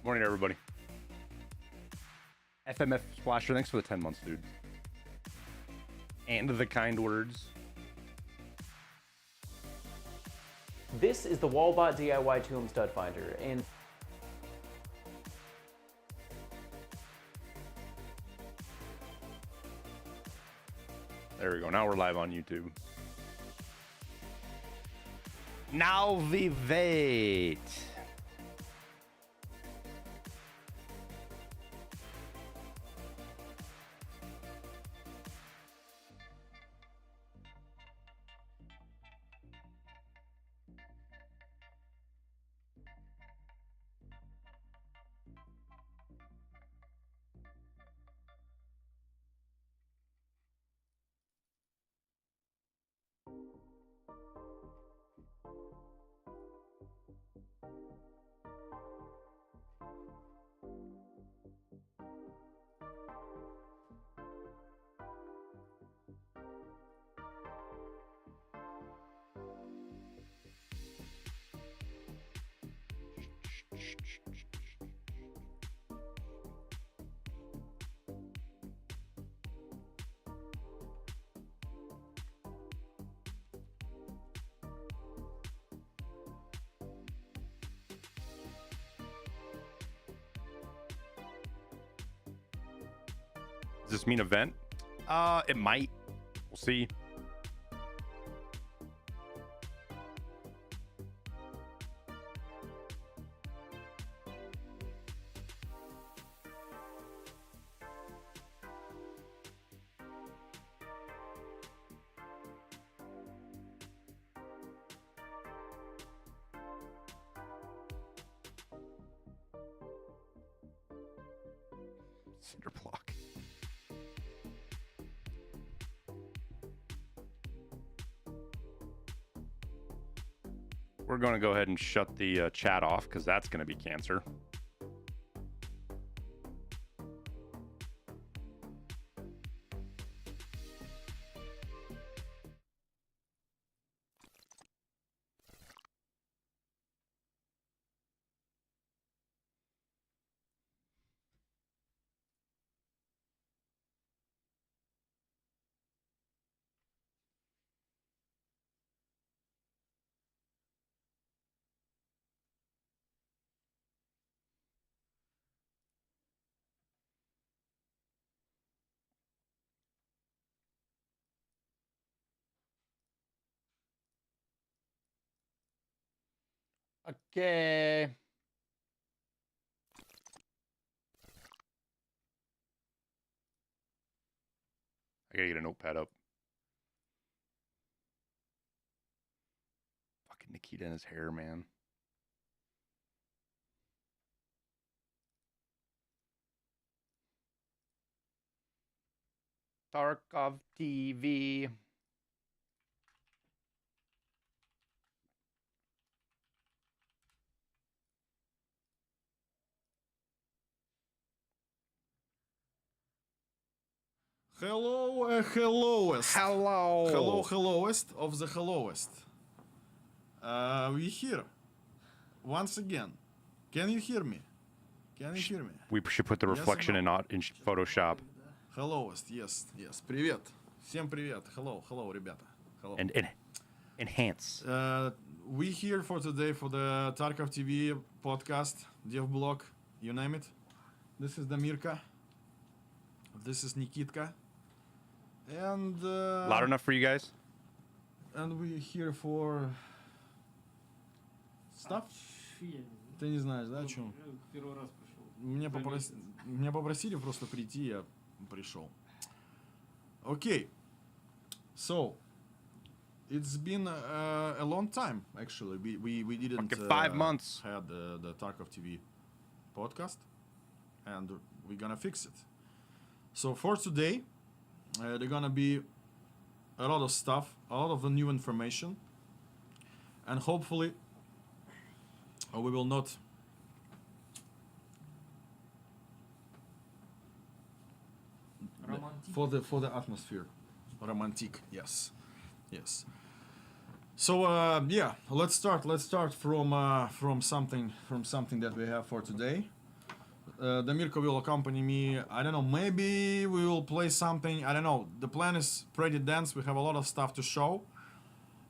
Morning, everybody. FMF Splasher, thanks for the 10 months, dude. And the kind words. This is the Wallbot DIY Tomb Stud Finder, and there we go. Now we're live on YouTube. Now vivat. Does this mean event? It might. We'll see. Cinder block. We're going to go ahead and shut the chat off because that's going to be cancer. Okay. I gotta get a notepad up. Fucking Nikita and his hair, man. TARKOV TV. Hello, helloest. Hello. Helloest of the helloest. We here. Once again. Can you hear me? Can you hear me? We should put the reflection in Photoshop. Helloest, yes. Привет. Всем привет. Hello, ребята. Hello. And enhance. We here for today for the TARKOV TV podcast, dev blog, you name it. This is Damirka. This is Nikitka. And Loud enough for you guys? And we here for stuff. Ты не знаешь, да, о чем? Первый раз пришел. Меня попросили просто прийти, я пришел. Okay. So, it's been a long time, actually. We didn't 5 months. had the TARKOV TV podcast, and we're gonna fix it. So for today, they're gonna be a lot of stuff, a lot of the new information, and hopefully we will not for the atmosphere. Romantic, yes. So yeah, let's start from something that we have for today. Demirko will accompany me. I don't know, maybe we will play something. I don't know. The plan is pretty dense. We have a lot of stuff to show.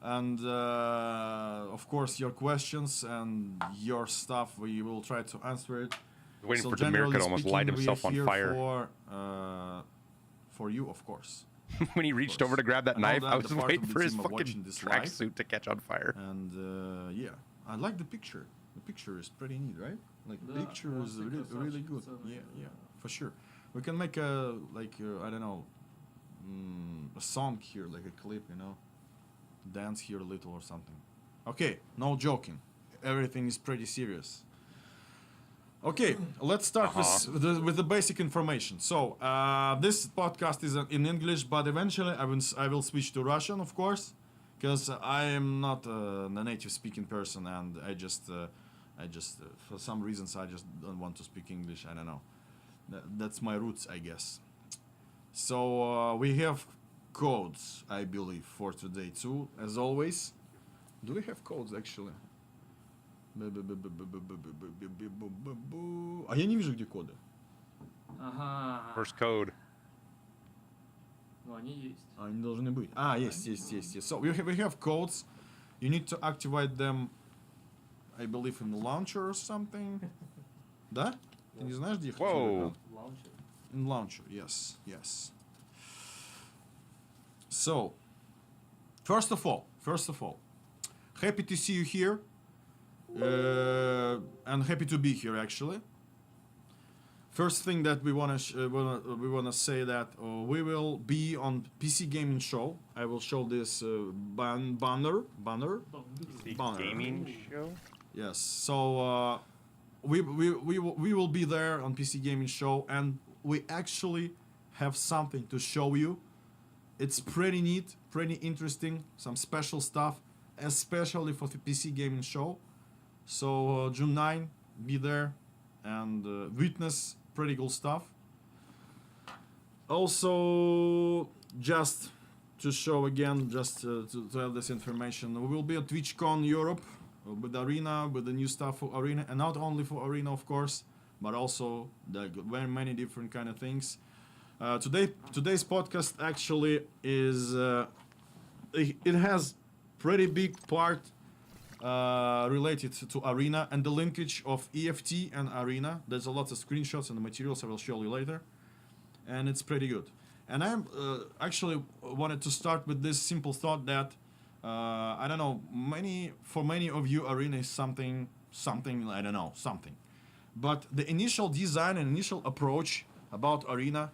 And of course, your questions and your stuff, we will try to answer it. Waiting So for generally Demirko to almost light speaking, we himself are on here fire. For you, of course. When he reached over to grab that I know knife, that I was the part waiting of the for his team are watching fucking this live. tracksuit to catch on fire. And yeah, I like the picture. The picture is pretty neat, right? Like the picture is really good. Yeah, for sure. We can make a I don't know, a song here, like a clip, you know, dance here a little or something. Okay, no joking. Everything is pretty serious. Okay, let's start with the basic information. So this podcast is in English, but eventually I will switch to Russian, of course, because I am not a native speaking person, and I just for some reasons I just don't want to speak English. I don't know. That's my roots, I guess. So we have codes, I believe, for today too, as always. Do we have codes actually? А я не вижу, где коды. Ага. First code. Ну, они есть. Они должны быть. Есть. So we have codes. You need to activate them, I believe, in the launcher or something. Да? Ты не знаешь, где их Whoa. Лаунчер. In launcher, yes. So, first of all, happy to see you here. And happy to be here actually. First thing that we wanna say that we will be on PC Gaming Show. I will show this banner. Gaming show? Yes. So we will be there on PC Gaming Show, and we actually have something to show you. It's pretty neat, pretty interesting, some special stuff, especially for the PC Gaming Show. So June 9, be there and witness pretty cool stuff. Also, just to show again, just to have this information, we will be at TwitchCon Europe with Arena, with the new stuff for Arena, and not only for Arena, of course, but also the very many different kind of things. Today's podcast actually is it has pretty big part related to Arena and the linkage of EFT and Arena. There's a lot of screenshots and the materials I will show you later, and it's pretty good. And I actually wanted to start with this simple thought that I don't know, for many of you, Arena is something I don't know, something. But the initial design and initial approach about Arena,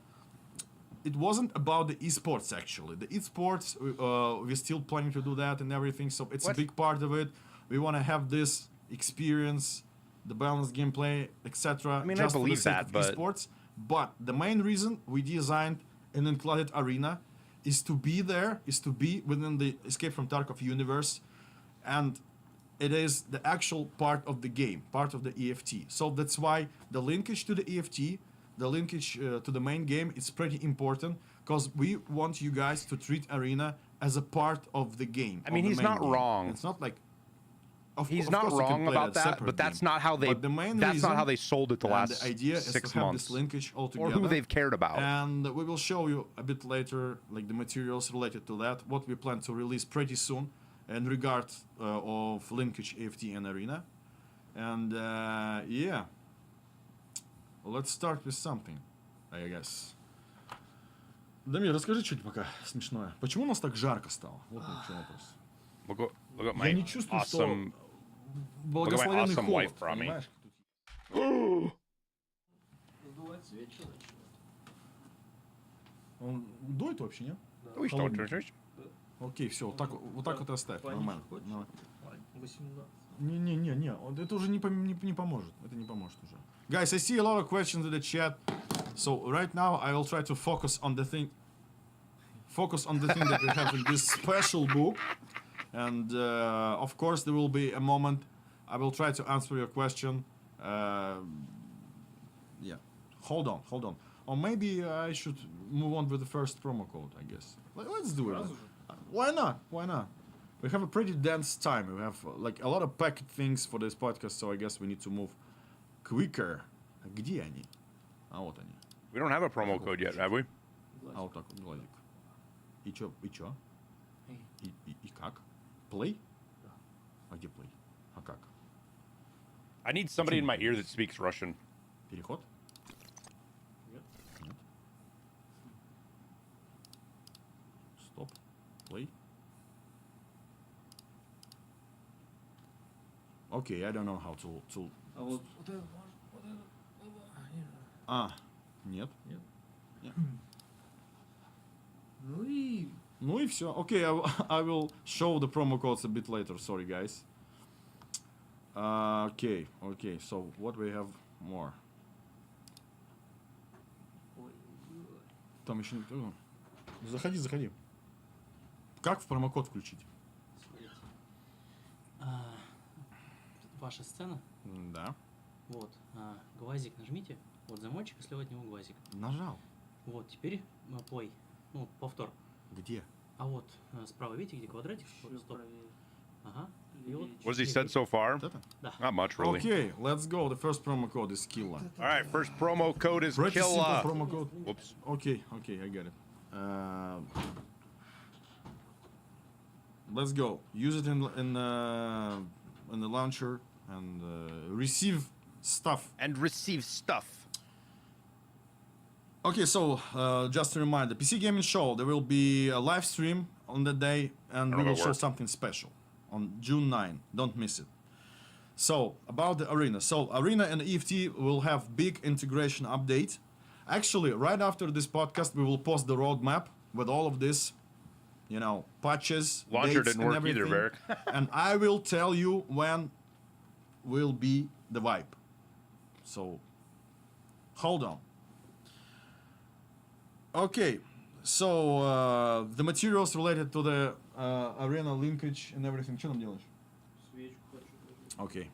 it wasn't about the esports actually. The esports, we're still planning to do that and everything, so it's a big part of it. We want to have this experience, the balanced gameplay, etc. I mean, just I believe for the sake that, of but esports. But the main reason we designed an included Arena is to be there, is to be within the Escape from Tarkov universe, and it is the actual part of the game, part of the EFT. So that's why the linkage to the EFT, the linkage to the main game is pretty important, because we want you guys to treat Arena as a part of the game. I mean, he's not wrong. It's not like he's not wrong about that, but that's not how they. That's not how they sold it the last the idea 6 6 is to have months, this linkage all or together, who they've cared about. and we will show you a bit later, like the materials related to that, what we plan to release pretty soon in regard of linkage, EFT, and Arena. And yeah, let's start with something, I guess. Дамир, расскажи что-нибудь пока смешное. Почему у нас так жарко стало? Вот в чем вопрос. Look at my Я не чувствую, что awesome. благословенный awesome холод, wife brought me. понимаешь? Сдувать с вечера. Он дует вообще, нет? We still Холодный. Окей, все, вот так вот и оставь, нормально. Давай. 18. Не, это уже не поможет, это не поможет уже. Guys, I see a lot of questions in the chat, so right now I will try to focus on the thing that we have in this special book, and of course there will be a moment I will try to answer your question. Yeah, hold on, or maybe I should move on with the first promo code, I guess. Let's do it. Why not? We have a pretty dense time. We have like a lot of packed things for this podcast, so I guess we need to move quicker. Где они? А вот они. We don't have a promo code yet, have we? А вот так вот глазик. И чё? И чё? Эй. И как? Play? Да. А где play? А как? I need somebody in my ear that speaks Russian. Переход? Нет. Нет. Стоп. Play. Okay, I don't know how to... А вот это, вот это. А, нет. Нет. Нет. Ну и все. Okay, I will show the promo codes a bit later. Sorry, guys. Okay. So what we have more? ой, Там еще не... Заходи. Как в промокод включить? Смотрите. Ваша сцена. Да. Вот. Глазик нажмите. Вот замочек, и слева от него глазик. Нажал. Вот, теперь play. Ну, повтор. Где? А вот справа, видите, где квадратик? еще Вот, стоп. правее. Ага. И вот. What has he said so far? Вот это? Not much, really. Okay, let's go. The first promo code is Killa. All right, first promo code is Pretty simple Killa. promo code. Whoops. Okay, I get it. Let's go. Use it in the launcher and receive stuff. And receive stuff. Okay, so just a reminder, PC Gaming Show, there will be a live stream on the day and I we don't know will how it show works. something special on June 9. Don't miss it. So, about the Arena. So, Arena and EFT will have big integration update. Actually, right after this podcast, we will post the roadmap with all of this, you know, patches, Launcher dates, didn't and work either, everything. Varric. And I will tell you when will be the vibe. So, hold on. Okay, so the materials related to the Arena linkage and everything. Что там делаешь? Свечку хочу. Okay.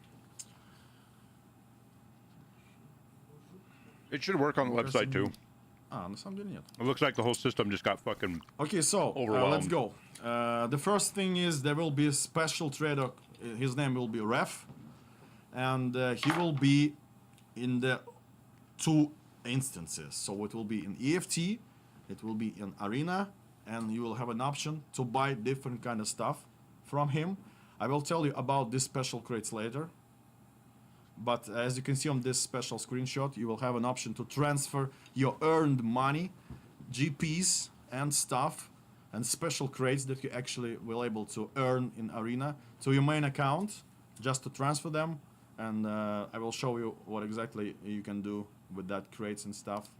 It should work on the website too. На самом деле нет. It looks like the whole system just got fucking. Okay, so let's Overwhelmed. go. The first thing is there will be a special trader. His name will be Ref, and he will be in the 2 instances. So it will be in EFT, it will be in Arena, and you will have an option to buy different kind of stuff from him. I will tell you about these special crates later. But as you can see on this special screenshot, you will have an option to transfer your earned money, GPs and stuff, and special crates that you actually will able to earn in Arena to your main account, just to transfer them. And I will show you what exactly you can do with that crates and stuff.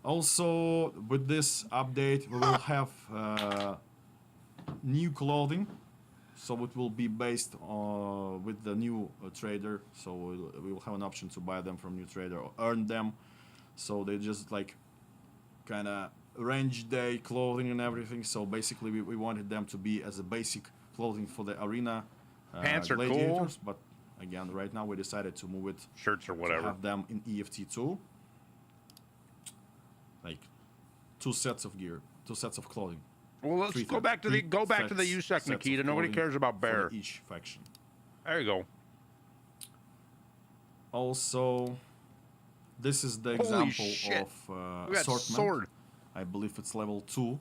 Also, with this update, we will have new clothing. So it will be based on with the new trader. So we will have an option to buy them from new trader or earn them. So they just like kind of range day clothing and everything. So basically, we wanted them to be as a basic clothing for the Arena Pants are cool. gladiators. But again, right now we decided to move it Shirts or to whatever. have them in EFT too. Like 2 sets of gear, 2 sets of clothing. Well, let's go back to the USEC, sets Nikita. of Nobody clothing cares about for Bear. each faction. There you go. Also, this is the Holy example shit. of Look at that assortment. sword. I believe it's level 2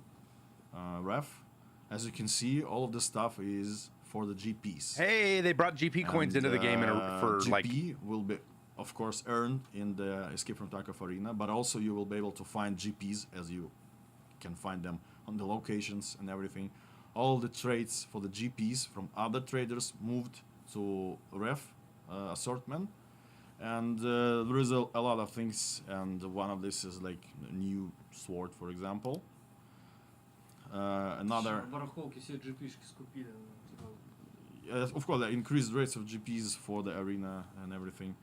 ref. As you can see, all of the stuff is for the GPs. Hey, they brought GP coins And, into the game for GP like. will be, of course, earned in the Escape from Tarkov Arena, but also you will be able to find GPs as you can find them on the locations and everything. All the trades for the GPs from other traders moved to ref assortment, and there is a lot of things, and one of this is like a new sword, for example. Another, На барахолке все GP-шки скупили. Типа, of course, the increased rates of GPs for the arena and everything.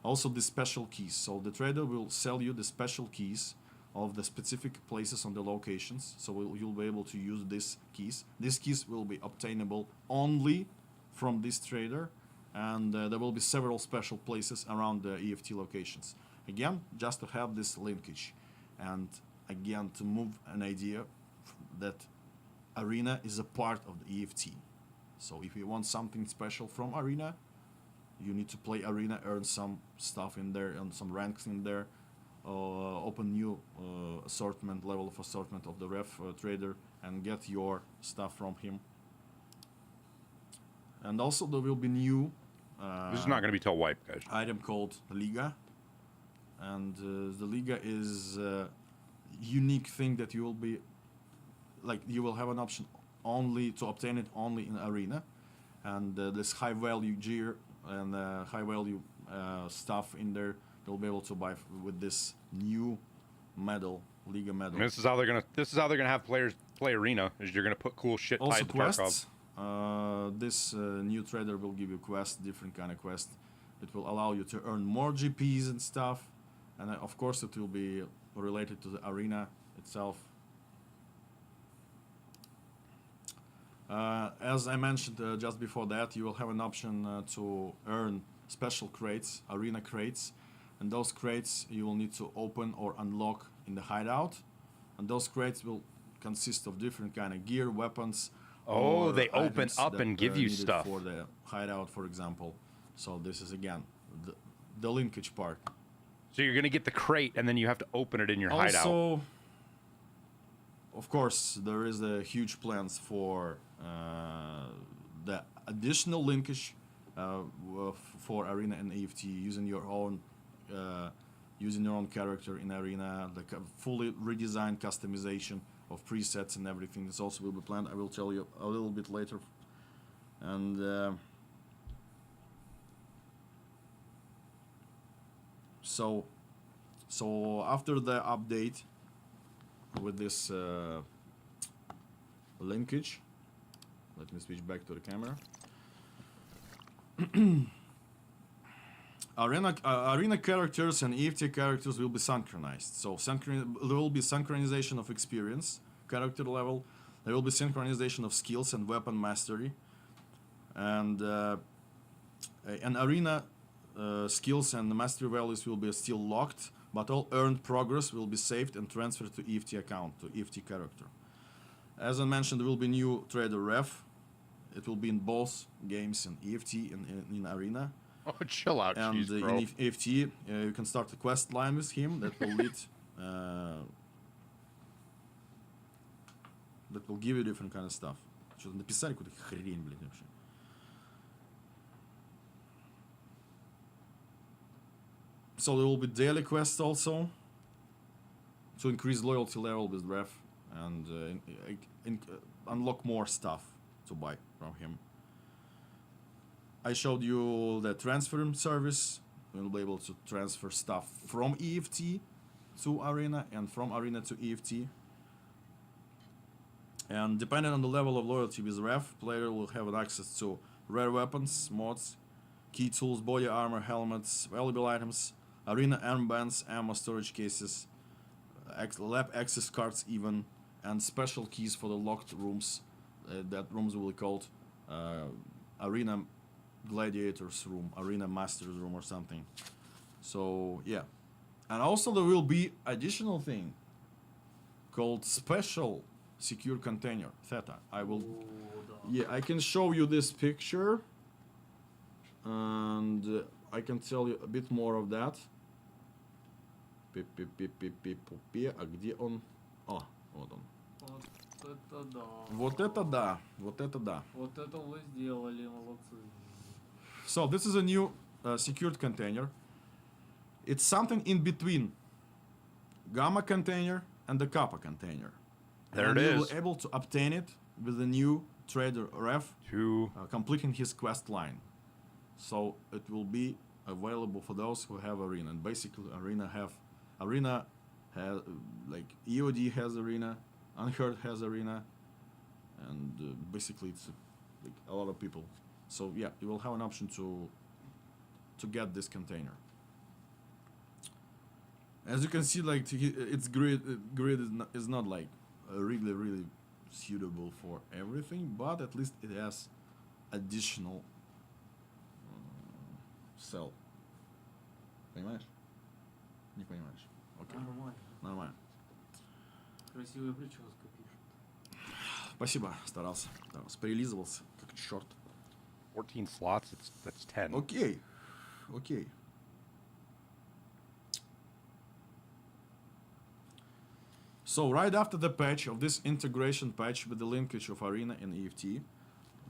Also, the special keys. So the trader will sell you the special keys of the specific places on the locations. So you'll be able to use these keys. These keys will be obtainable only from this trader, and there will be several special places around the EFT locations. Again, just to have this linkage, and again to move an idea that Arena is a part of the EFT. So if you want something special from Arena, You need to play arena, earn some stuff in there, and some ranks in there. Open new assortment, level of assortment of the ref trader, and get your stuff from him. And also there will be new This is not going to be till wipe, guys. item called Liga. And the Liga is a unique thing that you will be, like, you will have an option only to obtain it only in arena. And this high value gear and high value stuff in there, you'll be able to buy with this new medal, Liga medal. And this is how they're gonna have players play arena. Is you're gonna put cool shit Also tied to Tarkov. quests. This new trader will give you quests, different kind of quests. It will allow you to earn more GPs and stuff, and of course it will be related to the arena itself. As I mentioned just before that, you will have an option to earn special crates, arena crates, and those crates you will need to open or unlock in the hideout, and those crates will consist of different kind of gear, weapons. Oh, or they open items up that and give you needed stuff. for the hideout, for example. So this is again the linkage part. So you're gonna get the crate, and then you have to open it in your hideout. Also, of course, there is a huge plans for the additional linkage for arena and EFT, using your own character in arena, the fully redesigned customization of presets and everything. This also will be planned. I will tell you a little bit later. And so after the update with this linkage, let me switch back to the camera. Arena characters and EFT characters will be synchronized. So there will be synchronization of experience, character level. There will be synchronization of skills and weapon mastery. And arena skills and mastery values will be still locked, but all earned progress will be saved and transferred to EFT account, to EFT character. As I mentioned, there will be new trader ref. It will be in both games, in EFT and in arena. Oh, chill out, And jeez, bro. in EFT, you can start a quest line with him that will lead, that will give you different kind of stuff. Что-то написали какую-то хрень, блин, вообще. So there will be daily quests also to increase loyalty level with ref and unlock more stuff to buy from him. I showed you the transfer service. We'll be able to transfer stuff from EFT to arena and from arena to EFT. And depending on the level of loyalty with ref, player will have access to rare weapons, mods, key tools, body armor, helmets, valuable items, arena armbands, ammo storage cases, lab access cards even, and special keys for the locked rooms. That rooms will be called arena gladiators room, arena masters room or something. So yeah, and also there will be additional thing called special secure container theta. I can show you this picture, and I can tell you a bit more of that. А где он? О, вот он. Вот это да. Вот это да, вот это да. Вот это вы сделали, молодцы. So this is a new secured container. It's something in between Gamma container and the Kappa container. There and it you is. will able to obtain it with the new trader ref completing his quest line. So it will be available for those who have arena. And basically arena has like EOD has arena, Unheard has arena, and basically it's like a lot of people. So yeah, you will have an option to get this container. As you can see, like its grid is not like really suitable for everything, but at least it has additional cell. Понимаешь? Не понимаешь? Окей. Нормально. Нормально. Красивая прическа пишет. Спасибо, старался. Прилизывался, как черт. 14 slots. That's 10. Окей. Okay. So right after the patch of this integration patch with the linkage of Arena and EFT,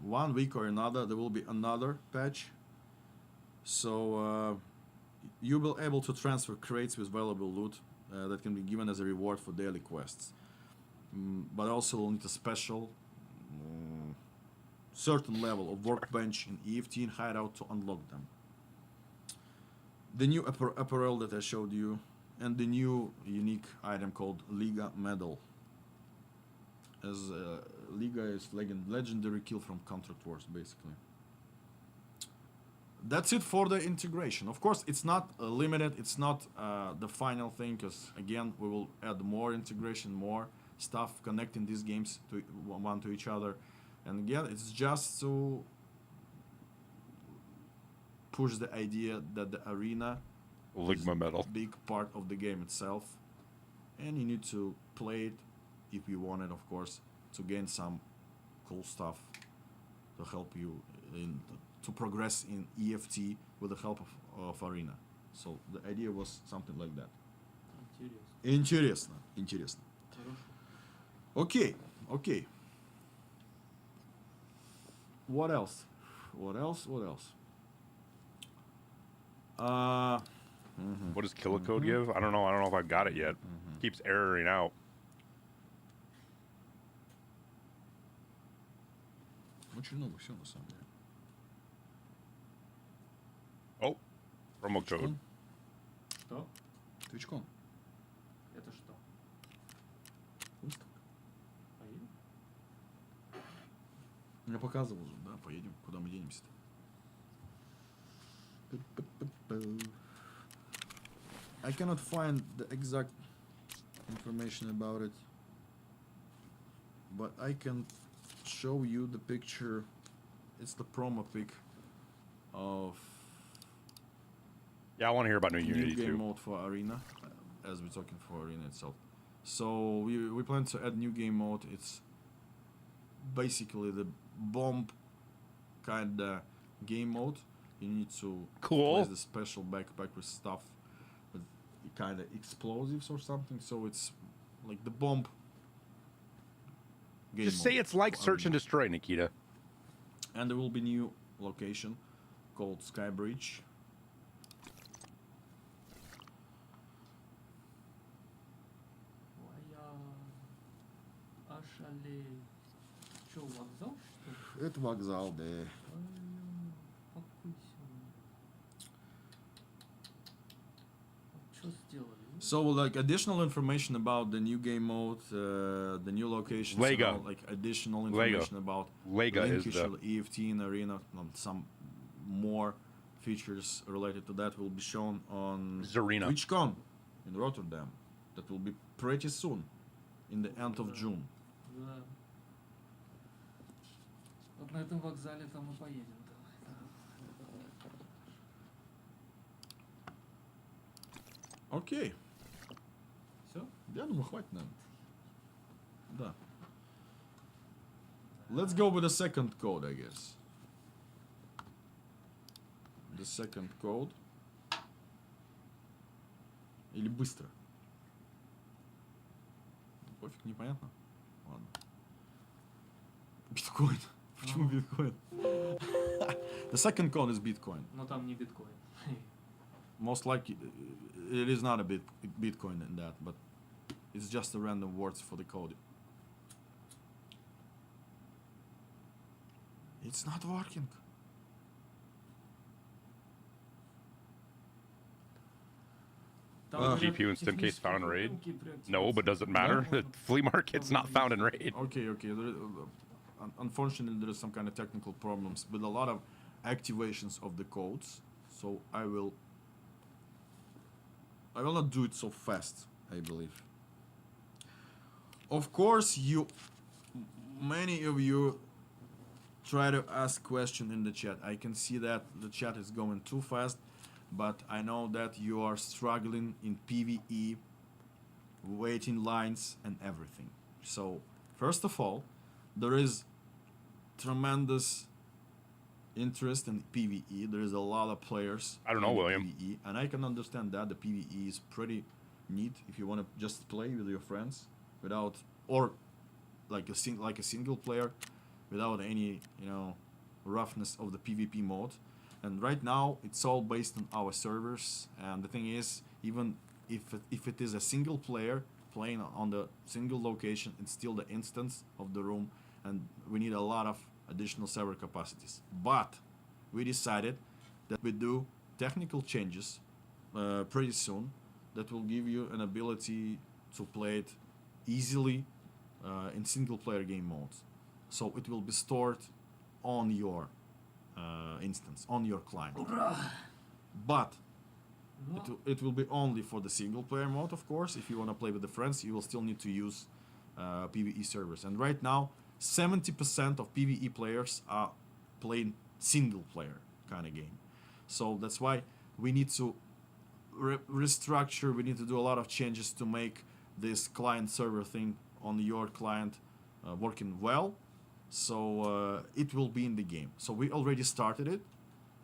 1 week or another there will be another patch. So you will be able to transfer crates with valuable loot that can be given as a reward for daily quests. But also will need a special certain level of workbench in EFT and hideout to unlock them. The new apparel that I showed you, and the new unique item called Liga Medal. As Liga is legendary kill from Contract Wars, basically. That's it for the integration. Of course, it's not limited, it's not the final thing, because again, we will add more integration, more stuff connecting these games to one to each other. And again, it's just to push the idea that the arena is Ligma metal. a big part of the game itself, and you need to play it if you want it, of course, to gain some cool stuff to help you to progress in EFT with the help of arena. So the idea was something like that. Интересно. Интересно. Хорошо. Okay. What else? What does kilocode give? I don't know. I don't know if I've got it yet. Keeps erroring out. Очень много всего на самом деле. Oh, promo code. Что? Твичком. Это что? Выставка. Поедем? Я показывал же, да, поедем. Куда мы денемся-то? I cannot find the exact information about it, but I can show you the picture. It's the promo pic of Yeah, I want to hear about new new Unity game too. mode for Arena, as we're talking for Arena itself. So we plan to add new game mode. It's basically the bomb kind of game mode. You need to Cool. place the special backpack with stuff with kind of explosives or something. So it's like the bomb game Just mode say it's like for search and Arena. destroy, Nikita. And there will be new location called Sky Bridge. Ой, я ошалею. Че, вокзал, что ли? Это вокзал, да. Ой, покуйся. Что сделали? So like additional information about the new game mode, the new locations, Lega. and all, like additional information about Lega is linkage, the EFT and Arena, and some more features related to that will be shown on Zarina. TwitchCon in Rotterdam. That will be pretty soon, in the end of June. Да. Вот на этом вокзале там и поедем. Окей. Все? Я думаю, хватит, наверное. Да. Let's go with the second code, I guess. The second code. Или быстро? Пофиг, непонятно. Ладно. Биткоин. Почему биткоин? The second code is Bitcoin. Но там не биткоин. Most likely, it is not a Bitcoin in that, but it's just a random words for the code. It's not working. Там А. говорят, GPU in stem case found in raid? технические проблемки при No, but does it matter? The flea market's not found in raid. Okay. Unfortunately, there is some kind of technical problems with a lot of activations of the codes. So I will not do it so fast, I believe. Of course, many of you try to ask question in the chat. I can see that the chat is going too fast, but I know that you are struggling in PVE, waiting lines and everything. So first of all, there is tremendous interest in PVE. There is a lot of players. I don't know, in William. PVE, and I can understand that the PVE is pretty neat if you want to just play with your friends without, or like a single player without any roughness of the PvP mode. And right now it's all based on our servers. And the thing is, even if it is a single player playing on the single location, it's still the instance of the room, and we need a lot of additional server capacities. But we decided that we do technical changes pretty soon that will give you an ability to play it easily in single player game modes. So it will be stored on your instance, on your client. But it will be only for the single player mode, of course. If you want to play with the friends, you will still need to use PvE servers. And right now 70% of PvE players are playing single player kind of game. So that's why we need to restructure, we need to do a lot of changes to make this client server thing on your client working well. So it will be in the game. So we already started it,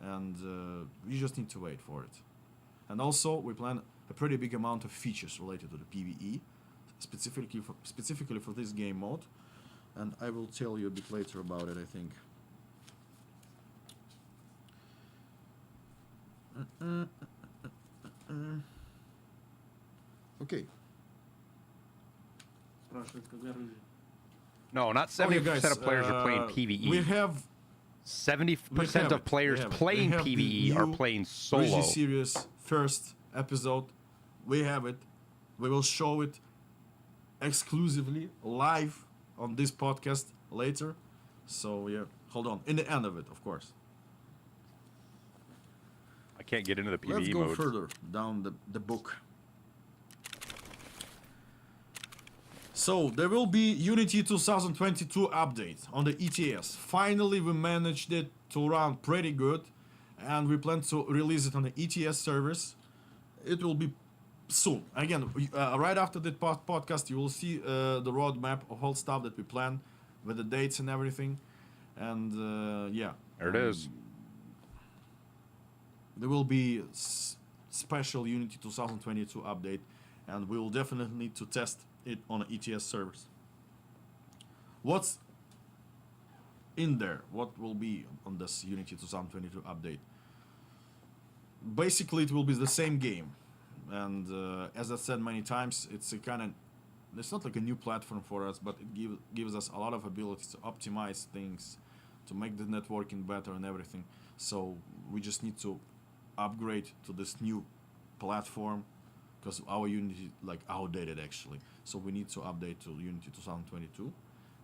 and we just need to wait for it. And also we plan a pretty big amount of features related to the PvE, specifically for this game mode. And I will tell you a bit later about it, I think. Okay. Спрашивает, когда Ryzhy. No, not 70% of players are playing PvE. We have 70% of players playing PvE are playing solo. Ryzhy series first episode. We have it. We will show it exclusively live on this podcast later. So yeah, hold on. In the end of it, of course. I can't get into the PvE Let's go mode. further down the book. So there will be Unity 2022 update on the ETS. Finally, we managed it to run pretty good, and we plan to release it on the ETS servers. It will be soon. Again, right after the podcast, you will see the roadmap of all stuff that we plan with the dates and everything. And yeah, There it is. there will be special Unity 2022 update, and we will definitely need to test it on ETS servers. What's in there? What will be on this Unity 2022 update? Basically, it will be the same game, and as I said many times, it's not like a new platform for us, but it gives us a lot of abilities to optimize things, to make the networking better and everything. So we just need to upgrade to this new platform, because our Unity like outdated actually. So we need to update to Unity 2022,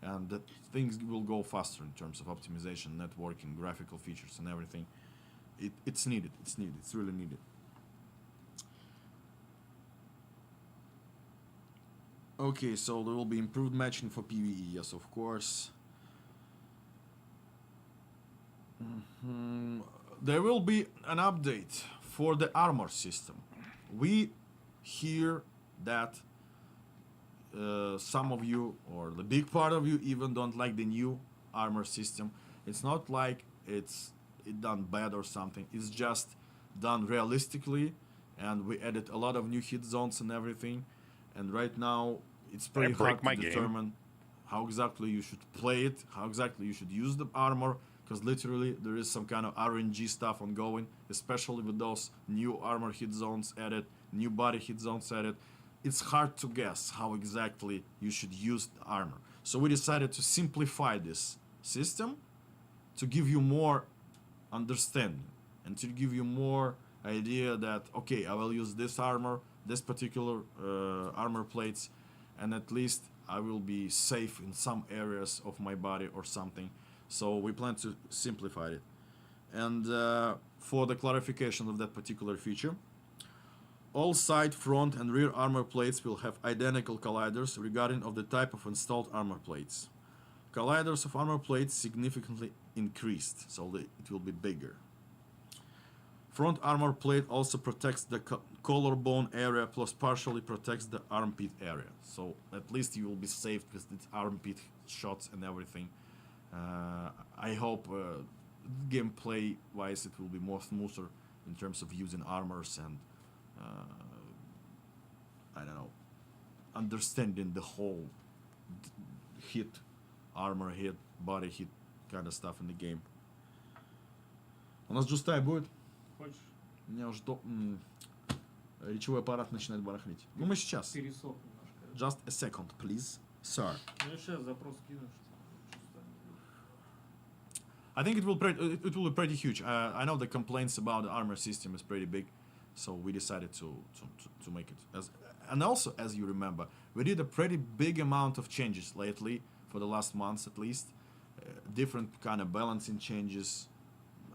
and that things will go faster in terms of optimization, networking, graphical features, and everything. It's needed. It's needed. It's really needed. Okay, so there will be improved matching for PvE. Yes, of course. There will be an update for the armor system. We hear that some of you, or the big part of you, even don't like the new armor system. It's not like it's done bad or something. It's just done realistically, and we added a lot of new hit zones and everything. And right now, it's pretty hard to determine how exactly you should play it, how exactly you should use the armor, because literally there is some kind of RNG stuff ongoing, especially with those new armor hit zones added, new body hit zones added. It's hard to guess how exactly you should use the armor. So we decided to simplify this system to give you more understanding and to give you more idea that, okay, I will use this armor, this particular armor plates, and at least I will be safe in some areas of my body or something. So we plan to simplify it. And for the clarification of that particular feature, all side, front, and rear armor plates will have identical colliders regarding of the type of installed armor plates. Colliders of armor plates significantly increased, so it will be bigger. Front armor plate also protects the collarbone area, plus partially protects the armpit area. So at least you will be safe with its armpit shots and everything. I hope gameplay wise it will be more smoother in terms of using armors and I don't know, understanding the whole hit, armor hit, body hit kind of stuff in the game. У нас джустай будет? Хочешь? У меня уже речевой аппарат начинает барахлить. Ну мы сейчас. Пересох немножко. Just a second, please, sir. Ну сейчас запрос кинешь. I think it will be pretty huge. I know the complaints about the armor system is pretty big, so we decided to make it as. And also, as you remember, we did a pretty big amount of changes lately for the last months at least. Different kind of balancing changes,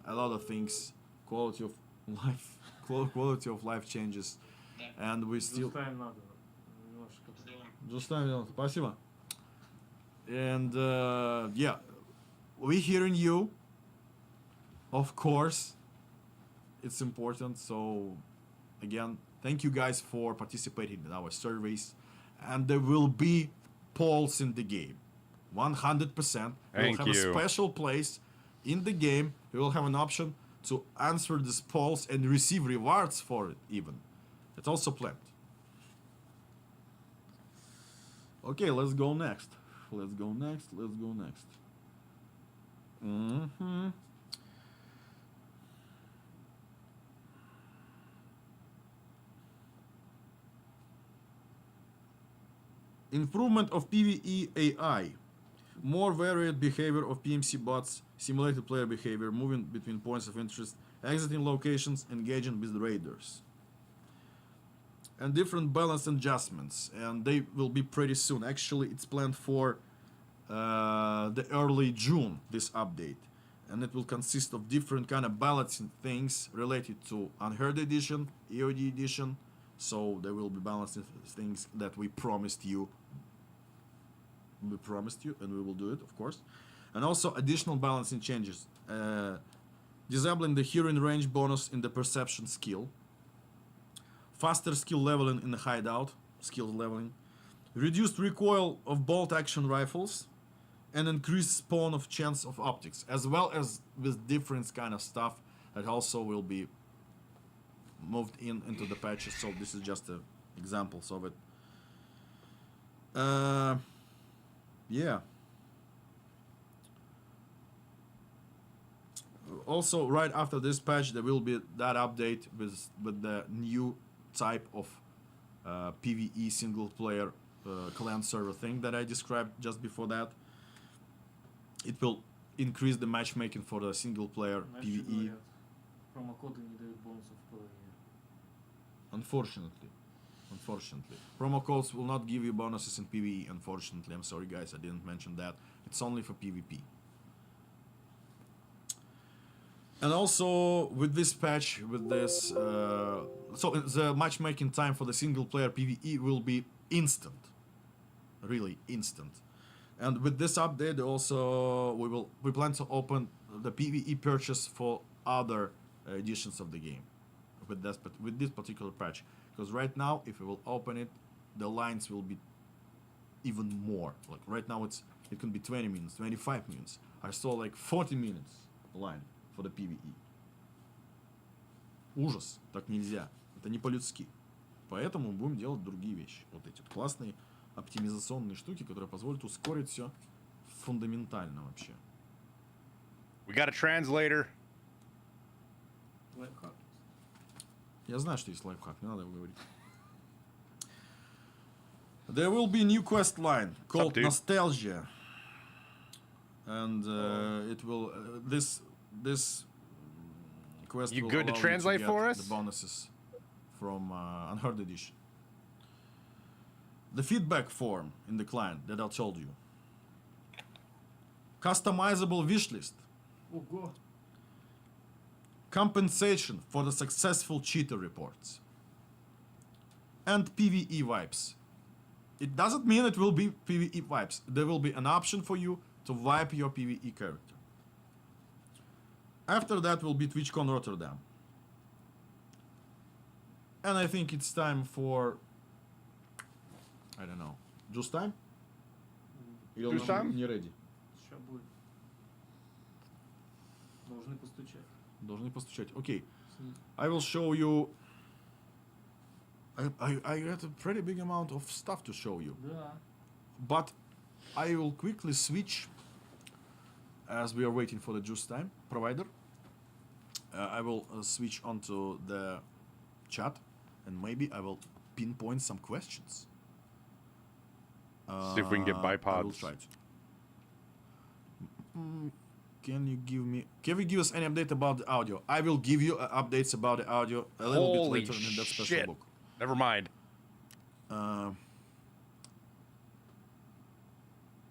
a lot of things, quality of life changes, and we still. Заставим надо. Немножко. Just спасибо. And yeah, we hearing you. Of course, it's important. So again, thank you guys for participating in our surveys, and there will be polls in the game. 100%. We'll have a special place in the game. You will have an option to answer these polls and receive rewards for it even. It's also planned. Okay, let's go next. Let's go next. Mm-hmm. Improvement of PvE AI. More varied behavior of PMC bots, simulated player behavior, moving between points of interest, exiting locations, engaging with raiders. And different balance adjustments, and they will be pretty soon. Actually, it's planned for the early June, this update. And it will consist of different kind of balancing things related to Unheard edition, EOD edition. So there will be balancing things that we promised you. We promised you, and we will do it, of course. And also additional balancing changes. Disabling the hearing range bonus in the perception skill. Faster skill leveling in the hideout, skill leveling. Reduced recoil of bolt action rifles. And increased spawn of chance of optics. As well as with different kind of stuff that also will be moved into the patches. So this is just examples of it. Yeah. Also, right after this patch, there will be that update with the new type of PVE single player clan server thing that I described just before that. It will increase the matchmaking for the single player PVE. Промокоды не дают бонусов в PvE. Unfortunately. Promo codes will not give you bonuses in PvE, unfortunately. I'm sorry guys, I didn't mention that. It's only for PvP. And also with this patch, with this so the matchmaking time for the single player PvE will be instant. Really instant. And with this update also we plan to open the PvE purchase for other editions of the game with this particular patch. Because right now, if we will open it, the lines will be even more. Like right now, it can be 20 minutes, 25 minutes. I saw like 40 minutes line for the PvE. Ужас, так нельзя. Это не по-людски. Поэтому будем делать другие вещи. Вот эти вот классные оптимизационные штуки, которые позволят ускорить все фундаментально вообще. We got a translator. Лайфхак. Я знаю, что есть лайфхак, не надо его говорить. There will be a new quest line called Nostalgia. And it will this quest You will good to allow translate you to for get us? the bonuses from Unheard edition. The feedback form in the client that I told you. Customizable wishlist. Ого. Compensation for the successful cheater reports. And PvE vibes. It doesn't mean it will be PvE vibes. There will be an option for you to wipe your PvE character. After that will be TwitchCon Rotterdam. And I think it's time for... I don't know. Just time? Или он Just time? не ready? Сейчас будет. Должны постучать. Должны постучать. Okay. Снизу. I will show you. I got a pretty big amount of stuff to show you. Да. But I will quickly switch as we are waiting for the juice time provider. I will switch onto the chat and maybe I will pinpoint some questions. See if we can get I will bipods. try to. Can you give us any update about the audio? I will give you updates about the audio a little Holy bit later in that special shit. book. Never mind.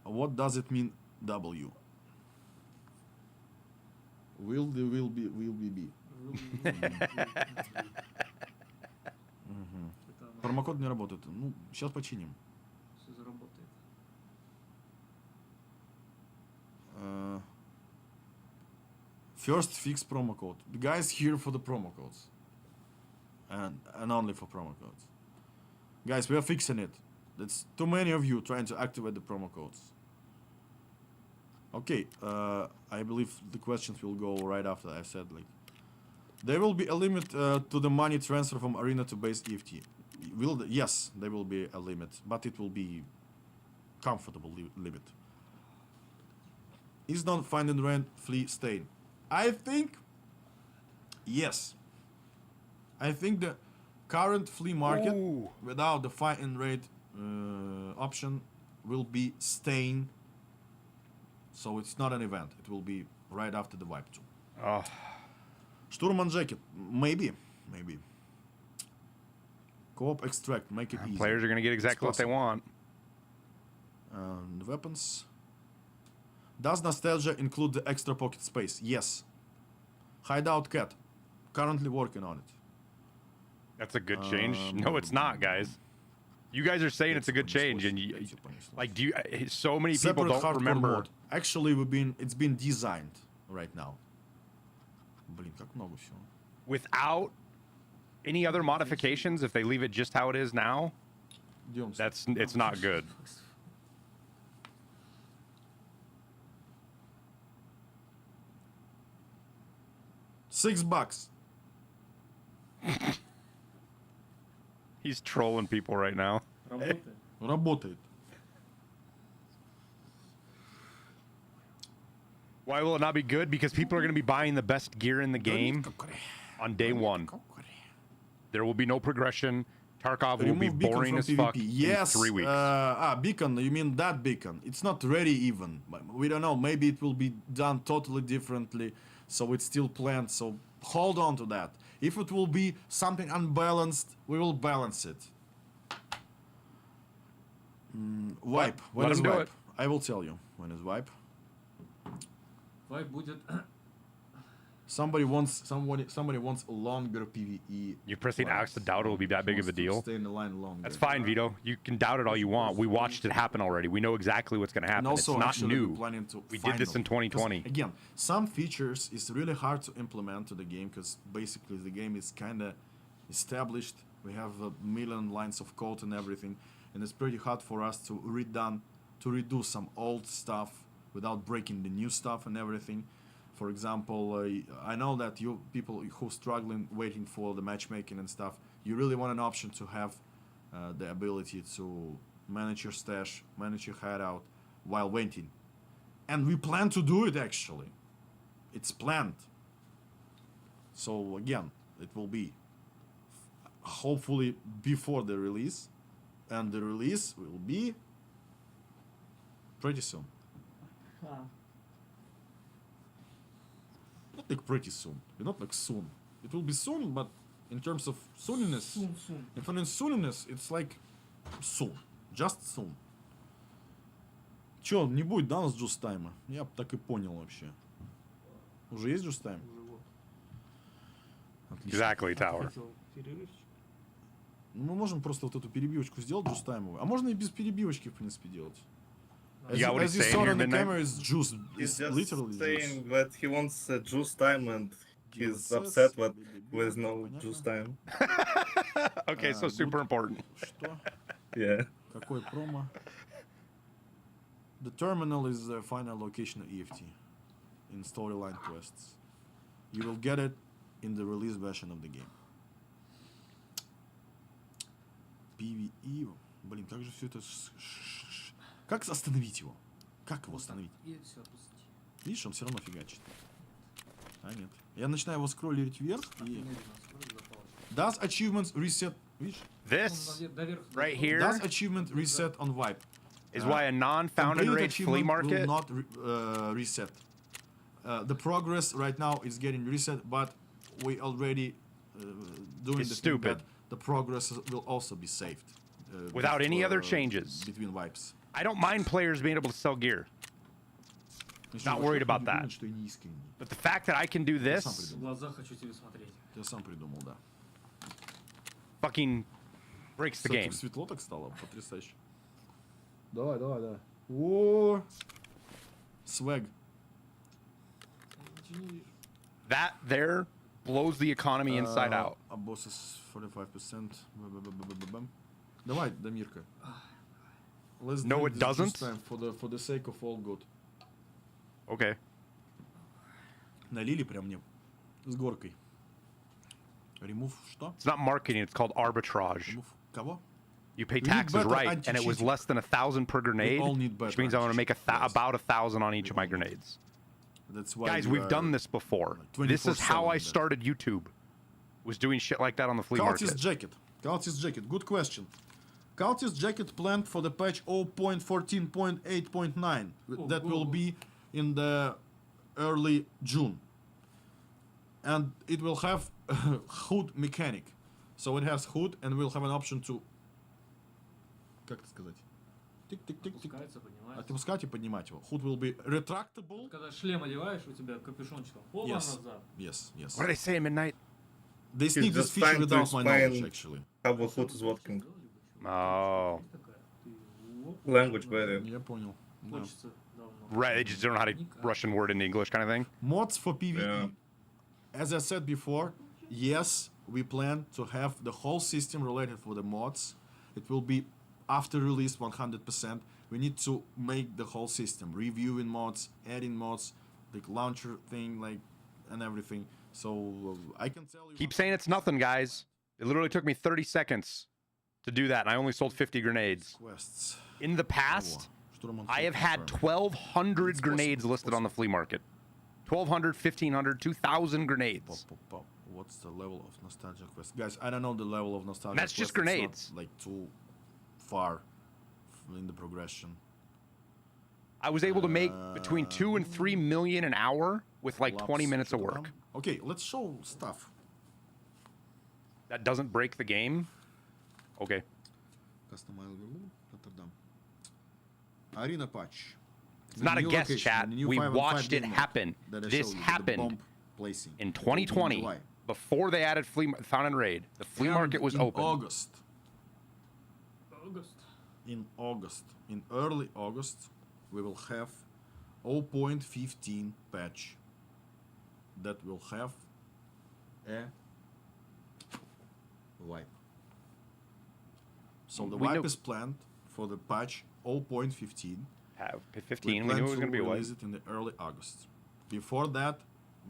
What does it mean W? Will be. Промокод не работает. Ну, сейчас починим. Все заработает. First fix promo code. The guys here for the promo codes. And only for promo codes. Guys, we are fixing it. That's too many of you trying to activate the promo codes. Okay, I believe the questions will go right after I said, like, there will be a limit to the money transfer from Arena to base EFT. Yes, there will be a limit, but it will be comfortable limit. Is not finding rent flea stain? I think yes. I think the current flea market Ooh. without the find and rate option will be staying. So it's not an event. It will be right after the wipe too. Oh, Sturman jacket, maybe. Co-op extract, make it easy. players are going to get exactly what they possible. want. And weapons. Does nostalgia include the extra pocket space? Yes. Hideout cat, currently working on it. That's a good change. No, it's not, guys. You guys are saying it's a good change, and you, like, do you? So many people Separate don't hardcore remember. mode. Actually, it's been designed right now. Блин, как много всего. Without any other modifications, if they leave it just how it is now, Где он? it's not good. $6. He's trolling people right now. Работает. Работает. Why will it not be good? Because people are going to be buying the best gear in the game on day one. There will be no progression. Tarkov will be Remove beacon boring from as fuck PvP. Yes. in 3 weeks. Beacon. You mean that beacon? It's not ready even. We don't know. Maybe it will be done totally differently. So it's still planned. So hold on to that. If it will be something unbalanced, we will balance it. Wipe. When let is him do wipe? it. I will tell you when is wipe. Вайп будет. Somebody wants a longer PvE. You're pressing wipe. Alex to doubt it will be that big of a Wants to deal. Stay in the line longer. That's fine, Vito. You can doubt it all you want. We watched it happen already. We know exactly what's going to happen. And also, It's not actually, new. we're planning to We did this in finally- 2020. 'cause, again, some features is really hard to implement to the game because basically the game is kind of established. We have a million lines of code and everything, and it's pretty hard for us to redo some old stuff without breaking the new stuff and everything. For example, I know that you people who struggling waiting for the matchmaking and stuff, you really want an option to have the ability to manage your stash, manage your hideout while waiting. And we plan to do it actually. It's planned. So again, it will be hopefully before the release, and the release will be pretty soon. Not like pretty soon. Not like soon. It will be soon, but in terms of sooniness, Soon. if in sooniness, it's like soon. Just soon. Чё, не будет, да, у нас джустайма? Я так и понял вообще. Уже есть джустайм? Уже вот. Отлично. Exactly, Tower. Хотел перерывчик. Ну, мы можем просто вот эту перебивочку сделать джустаймовую. А можно и без перебивочки, в принципе, делать. As Yeah, you, what as he's you saying saw here, on the Midnight? camera, is juice. He's It's just literally saying juice. that he wants juice time and he's DLSS, upset that BBB, with no понятно. juice time. Okay, so Good. super important. Что? Yeah. Какой промо? The terminal is the final location of EFT in storyline quests. you will get it in the release version of the game. PVE. Блин, как же все это... Как остановить его? Как его остановить? И все, отпустить. Видишь, он все равно фигачит. А нет. Я начинаю его скроллить вверх и... Does achievements reset... Видишь? This right here Does achievement reset on Vibe? is why a non-founded Completed rate flea achievement market. will not reset. The progress right now is getting reset, but we already doing It's the stupid. thing that the progress will also be saved. Without any other changes. Between vibes. I don't mind players being able to sell gear, Not worried about that. Что я не искренний. but the fact that I can do Я сам this придумал. В глаза хочу тебе смотреть. Я сам придумал, да. fucking breaks the Кстати, game. светло так стало, потрясающе. Давай, давай, давай. О, свэг. Ничего не вижу. That there blows the economy inside out. А bosses 45%. Бам-бам-бам-бам-бам. Давай, Дамирка. Let's No, drink it this doesn't. juice time for the sake of all good. Okay. Налили прям мне с горкой. Remove что? It's not marketing, it's called arbitrage. Remove кого? You pay We need taxes better right, and it was anti-cheating. less than 1,000 per grenade, all need which better means I'm going to make anti-cheating, yes. about 1,000 on each of my all need it. grenades. That's why Guys, we we've are done this before. like This is how 24/7 I then. started YouTube. Was doing shit like that on the flea Cultist market. jacket. Cultist jacket. Good question. Cultist jacket planned for the patch 0.14.8.9. That will be in the early June. And it will have hood mechanic. So it has hood and we'll have an option to... Как это сказать? Тик-тик-тик-тик. Опускается, поднимается. Отпускать и поднимать его. Hood will be retractable. Когда шлем одеваешь, у тебя капюшончиком. Оба Yes. назад. Yes, yes. What did I say at midnight? They sneak this just feature trying to without my knowledge, explain- actually. How the hood is working. Oh. Есть такая? Ты оп, Language barrier. Я понял. Да. хочется давно. Right, they just don't know how to Russian word into English kind of thing. Mods for PvE. Yeah. As I said before, yes, we plan to have the whole system related for the mods. It will be after release 100%. We need to make the whole system, reviewing mods, adding mods, the launcher thing, like, and everything. So I can tell you. Keep saying it's nothing, guys. It literally took me 30 seconds to do that, and I only sold 50 grenades. Quests. In the past, I have had 1,200 grenades listed on the flea market. 1,200, 1,500, 2,000 grenades. What's the level of nostalgia quest? Guys, I don't know the level of nostalgia That's just quest. It's not, grenades. like too far in the progression. I was able to make between 2 and 3 million an hour with like 20 minutes of Что-то work. там. Okay, let's show stuff. That doesn't break the game. Okay. Customizable. Rotterdam. Arena patch. It's not a guess, chat. We watched it happen. This happened in 2020, before they added Found and Raid. The flea market was open. August. August. In August. In early August, we will have 0.15 patch that will have a wipe. So the We wipe know- is planned for the patch 0.15. Have We 15. We plan knew it was to going to be a release while. it in the early August. Before that,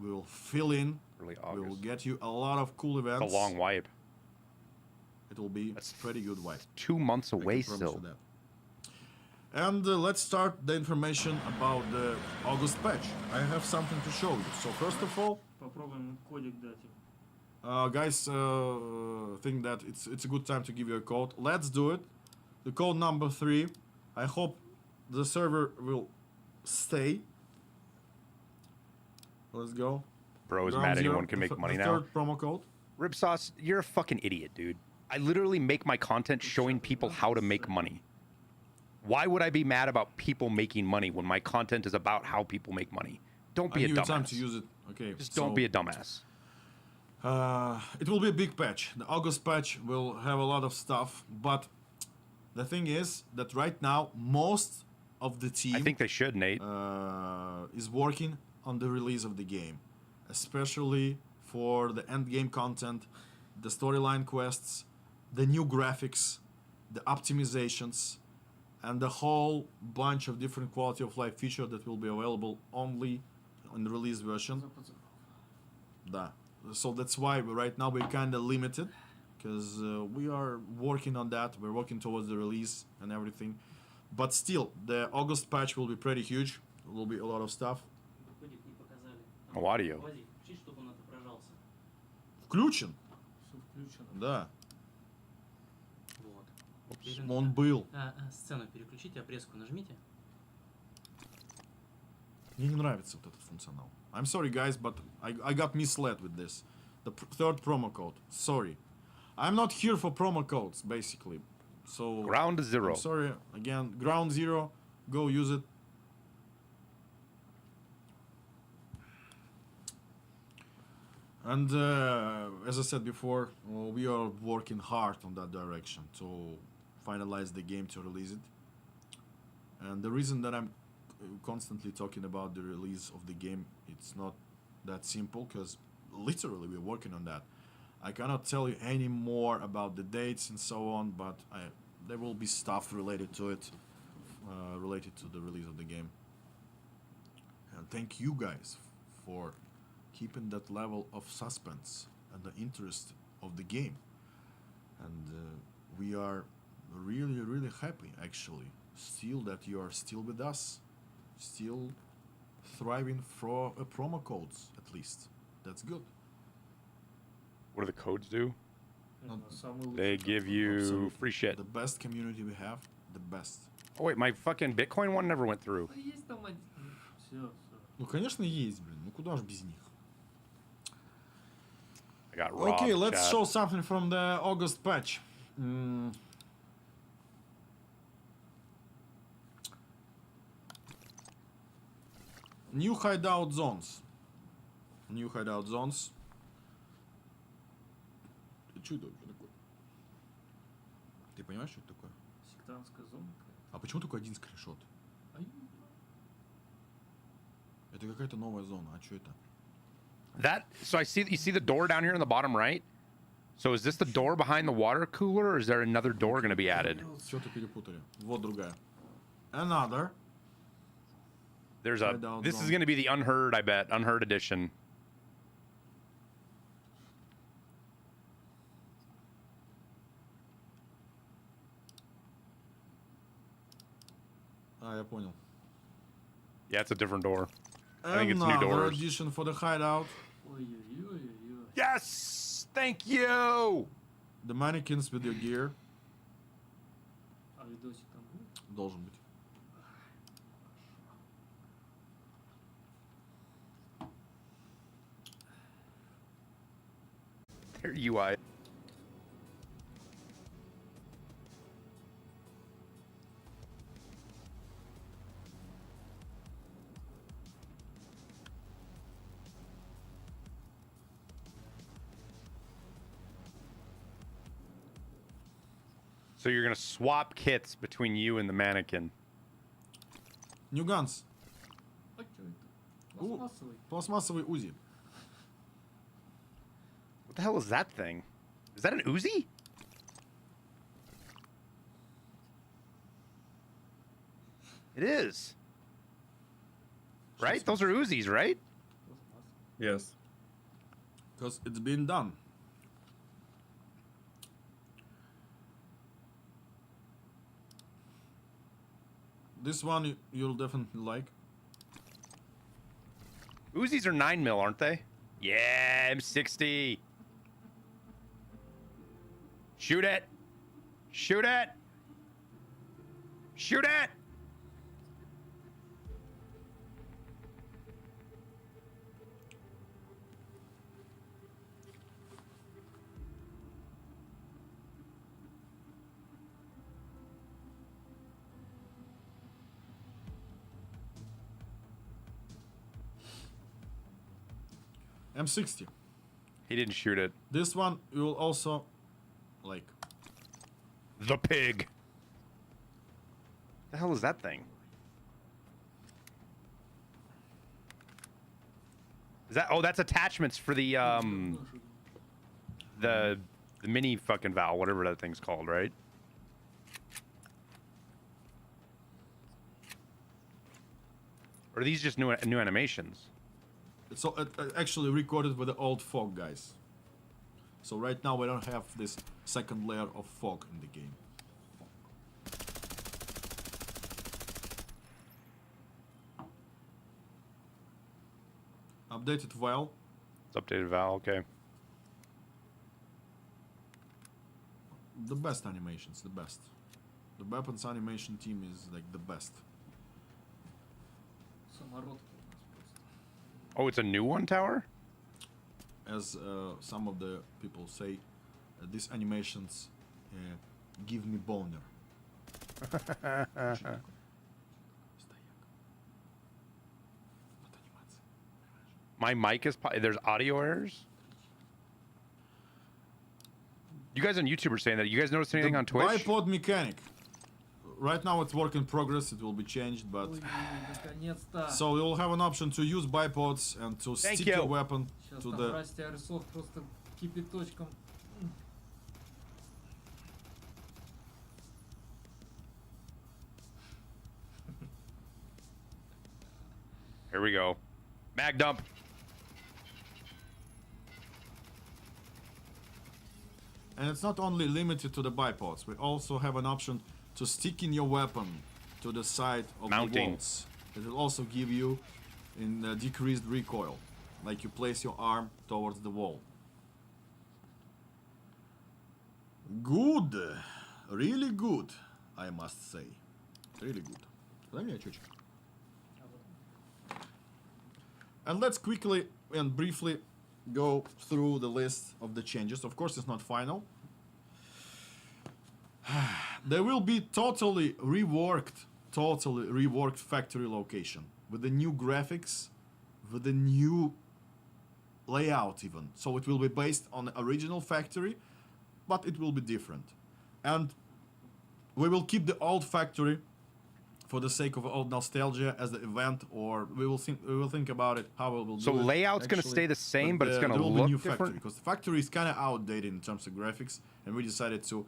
we will fill in. Early We will August. get you a lot of cool It's events. a long wipe. It will be That's pretty good wipe. 2 months I can away promise still. you that. And let's start the information about the August patch. I have something to show you. So first of all, Попробуем кодик дать им. guys think that it's a good time to give you a code. Let's do it. The code number 3. I hope the server will stay. Let's go. Bro is Ground mad zero, anyone can the make money the now. Third promo code. Ribsauce, you're a fucking idiot, dude. I literally make my content showing people how to make money. Why would I be mad about people making money when my content is about how people make money? Don't I be a give you time dumbass. to use it. Okay. Just don't so, be a dumbass. It will be a big patch. The August patch will have a lot of stuff, but the thing is that right now most of the team I think they should, Nate. is working on the release of the game, especially for the end game content, the storyline quests, the new graphics, the optimizations, and the whole bunch of different quality of life features that will be available only on the release version. Да. So that's why right now we're kind of limited, because we are working on that. We're working towards the release and everything. But still, the August patch will be pretty huge. There will be a lot of stuff. Выходит, не показали. Oh, audio. Владик, включи, чтобы он отображался. Включен? Все включено. Да. Вот. Он был. Сцену переключите, обрезку нажмите. Мне не нравится вот этот функционал. I'm sorry, guys, but I got misled with this. The third promo code. Sorry. I'm not here for promo codes, basically. So Ground zero. I'm sorry. Again, ground zero. Go use it. And as I said before, we are working hard on that direction to finalize the game, to release it. And the reason that I'm constantly talking about the release of the game, it's not that simple, because literally we're working on that. I cannot tell you any more about the dates and so on, but there will be stuff related to it, related to the release of the game. And thank you guys for keeping that level of suspense and the interest of the game. And we are really, really happy, actually, still that you are still with us, still thriving for promo codes, at least. That's good. What do the codes do? Самый They лучший. give you Absolutely. free shit. The best community we have, the best. Oh wait, my fucking Bitcoin one never went through. Да есть там один. Все. Ну, конечно, есть, блин. Ну, куда ж без них? I got robbed. Okay, let's chat. show something from the August patch. New hideout zones. New hideout zones. Что это вообще такое? Ты понимаешь, что это такое? Сектантская зона. А почему только один скриншот? Ай, Это какая-то новая зона. А что это? That so I see you see the door down here in the bottom right? So is this the door behind the water cooler, or is there another door going to be added? Что-то перепутали. Вот другая. Another. There's a Hideout this is zone. going to be the Unheard, I bet. Unheard edition. А, я понял. Yeah, it's a different door. I think it's new Another doors. addition for the hideout. ой-ой-ой-ой. Yes! Thank you! The mannequins with your gear. А видосик там будет? Должен быть. Their UI. So you're gonna swap kits between you and the mannequin. New guns. А что это? У. Пластмассовый. Пластмассовый УЗИ. What the hell is that thing? Is that an Uzi? It is. Right? Those are Uzis, right? Пластмасса. Yes. Because it's been done. This one you'll definitely like. Uzis are 9mm, aren't they? Yeah, M60. Shoot it. Shoot it. Shoot it. M60. He didn't shoot it. This one you'll also like. The pig. The hell is that thing? Is that? Oh, that's attachments for the the mini fucking valve, whatever that thing's called, right? Or are these just new animations? It's actually recorded with the old fog, guys. So right now we don't have this second layer of fog in the game. Updated file. It's updated Val. Okay. The best animations, the best. The weapons animation team is like the best. Самородки у нас просто. Oh, it's a new one tower. As some of the people say, these animations give me boner. My mic is. There's audio errors. You guys on YouTube are saying that. You guys notice anything on Twitch? Bipod mechanic. Right now it's work in progress. It will be changed, but Ой, наконец-то. so you will have an option to use bipods and to Thank stick you. your weapon Сейчас to там the. Расти Арсов просто кипяточком. Here we go. Mag dump. And it's not only limited to the bipods. We also have an option to stick in your weapon to the side of the Mounting. walls. It will also give you in decreased recoil, like you place your arm towards the wall. Good, really good, I must say. Really good. Дай мне очечек. And let's quickly and briefly go through the list of the changes. Of course, it's not final. There will be totally reworked factory location with the new graphics, with the new layout even. So it will be based on the original factory, but it will be different. And we will keep the old factory for the sake of old nostalgia as the event, or we will think about it how we will So do it. layout's gonna actually. stay the same, but it's gonna there will look be new factory different? because the factory is kind of outdated in terms of graphics, and we decided to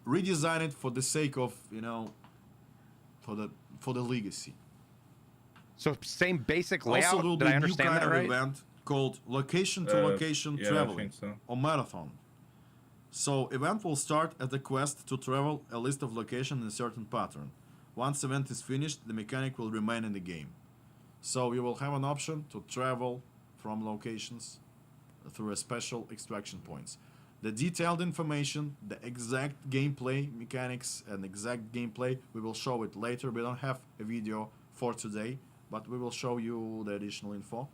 redesign it for the sake of, you know, for the legacy. So same basic layout. Also, there will Did be I a new understand kind that of right? event called location to location yeah, I traveling, think so. or marathon. So event will start at the quest to travel a list of locations in a certain pattern. Once event is finished, the mechanic will remain in the game. So you will have an option to travel from locations through a special extraction points. The detailed information, the exact gameplay mechanics and exact gameplay, we will show it later. We don't have a video for today, but we will show you the additional info.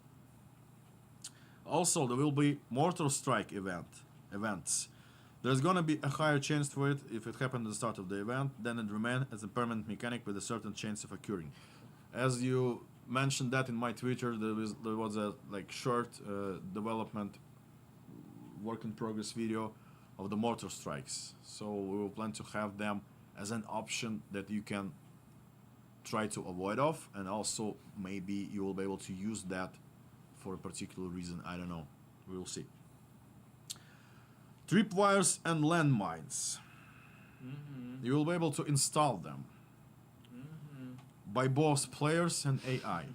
Also, there will be mortar strike events. There's gonna be a higher chance for it if it happened at the start of the event, then it remains as a permanent mechanic with a certain chance of occurring. As you mentioned that in my Twitter, there was a like short development work in progress video of the mortar strikes. So we will plan to have them as an option that you can try to avoid of, and also maybe you will be able to use that for a particular reason. I don't know. We will see. Tripwires and landmines. You will be able to install them by both players and AI.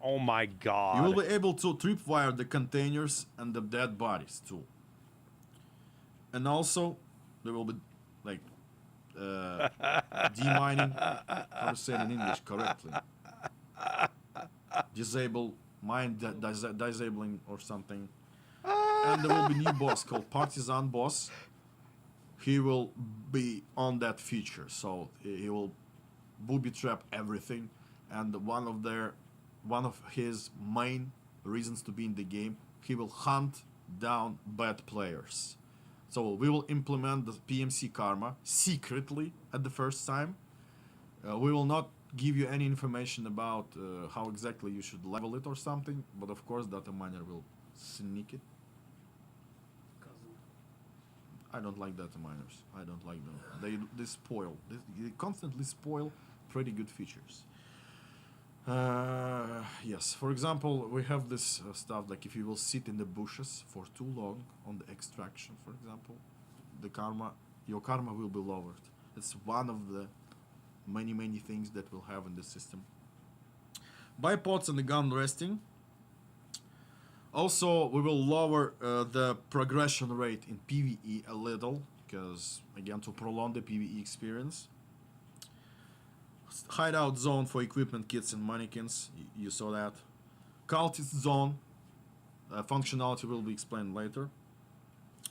Oh my god. You will be able to tripwire the containers and the dead bodies too. And also, there will be like demining. How to say it in English correctly? Disabling or something. And there will be new boss called Partisan Boss. He will be on that feature, so he will booby trap everything. And one of his main reasons to be in the game, he will hunt down bad players. So we will implement the PMC karma secretly at the first time. We will not give you any information about how exactly you should level it or something, but of course data miner will sneak it. I don't like data miners. I don't like them. They spoil. They constantly spoil pretty good features. Yes, for example, we have this stuff like if you will sit in the bushes for too long on the extraction, for example, your karma will be lowered. It's one of the many things that we'll have in the system. Bipods and the gun resting. Also, we will lower the progression rate in PVE a little, because again, to prolong the PVE experience. Hideout zone for equipment kits and mannequins, you saw that. Cultist zone, functionality will be explained later.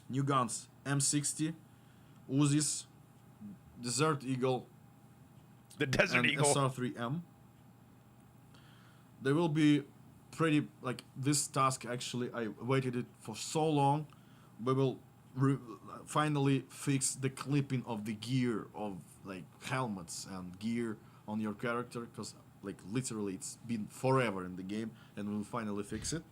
New guns, M60, Uzis, Desert Eagle, The Desert and Eagle. SR3M. There will be pretty, like, this task actually, I waited it for so long. We will finally fix the clipping of the gear of, like, helmets and gear on your character, because, like, literally it's been forever in the game, and we'll finally fix it.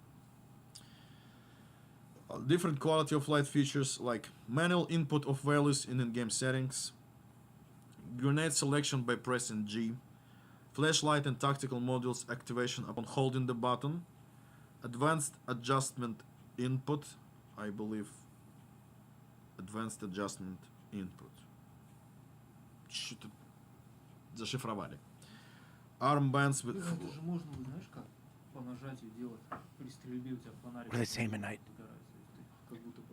Different quality of light features, like manual input of values in in-game settings, grenade selection by pressing G, flashlight and tactical modules activation upon holding the button, advanced adjustment input, I believe, advanced adjustment input. Что-то зашифровали. Armbands with... Это же можно, знаешь как, по нажатию делать. При стрельбе у тебя фонарик. What are they saying, Midnight?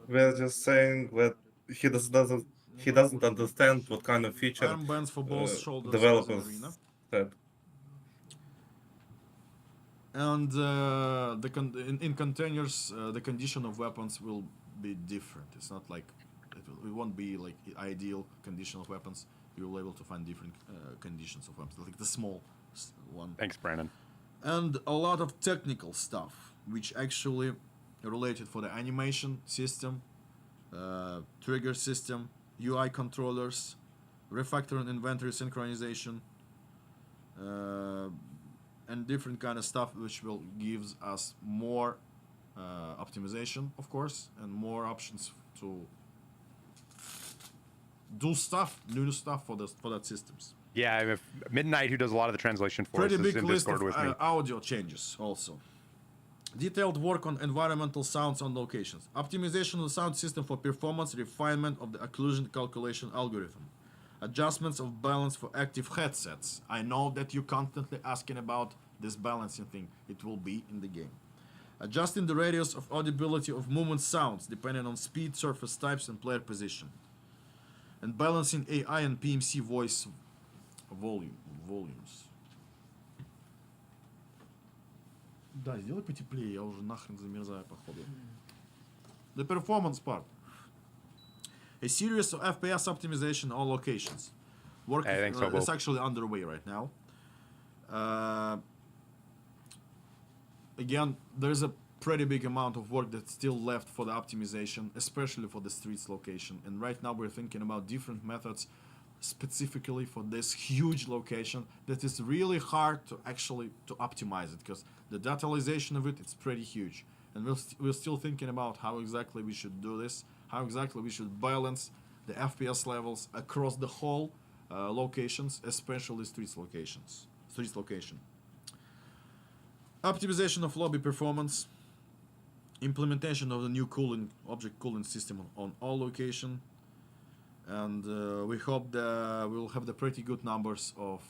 We're just saying that he doesn't understand what kind of feature Armbands for both shoulders developers in arena. said. And in containers, the condition of weapons will be different. It's not like it won't be like ideal condition of weapons. You will be able to find different conditions of weapons, like the small one. Thanks, Brandon. And a lot of technical stuff, which actually related for the animation system, trigger system, UI controllers, refactor and inventory synchronization, and different kind of stuff, which will gives us more optimization, of course, and more options to do stuff, new stuff for that systems. Yeah, if Midnight, who does a lot of the translation for Pretty us, is big in list Discord of with me. audio changes also. Detailed work on environmental sounds on locations. Optimization of the sound system for performance, refinement of the occlusion calculation algorithm. Adjustments of balance for active headsets. I know that you're constantly asking about this balancing thing. It will be in the game. Adjusting the radius of audibility of movement sounds depending on speed, surface types, and player position. And balancing AI and PMC voice volumes. Да, сделай потеплее, я уже нахрен замерзаю, походу. The performance part. A series of FPS optimization on locations. Work is actually underway right now. Again, there's a pretty big amount of work that's still left for the optimization, especially for the streets location. And right now we're thinking about different methods specifically for this huge location that is really hard to actually to optimize it, because the detailization of it, it's pretty huge. And we're still thinking about how exactly we should do this, how exactly we should balance the FPS levels across the whole locations, especially streets location. Optimization of lobby performance, implementation of the new object cooling system on all location, and we hope that we'll have the pretty good numbers of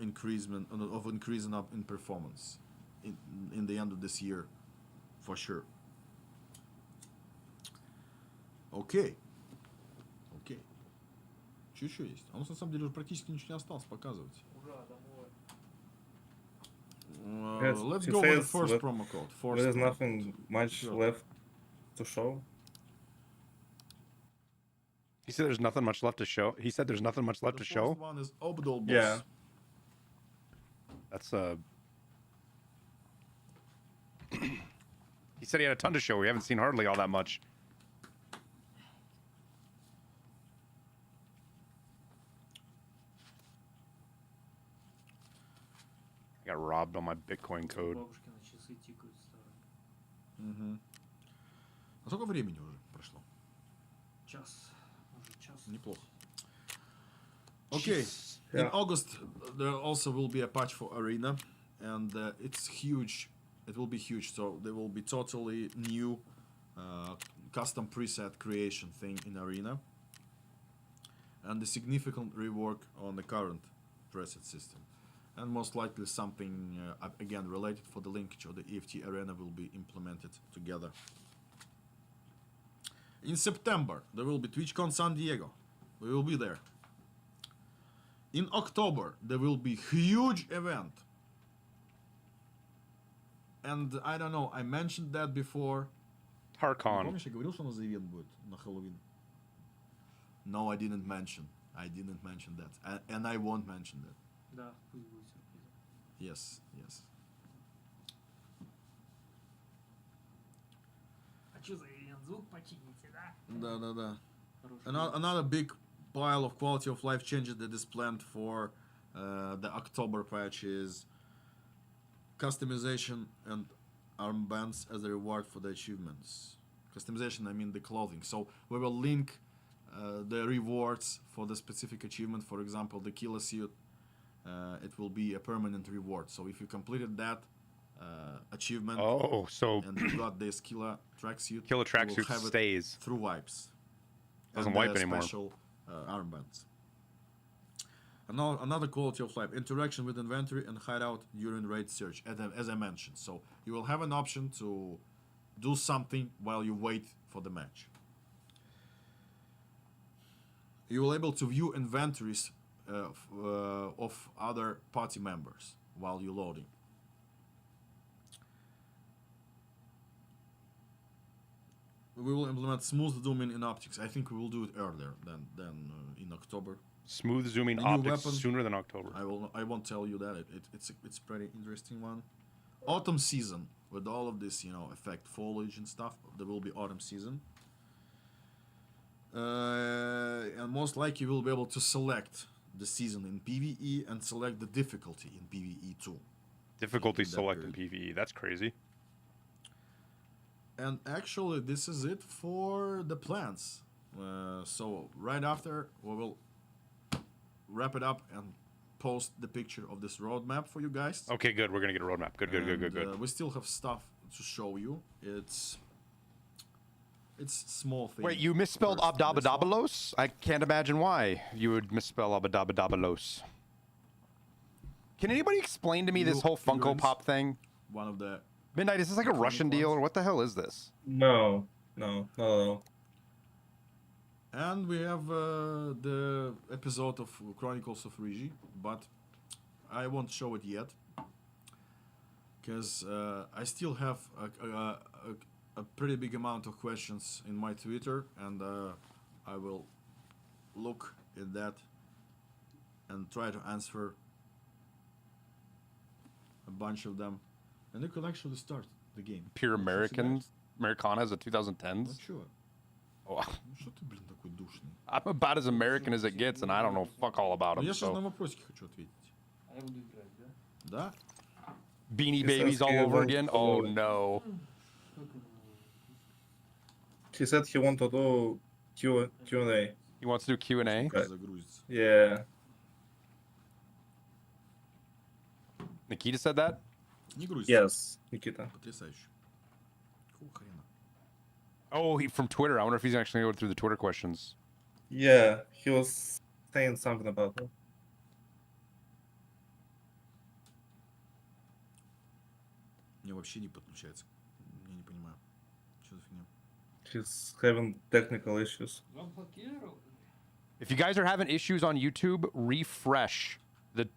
increasing up in performance in the end of this year, for sure. Окей. Что еще есть? А у нас на самом деле уже практически ничего не осталось показывать. Ура, домой. Let's go with the first promo code. There's nothing much left to show. He said there's nothing much left to show. He said there's nothing much left to show. The first one is Obdol Boss. Yeah. That's He said he had a ton to show. We haven't seen hardly all that much. I got robbed on my Bitcoin code. Бабушкины часы тикают старые. Угу. А сколько времени уже прошло? Час. Уже час. Неплохо. Okay. In August, there also will be a patch for Arena, and it's huge. It will be huge. So there will be totally new custom preset creation thing in Arena, and a significant rework on the current preset system. and most likely something again related for the linkage or the EFT arena will be implemented together. In September, there will be TwitchCon San Diego. We will be there. In October, there will be huge event. And I don't know, I mentioned that before. TARKON. Помнишь, я говорил, что у нас за ивент будет на Хэллоуин? No, I didn't mention. I didn't mention that. And I won't mention that. Да, пусть будет сюрпризом. Yes, yes. А что за ивент? Звук почините, да? Да. Хороший. Another big pile of quality of life changes that is planned for the October patch is customization and armbands as a reward for the achievements. Customization, I mean the clothing. So we will link the rewards for the specific achievement. For example, the killer suit, it will be a permanent reward. So if you completed that achievement Oh, so and you got this killer tracksuit, killer you will tracksuit have it stays. through wipes. Doesn't And wipe the anymore. Special armbands. Another quality of life, interaction with inventory and hideout during raid search, as I mentioned. So you will have an option to do something while you wait for the match. You will able to view inventories of other party members while you're loading. We will implement smooth zooming in optics. I think we will do it earlier than in October. Smooth zooming The new optics weapon- sooner than October. I won't tell you that. It's pretty interesting one. Autumn season with all of this, effect foliage and stuff. There will be autumn season. And most likely you will be able to select the season in PVE and select the difficulty in PVE too. Difficulty in that select in period. PVE. That's crazy. And actually, this is it for the plans. So right after, we will wrap it up and post the picture of this roadmap for you guys. Okay, good. We're gonna get a roadmap. Good. We still have stuff to show you. It's small things. Wait, you misspelled first. This one- Abdabadabalos? I can't imagine why you would misspell Abdabadabalos. Can anybody explain to me this whole Funko Figurines. Pop thing? One of the Midnight, is this like a Iconic Russian deal ones. or what the hell is this? No, not at all. And we have the episode of Chronicles of Ryzhy, but I won't show it yet because I still have a pretty big amount of questions in my Twitter, and I will look at that and try to answer a bunch of them. And you can actually start the game. Pure Ну, что American, себя- Americana is a Ну 2010s? чё? Oh, Ну что ты, блин, такой душный? I'm about as American as it gets, and I don't know fuck all about Ну them. я сейчас на So. вопросики хочу ответить. А я буду играть, да? Да? Beanie It's Babies all asking over about again? Oh follow. no. Как его? He said he want to do Q&A. He wants to do Q&A? Okay. Загрузится. Yeah. Nikita said that? Не грузится. Yes, Nikita. Потрясающе. Какого хрена? Oh, he from Twitter. I wonder if he's actually going through the Twitter questions. Yeah, he was saying something about it. Мне вообще не подключается. Я не понимаю. Что за фигня? He's having technical issues. Заблокировал? If you guys are having issues on YouTube, refresh the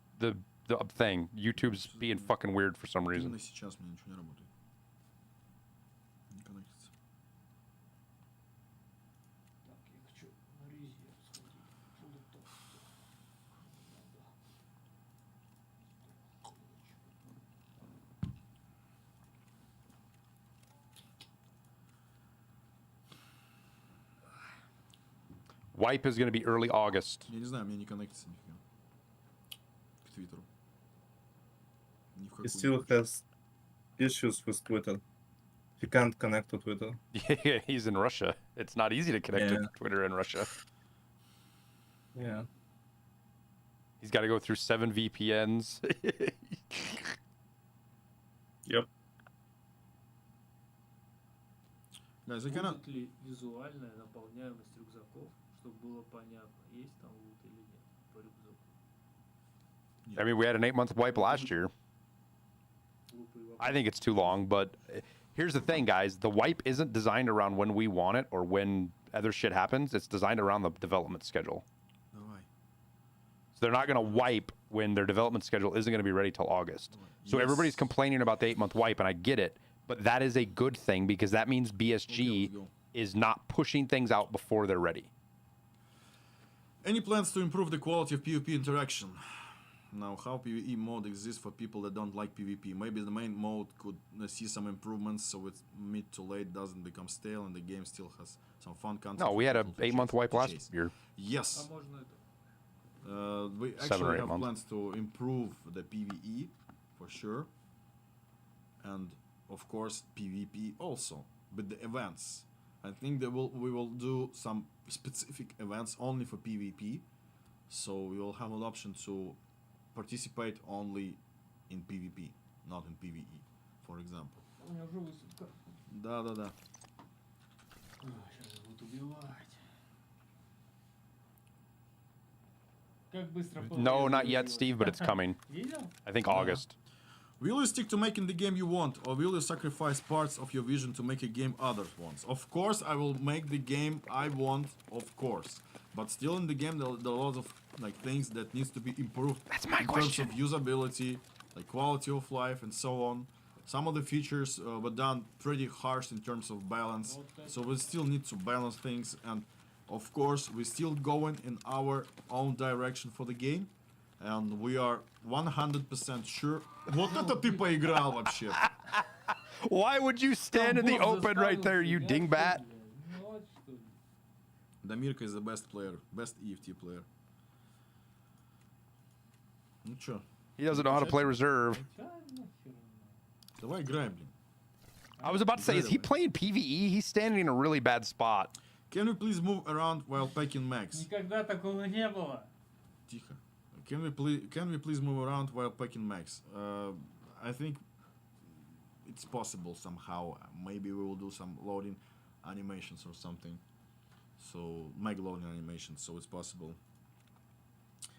thing. YouTube's being fucking weird for some reason. Именно сейчас у меня ничего не работает. Не коннектится. Так, я хочу на резерв сходить. Фуллтоп. Wipe is going to be early August. Я не знаю, мне не коннектится нифига. К Твиттеру. Ни в He какую. still has issues with Twitter. He can't connect to Twitter. Yeah, he's in Russia. It's not easy to connect to Yeah. Twitter in Russia. Yeah. He's got to go through 7 VPNs. Yep. Guys, I cannot. Будет ли визуальная наполняемость рюкзаков, чтобы было понятно, есть там лут или нет по рюкзаку? I mean, we had an 8-month wipe last year. I think it's too long, but here's the thing, guys. The wipe isn't designed around when we want it or when other shit happens. It's designed around the development schedule. So they're not going to wipe when their development schedule isn't going to be ready till August. So everybody's complaining about the 8-month wipe, and I get it, but that is a good thing because that means BSG is not pushing things out before they're ready. Any plans to improve the quality of PvP interaction? Now, how PvE mode exists for people that don't like PvP? Maybe the main mode could see some improvements so it's mid to late doesn't become stale and the game still has some fun content. No, we had a 8-month wipe last year. Yes. А можно это? We 7 or actually 8 have months. plans to improve the PvE for sure. And of course PvP also. But the events, I think we will do some specific events only for PvP. So we will have an option to participate only in PvP, not in PvE, for example. У меня уже высадка. Да. Сейчас будут убивать. Как быстро No, not yet, Steve, but it's coming. Видел? I think August. Will you stick to making the game you want, or will you sacrifice parts of your vision to make a game others want? Of course, I will make the game I want, of course. But still in the game, there are lots of things that needs to be improved. That's my in question. terms of usability, like quality of life, and so on. Some of the features were done pretty harsh in terms of balance, so we still need to balance things. And of course, we're still going in our own direction for the game, and we are 100% sure. Вот это ты поиграл вообще? Why would you stand in the open right there, you dingbat? Вот что ли. Damirka is the best player, best EFT player. Ну чё, He doesn't know how to play reserve. Да нахер. давай играем, блин. I was about to say, is he playing PVE? He's standing in a really bad spot. Can we please move around while packing max? Никогда такого не было. Тихо. Can we please move around while packing max? I think it's possible somehow. Maybe we will do some loading animations or something. So mag loading animations, so it's possible.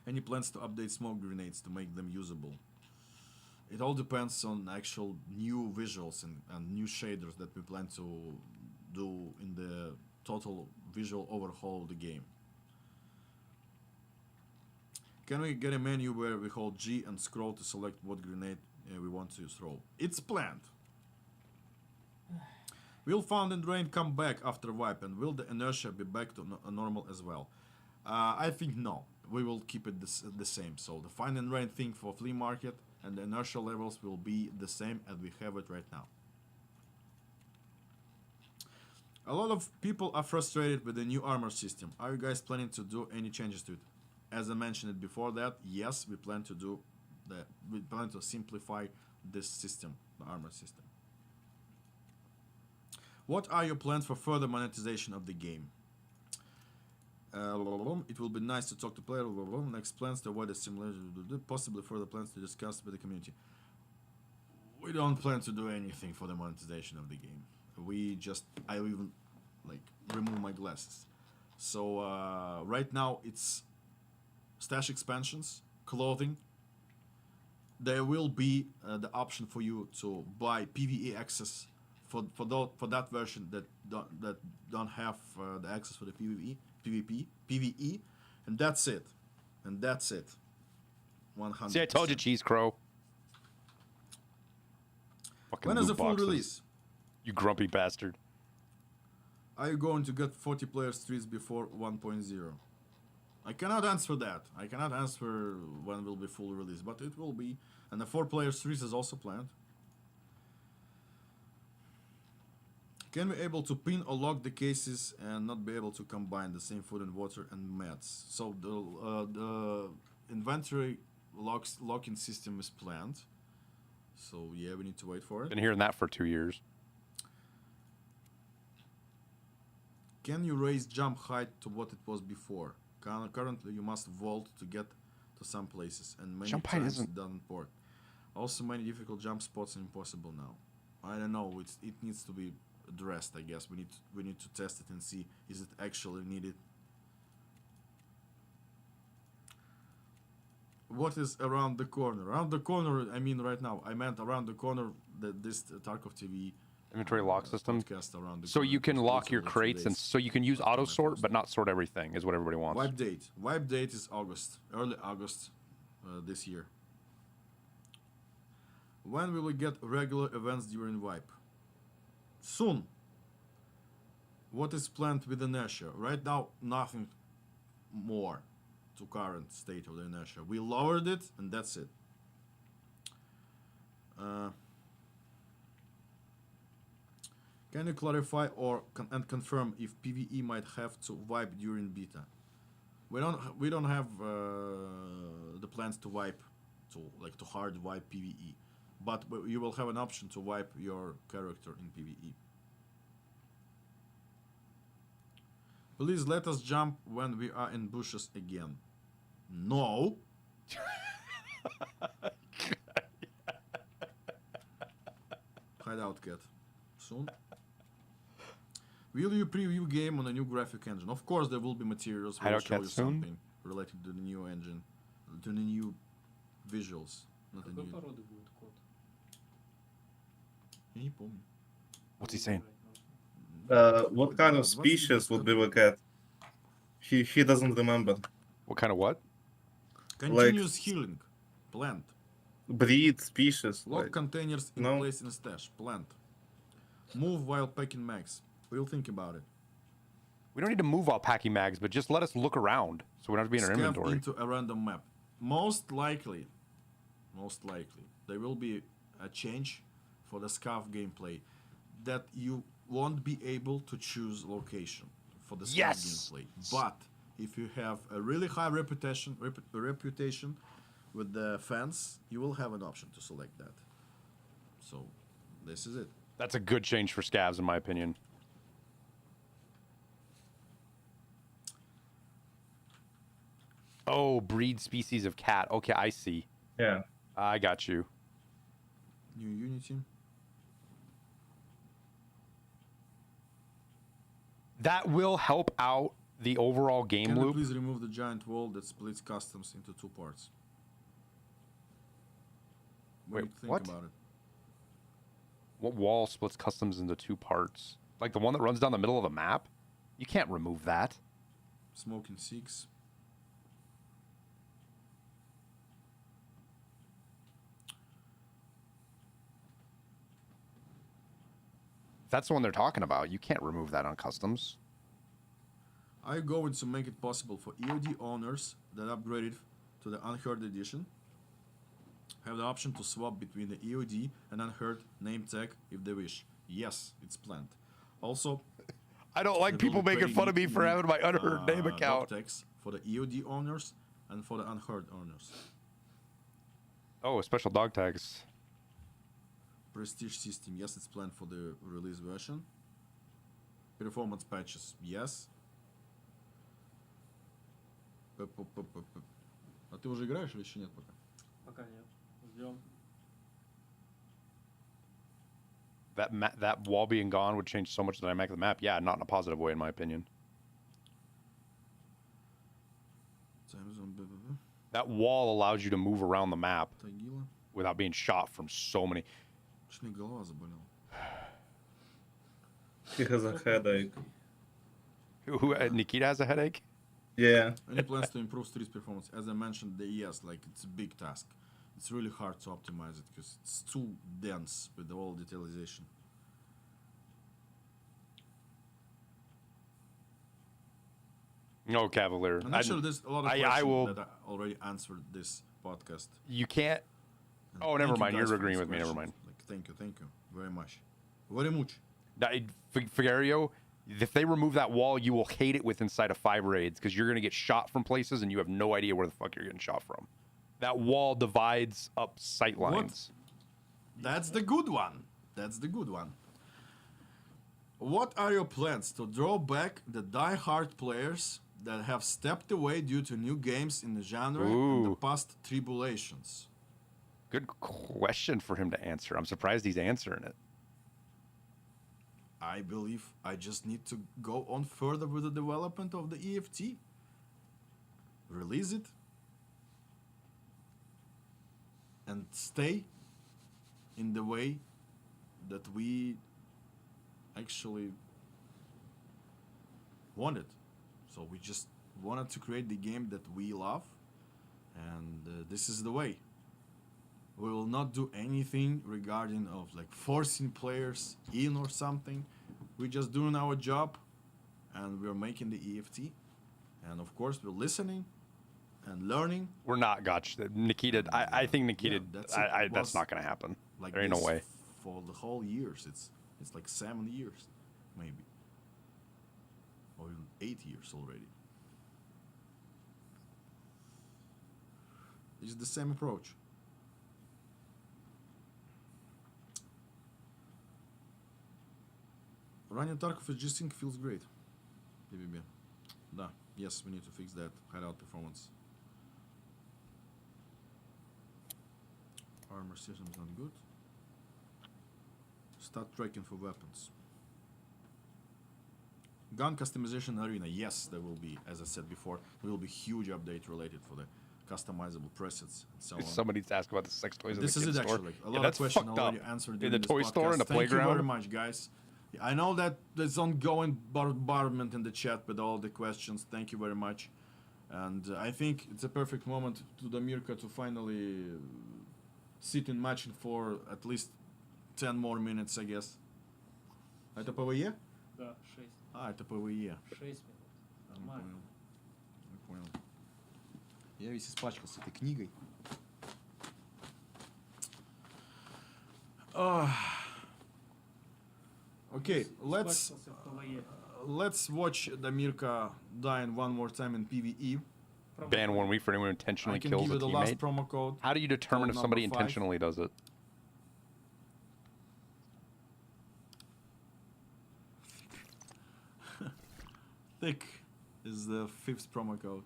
Any plans to update smoke grenades to make them usable? It all depends on actual new visuals and new shaders that we plan to do in the total visual overhaul of the game. Can we get a menu where we hold G and scroll to select what grenade we want to throw? It's planned. Will Found and Drain come back after wipe, and will the inertia be back to normal as well? I think no. We will keep it the same. So the Find and Drain thing for flea market and the inertia levels will be the same as we have it right now. A lot of people are frustrated with the new armor system. Are you guys planning to do any changes to it? As I mentioned it before that, yes, we plan to do that. We plan to simplify this system, the armor system. What are your plans for further monetization of the game? It will be nice to talk to players. Next plans to avoid a simulation. Possibly further plans to discuss with the community. We don't plan to do anything for the monetization of the game. I even remove my glasses. So right now it's stash expansions, clothing. There will be the option for you to buy PVE access for that version that don't have the access for the PvE, and that's it. 100%. See, I told you, Cheese Crow. Fucking When is the loot full boxes. release? You grumpy bastard. Are you going to get 40 player streets before 1.0? I cannot answer that. I cannot answer when will be full release, but it will be. And the 4 player streets is also planned. Can we able to pin or lock the cases and not be able to combine the same food and water and meds? So the inventory locking system is planned. So yeah, we need to wait for it. Been hearing that for 2 years. Can you raise jump height to what it was before? Currently, you must vault to get to some places, and many Jump height times isn't- it doesn't work. Also, many difficult jump spots are impossible now. I don't know. It needs to be addressed. I guess we need to test it and see is it actually needed. what is around the corner? Around the corner, I mean right now. I meant around the corner that this Tarkov TV Inventory lock system. podcast around the So corner. you can It's lock your literally 2 crates, and days. so you can use After auto my sort, post. but not sort everything. Is what everybody wants. Wipe date. Wipe date is August, early August this year. When will we get regular events during wipe? Soon. What is planned with inertia? Right now, nothing more to current state of the inertia. We lowered it, and that's it. Can you clarify and confirm if PVE might have to wipe during beta? We don't have the plans to wipe, to hard wipe PVE, but you will have an option to wipe your character in PVE. Please let us jump when we are in bushes again. No. Hideout cat. Soon. Will you preview game on a new graphic engine? Of course, there will be materials. We'll Hideout show cat you soon? something related to the new engine, to the new visuals. Not the Какой new. породы будет кот? Я не помню. What's he saying? What kind of species would be the cat? He doesn't remember. What kind of what? Continuous healing. Plant. Breed, species. Lock Like, containers in no. place in stash. Plant. Move while packing mags. We'll think about it. We don't need to move while packing mags, but just let us look around, so we don't have to be in our Scav inventory. into a random map. Most likely, there will be a change for the Scav gameplay that you won't be able to choose location for the Scav Yes! gameplay. But if you have a really high reputation with the fans, you will have an option to select that. So, this is it. That's a good change for scavs, in my opinion. Oh, breed species of cat. Okay, I see. yeah. I got you. New Unity. That will help out the overall game Can you loop. please remove the giant wall that splits customs into 2 parts? What do Wait, you think what? about it? What wall splits customs into 2 parts? Like the one that runs down the middle of the map? You can't remove that. Smoking 6. If that's the one they're talking about, you can't remove that on customs. Are you going to make it possible for EOD owners that upgraded to the Unheard edition have the option to swap between the EOD and Unheard name tag if they wish? Yes, it's planned. Also, I don't like they will people be making creating fun of me for having my Unheard name dog account. tags for the EOD owners and for the Unheard owners. Oh, special dog tags. Prestige system, yes, it's planned for the release version. Performance patches, yes. А ты уже играешь или еще нет пока? Пока нет. Ждем. That wall being gone would change so much the dynamic of the map. Yeah, not in a positive way, in my opinion. That wall allows you to move around the map Тагила. without being shot from so many. Что мне голова заболела. He has a headache. Nikita has a headache? Yeah. Any plans to improve street's performance? As I mentioned, yes, like it's a big task. It's really hard to optimize it because it's too dense with the whole detalization. No, Cavalier. And actually, there's a lot of I questions will- that I already answered this podcast. You can't. And Oh, never thank you mind. guys You're for agreeing these with me. Never questions. mind. Like, thank you very much. Very much. Figario, if they remove that wall, you will hate it with inside of 5 raids because you're going to get shot from places and you have no idea where the fuck you're getting shot from. That wall divides up sight lines. That's the good one. That's the good one. What are your plans to draw back the die-hard players that have stepped away due to new games in the genre and the Ooh. past tribulations? Good question for him to answer. I'm surprised he's answering it. I believe I just need to go on further with the development of the EFT. Release it. and stay in the way that we actually wanted. So we just wanted to create the game that we love, and this is the way. We will not do anything regarding of like forcing players in or something. We're just doing our job, and we're making the EFT, and of course we're listening and learning. We're not, gotcha. Nikita, I think Nikita, Yeah, that's not going to happen. Like there ain't no this way. for the whole years. It's like 7 years, maybe, or even 8 years already. It's the same approach. Running Tarkov with G-Sync feels great. PvP. Da. Yes, we need to fix that hideout performance. Armor system is not good. Start tracking for weapons. Gun customization arena. Yes, there will be, as I said before, there will be huge update related for the customizable presets and so on. Somebody's asked about the sex toys in the This is kids it store. actually. A Yeah, lot that's of questions fucked already up. answered In during the this toy store, in the podcast. Thank playground. you very much, guys. I know that there's ongoing bombardment in the chat with all the questions. Thank you very much. And I think it's a perfect moment to Damirka to finally sit in matching for at least 10 more minutes, I guess. Это PvE? Да, 6. А, это PvE. 6 минут. Я Нормально. понял. Я весь испачкался этой книгой. Okay, let's Испачкался в PvE. let's watch Damirka dying one more time in PvE. Ban 1 week for anyone who intentionally I can kills give a you the last teammate. promo code. How do you determine if Code somebody number 5. intentionally does it? Thick is the 5th promo code.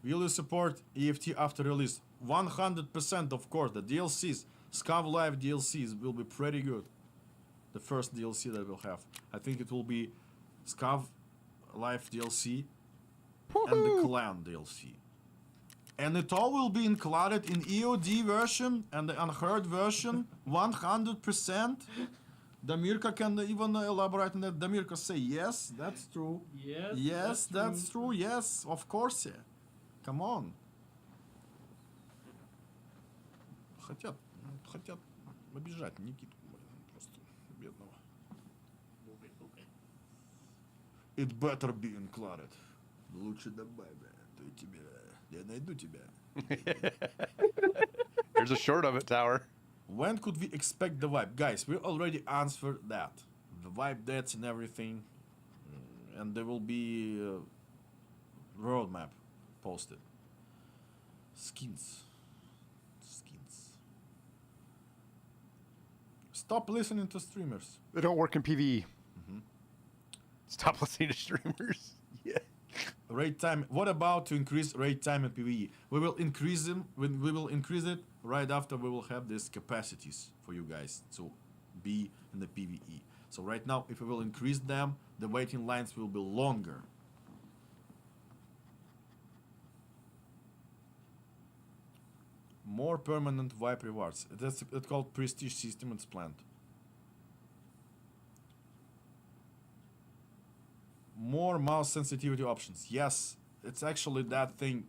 Will you support EFT after release? 100%, of course. The DLCs, Scav Live DLCs, will be pretty good. The first DLC that we'll have. I think it will be Scav Live DLC and the Clan DLC. And it all will be included in EOD version and the Unheard version, 100%. Damirka can even elaborate on that. Damirka say, yes, that's true. Yes, Yes, that's true. Yes, of course. Yeah. Come on. Хотят обижать Никитку, просто бедного. It better be included. Лучше добавь, то тебе, я найду тебя. There's a short of it, Tower. When could we expect the vibe? Guys, we already answered that. The vibe dates and everything. And there will be a roadmap posted. Skins. Stop listening to streamers. They don't work in PvE. Stop listening to streamers. Yeah. Raid time. What about to increase raid time in PvE? We will increase them. We will increase it right after we will have these capacities for you guys to be in the PvE. So right now, if we will increase them, the waiting lines will be longer. More permanent wipe rewards. It's called prestige system. It's planned. More mouse sensitivity options. Yes, it's actually that thing.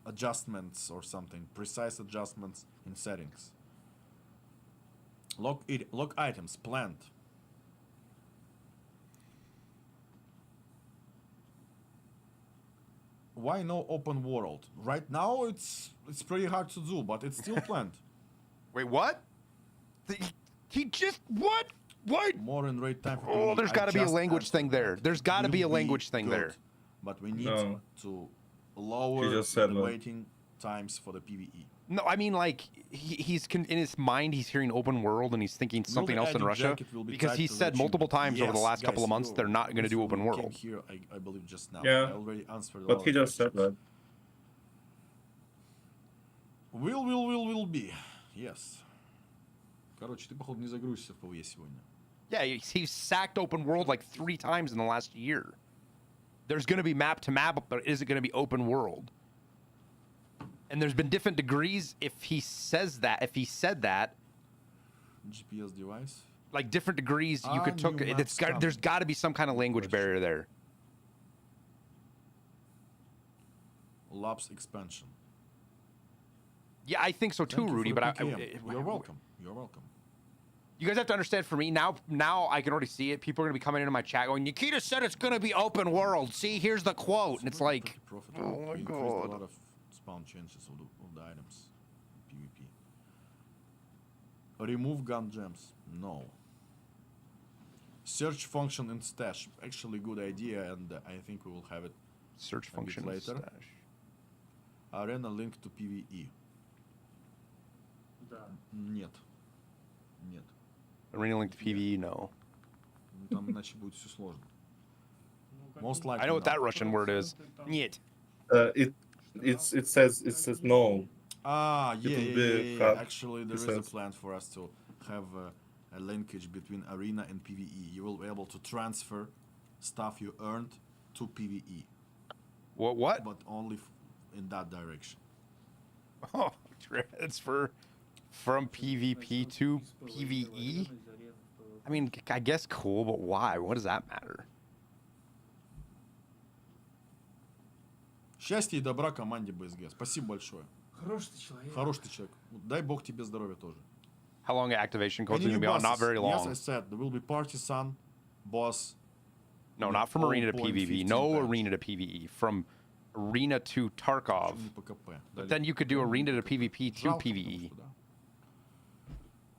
Adjustments or something. Precise adjustments in settings. Lock items planned. Why no open world? Right now it's pretty hard to do, but it's still planned. Wait, what? He just what? What? More in raid time. For Oh, there's got to be a Adjust language thing answer. there. There's got to Will be a language thing good, there. But we need No. to lower He just said the that. waiting times for the PvE. No, I mean like in his mind he's hearing open world and he's thinking something the else in added Russia jacket will be because tied he to the said multiple achievement. times over the Yes, last couple of guys, months they're not going to do open came world. Here, I believe just now. Yeah. I already answered all But he the just said questions. that. Will be. Yes. Короче, ты, походу, не загрузишься в PvE сегодня. Yeah, he's sacked open world like 3 times in the last year. There's going to be map to map, but is it going to be open world? And there's been different degrees if he says that, if he said that, GPS device. like different degrees you could New took. map It's got, there's got to be some kind of language barrier there. Labs expansion. Yeah, I think so too, Thank you Rudy. for But the PKM. You're welcome. You're welcome. You guys have to understand. For me now, I can already see it. People are gonna be coming into my chat going, "Nikita said it's gonna be open world. See, here's the quote," and it's like, oh my god. A lot of spawn changes of the items. PvP. Remove gun gems. No. Search function in stash. Actually, good idea, and I think we will have it search a bit function later. stash. Arena link to PVE. Да. Нет. Нет. Arena link to PVE, no. Ну, там иначе будет все сложно. Ну, как Most бы likely I know what no. that Russian word is. проценты там- Нет. It says no. Ah, It yeah, will yeah, be yeah, yeah. hard, Actually, there he is a says. plan for us to have a linkage between Arena and PVE. You will be able to transfer stuff you earned to PVE, What? but only in that direction. Oh, transfer from PvP to PvE. I mean, I guess cool, but why? What does that matter? Счастья и добра команде БСГ. Спасибо большое. Хороший ты человек. Хороший ты человек. Дай бог тебе здоровья тоже. How long activation codes Any are new gonna be on? Not bosses? very Yes, long. I said there will be Partisan, Boss. No, not from arena to 0.15 PvP. No patch. arena to PvE. From arena to Tarkov. Почему не по КП? But then you could do arena to PvP to Жалко, PvE. потому что, да.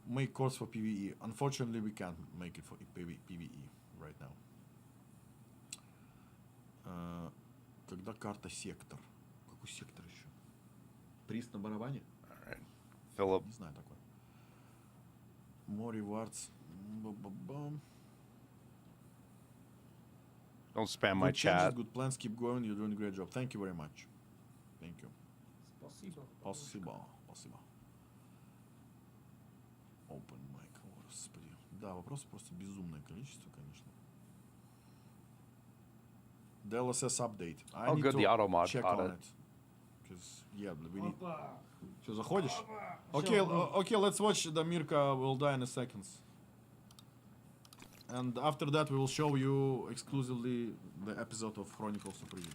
Make course for PvE. Unfortunately, we can't make it for PvE right now. Когда карта сектор? Какой сектор еще? Приз на барабане? Alright. Philip. Не знаю такой. More rewards. Ба-ба-бам. Don't spam my Good changes, chat. good plans. Keep going. You're doing a great job. Thank you very much. Thank you. Спасибо. Спасибо. Спасибо. Open mic. О, господи. Да, вопросов просто безумное количество, конечно. DLSS update. I Oh, need good, to the auto mod check caught on it. it. Because, yeah, we need... Опа. Что, заходишь? Опа. Okay, Всё, бро. okay, let's watch the Mirka will die in a second. And after that, we will show you exclusively the episode of Chronicles of Ryzhy.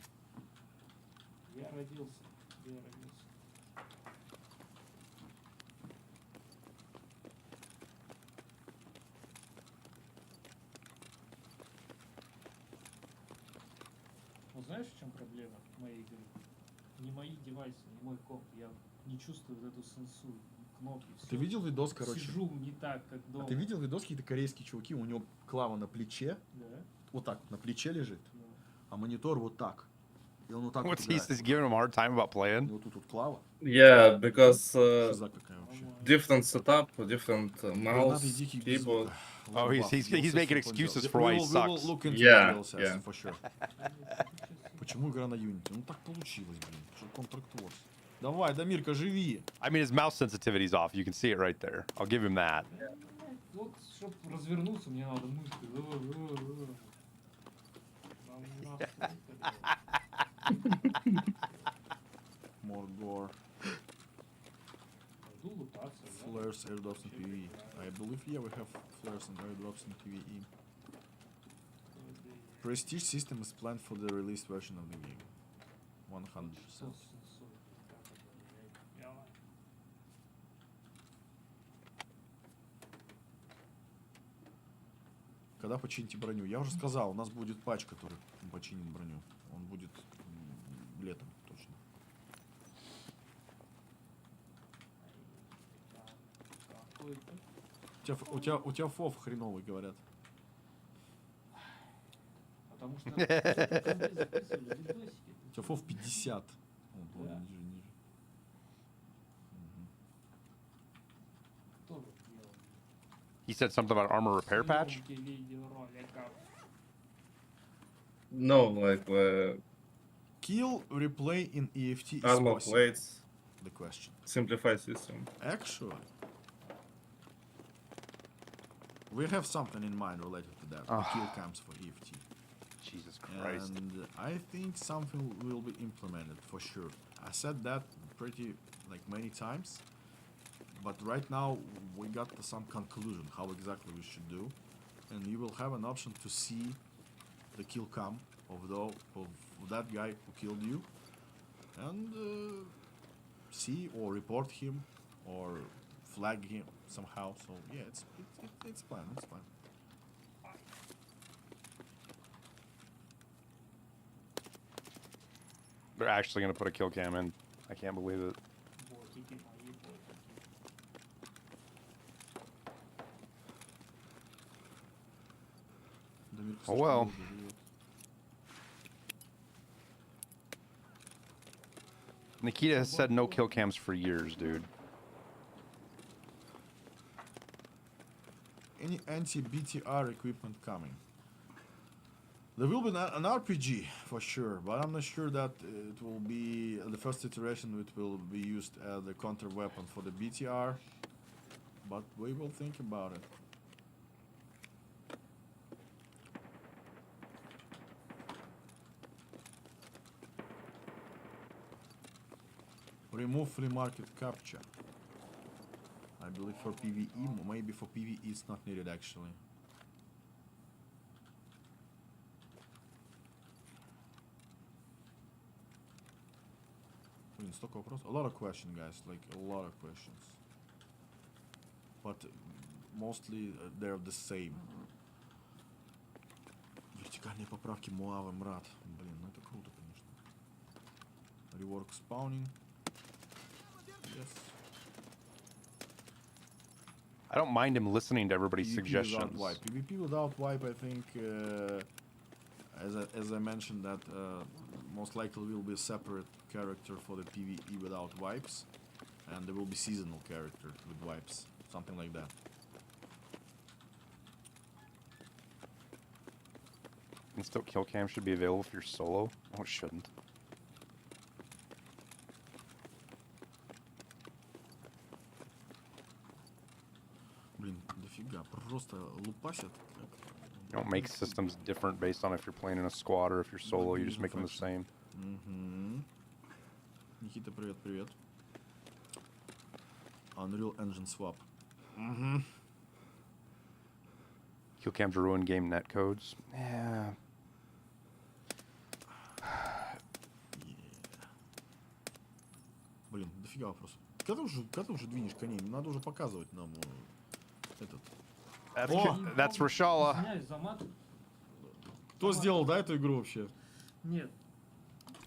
Я родился. Я родился. Вот знаешь, в чем проблема моей игры? Не мои девайсы, не мой комп. Я не чувствую вот эту сенсу, кнопки. Ты всё. видел видос, короче? Сижу не так, как дома. А ты видел видос, какие-то корейские чуваки, у него клава на плече, Да? вот так вот на плече лежит, Да. а монитор вот так. И он вот так вот What's he's играет. giving him a hard time about У playing? него тут вот клава. Yeah, because Шиза какая вообще. different setup, different mouse, Гранаты дикий keyboard. безумный. Oh, he's- he's DLSS making всё excuses поделал. for why he We will sucks. look into Yeah, DLSS, yeah. for sure. Почему игра на Unity? Ну так получилось, блин. Что Contract Wars. Давай, Дамирка, живи. I mean, his mouse sensitivity's off. You can see it right there. I'll give him that. Вот, чтобы развернуться, мне надо мышкой. Нам More gore. пойду лутаться, да? Flares, airdrops, and PvE. I believe, yeah, we have flares and airdrops in PvE. Prestige system is planned for the released version of the game. 100%. Когда почините броню? Я уже сказал, у нас будет патч, который починит броню. Он будет летом, точно. У тебя фоф хреновый, говорят. Потому что когда записывали видосики, У тебя фоф 50. Вот, Да. ниже, ниже. тоже делал. He said something about armor repair patch. Съемки видеороликов. No, like Kill, replay in EFT is armor possible. plates, The question. simplified system. Actually, we have something in mind related to that. The kill cams for EFT. Jesus Christ. And I think something will be implemented for sure. I said that pretty like many times, but right now we got some conclusion how exactly we should do, and you will have an option to see the kill cam of that guy who killed you, and see or report him or flag him somehow. So yeah, it's fine. It's fine. They're actually gonna put a kill cam in. I can't believe it. Ботики мои, ботики. Oh well. Nikita has said no kill cams for years, dude. Any anti-BTR equipment coming? There will be an RPG for sure, but I'm not sure that it will be the first iteration. It will be used as a counter weapon for the BTR, but we will think about it. Remove free market capture. I believe for PVE, maybe for PVE it's not needed actually. Столько вопросов. A lot of questions, guys. Like a lot of questions. But mostly they're the same. Вертикальные поправки Муавы, мрат. Блин, ну это круто, конечно. Rework spawning. Yes. I don't mind him listening to everybody's PvP suggestions. Without wipe. PvP without wipe, I think, as I mentioned, that most likely will be a separate character for the PvE without wipes, and there will be seasonal character with wipes, something like that. Instant kill cam should be available if you're solo. Oh, it shouldn't. Блин, дофига, просто лупасят. You don't make systems different based on if you're playing in a squad or if you're solo. You just make them the same. Никита, привет, привет. Unreal Engine swap. Kill cams ruin game netcodes. Yeah. Блин, дофига вопросов. Когда уже двинешь коней? Надо уже показывать нам этот. That's Rashala. Извиняюсь за мат. Кто сделал, да, эту игру вообще? Нет.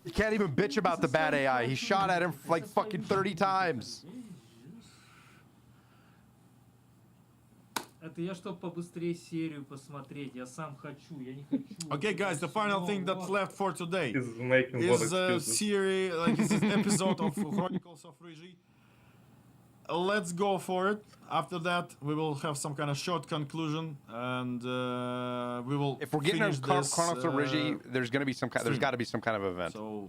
You can't even bitch about the bad AI. He shot at him like fucking 30 times. Это я чтоб побыстрее серию посмотреть. Я сам хочу, я не хочу. Okay, guys, the final thing that's left for today He's making a lot is of a excuses. series, like it's an episode of Chronicles of Ryzhy. Let's go for it. After that, we will have some kind of short conclusion, and we will. If we're getting a finish this, Chronicles of Ryzhy, there's gonna be some kind. There's stream. got to be some kind of event. So,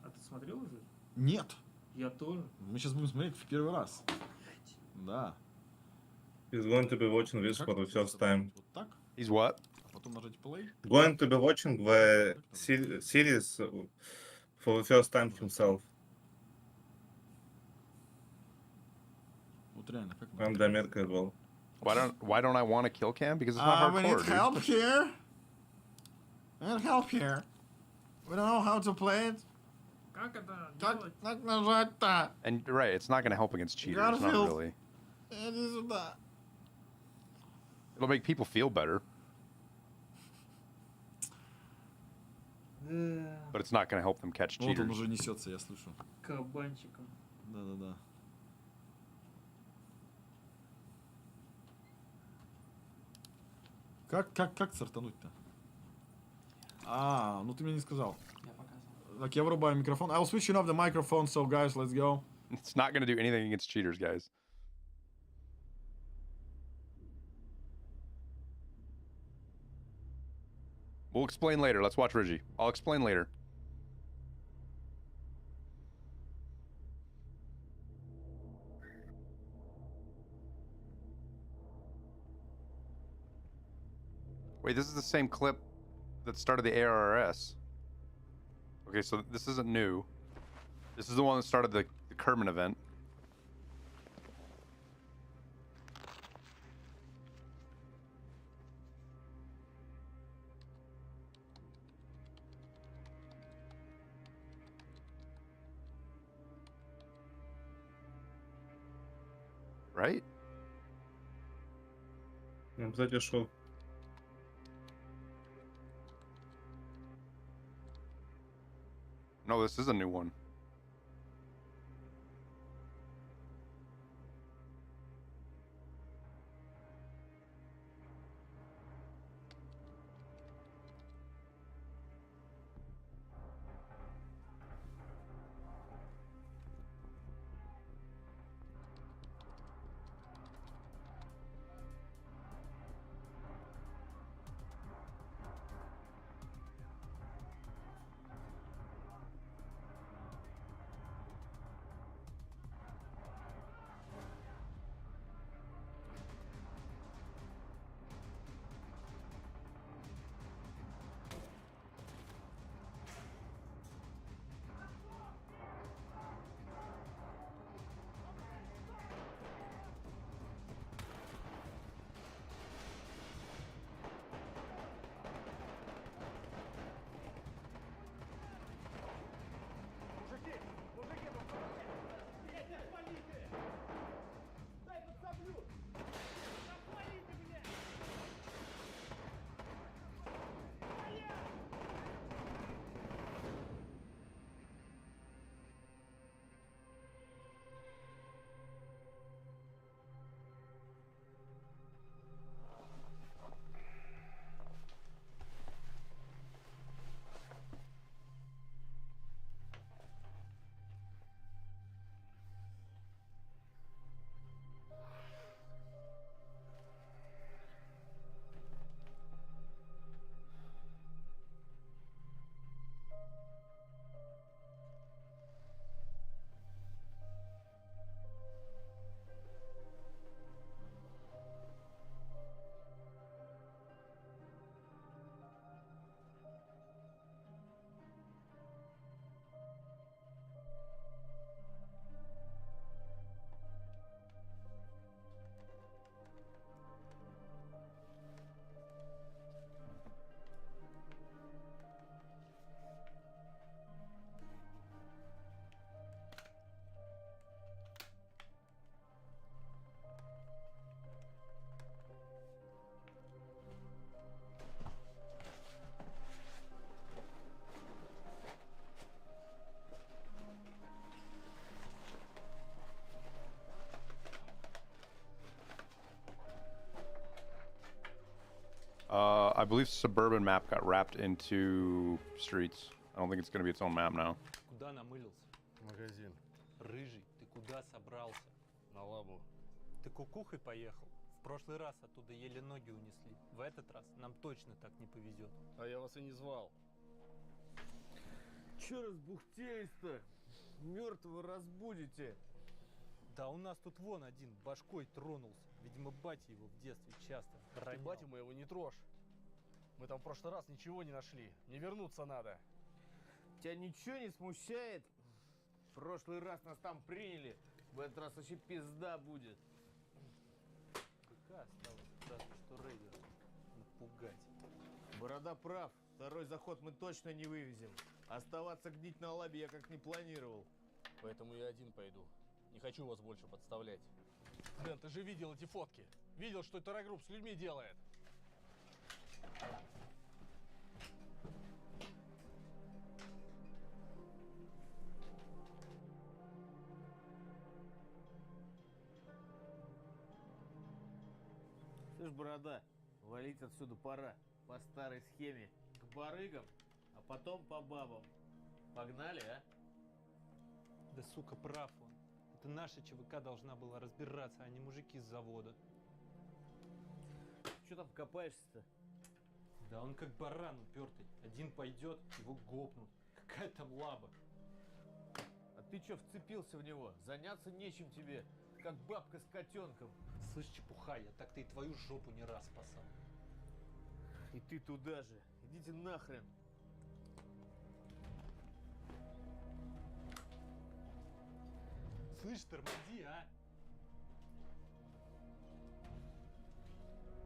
А ты смотрел уже? нет. Я тоже. Мы сейчас будем смотреть в первый раз. Да. He's going to be watching this for the first time. Вот так, He's what? а потом нажать play. Going to be watching the series for the first time himself. Вот реально, как And America as well. Why don't I want a kill cam? Because it's not we hardcore, need dude. help here. We need help here. We don't know how to play it. Как это Как делать? нажать-то? And right, it's not gonna help against cheaters. gotta Not feel- really. Иди сюда. It'll make people feel better, but it's not gonna help them catch Вот он cheaters. уже несется, я слышу. Кабанчиком. Да-да-да. Как стартануть-то? А, ну ты мне не сказал. Я показывал. Так, я вырубаю микрофон. I'll switch off the microphone, so guys, let's go. It's not gonna do anything against cheaters, guys. We'll explain later. Let's watch Ryzhy. I'll explain later. Wait, this is the same clip that started the ARRS. Okay, so this isn't new. This is the one that started the Kerman event. Right? Сзади шел. No, this is a new one. I believe suburban map got wrapped into streets. I don't think it's going to be its own map now. Куда намылился? Магазин. Рыжий, ты куда собрался? На лабу. Ты кукухой поехал? В прошлый раз оттуда еле ноги унесли. В этот раз нам точно так не повезет. А я вас и не звал. Че разбухтелись-то? Мертвого разбудите. Да у нас тут вон один башкой тронулся. Видимо, батя его в детстве часто Ты ронял. батю моего не трожь. Мы там в прошлый раз ничего не нашли. Не вернуться надо. Тебя ничего не смущает? В прошлый раз нас там приняли. В этот раз вообще пизда будет. Какая осталась разве что рейдера напугать. Борода прав. Второй заход мы точно не вывезем. Оставаться гнить на лабе я как не планировал. Поэтому я один пойду. Не хочу вас больше подставлять. Дэн, ты же видел эти фотки. Видел, что Тарагрупп с людьми делает. Слышь, борода, валить отсюда пора. По старой схеме. К барыгам, а потом по бабам. Погнали, а? Да сука, прав он. Это наша ЧВК должна была разбираться, а не мужики с завода. Че там копаешься-то? Да он как баран упертый. Один пойдет, его гопнут. Какая там лаба. А ты че вцепился в него? Заняться нечем тебе, как бабка с котенком. Слышь, чепуха, я так-то и твою жопу не раз спасал. И ты туда же. Идите нахрен. Слышь, тормози, а!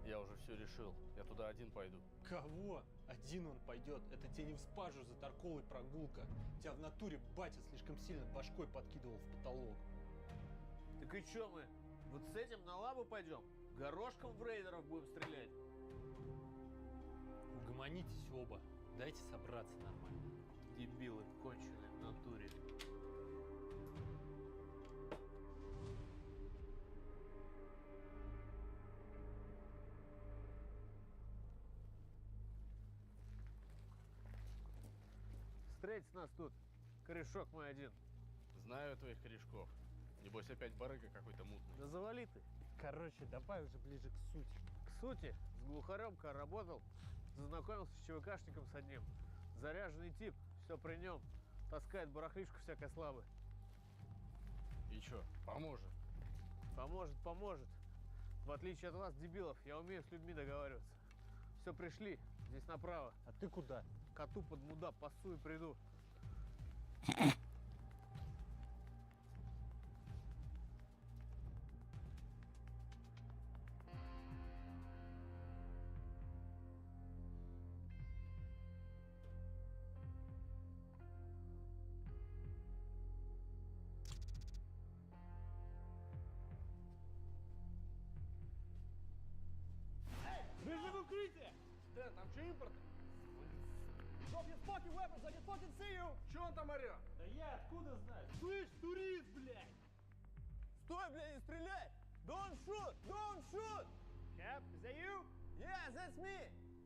Я уже все решил. Я туда один пойду. Кого? Один он пойдет. Это тебе не в спажу за торковой прогулка. Тебя в натуре батя слишком сильно башкой подкидывал в потолок. Так и чё мы? Вот с этим на лабу пойдем? Горошком в рейдеров будем стрелять? Угомонитесь оба. Дайте собраться нормально. Дебилы конченые в натуре. Встретить нас тут. Корешок мой один. Знаю твоих корешков. Небось опять барыга какой-то мутный. Да завали ты. Короче, давай уже ближе к сути. К сути, с глухарем-ка работал. Зазнакомился с ЧВКшником с одним. Заряженный тип, все при нем. Таскает барахлишку всякой славы. И чё, поможет? Поможет, поможет. В отличие от вас, дебилов, я умею с людьми договариваться. Все, пришли. Здесь направо. А ты куда? Коту под муда пасу и приду. Бежи в укрытие! Дэн, там что импорт? Drop your fucking weapons, I can fucking see you! Чё он там орёт? Да я откуда знаю? Слышь, турист, блядь! Стой, блядь, не стреляй! Don't shoot! Don't shoot! Cap, is that you? Yeah, that's me!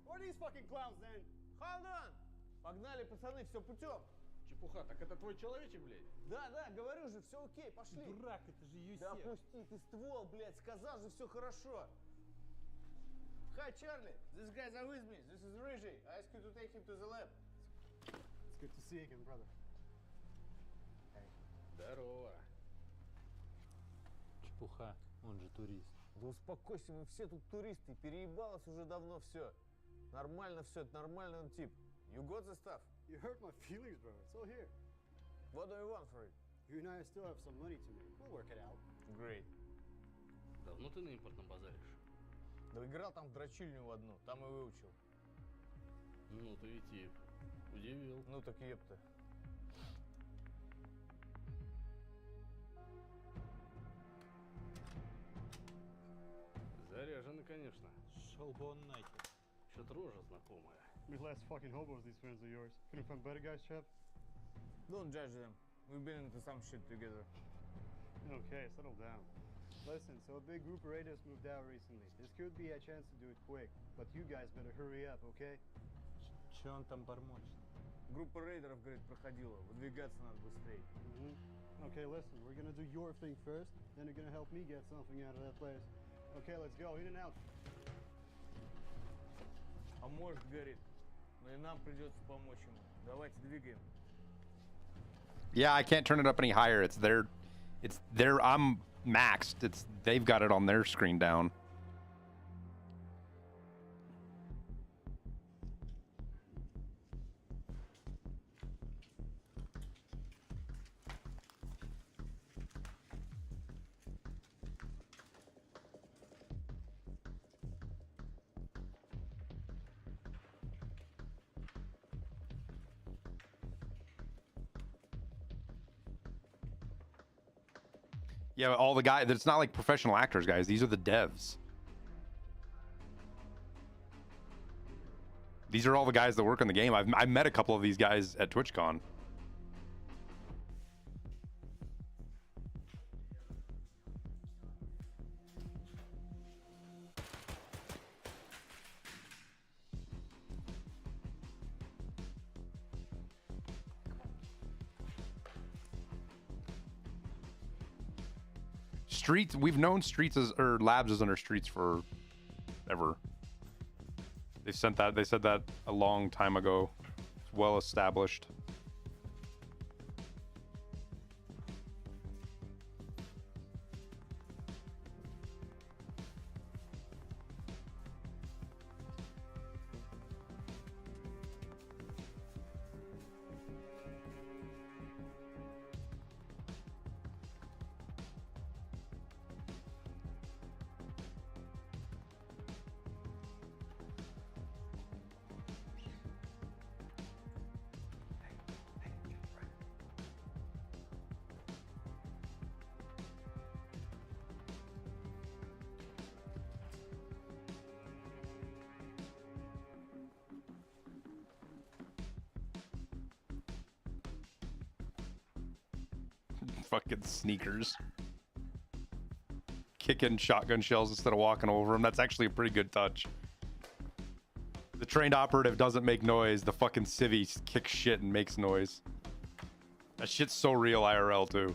Who are these fucking clowns then? Hold on! Погнали, пацаны, все путем. Чепуха, так это твой человечек, блядь? Да, говорю же, все окей, пошли. Дурак, это же Юсеф. Да опусти ты ствол, блядь, сказал же, все хорошо. Hi, Charlie. These guys are with me. This is Ryzhy. I ask you to take him to the lab. It's good to see you again, brother. Hey. Здорово. Чепуха, он же турист. Да успокойся, мы все тут туристы. Переебалось уже давно все. Нормально все, это нормальный он тип. You got the stuff? You hurt my feelings, bro. It's all here. What do you want for it? You and I still have some money to make. We'll work it out. Great. Давно ты на импортном базаришь? Да играл там в дрочильню в одну, там и выучил. Ну ты ведь и удивил. Ну так епта. Заряжены, конечно. Шел бы он нахер. Что-то рожа знакомая. These last fucking hobos, these friends of yours. Couldn't find better guys, chap? Don't judge them. We've been into some shit together. Okay, settle down. Listen, so a big group of raiders moved out recently. This could be a chance to do it quick, but you guys better hurry up, okay? Че он там бормочет? Группа рейдеров, говорит, проходила. Выдвигаться надо быстрее. Okay, listen, we're gonna do your thing first, then you're gonna help me get something out of that place. Okay, let's go, in and out. А может, говорит, но и нам придется помочь ему. Давайте двигаем. Yeah, I can't turn it up any higher. It's their I'm maxed. They've got it on their screen down. Yeah, all the guys, it's not like professional actors, guys. These are the devs. These are all the guys that work on the game. I met a couple of these guys at TwitchCon. Streets, we've known Streets or Labs is under Streets for ever. They said that a long time ago. It's well established. fucking sneakers. Kicking shotgun shells instead of walking over them. That's actually a pretty good touch. The trained operative doesn't make noise. The fucking civvy kicks shit and makes noise. That shit's so real IRL too.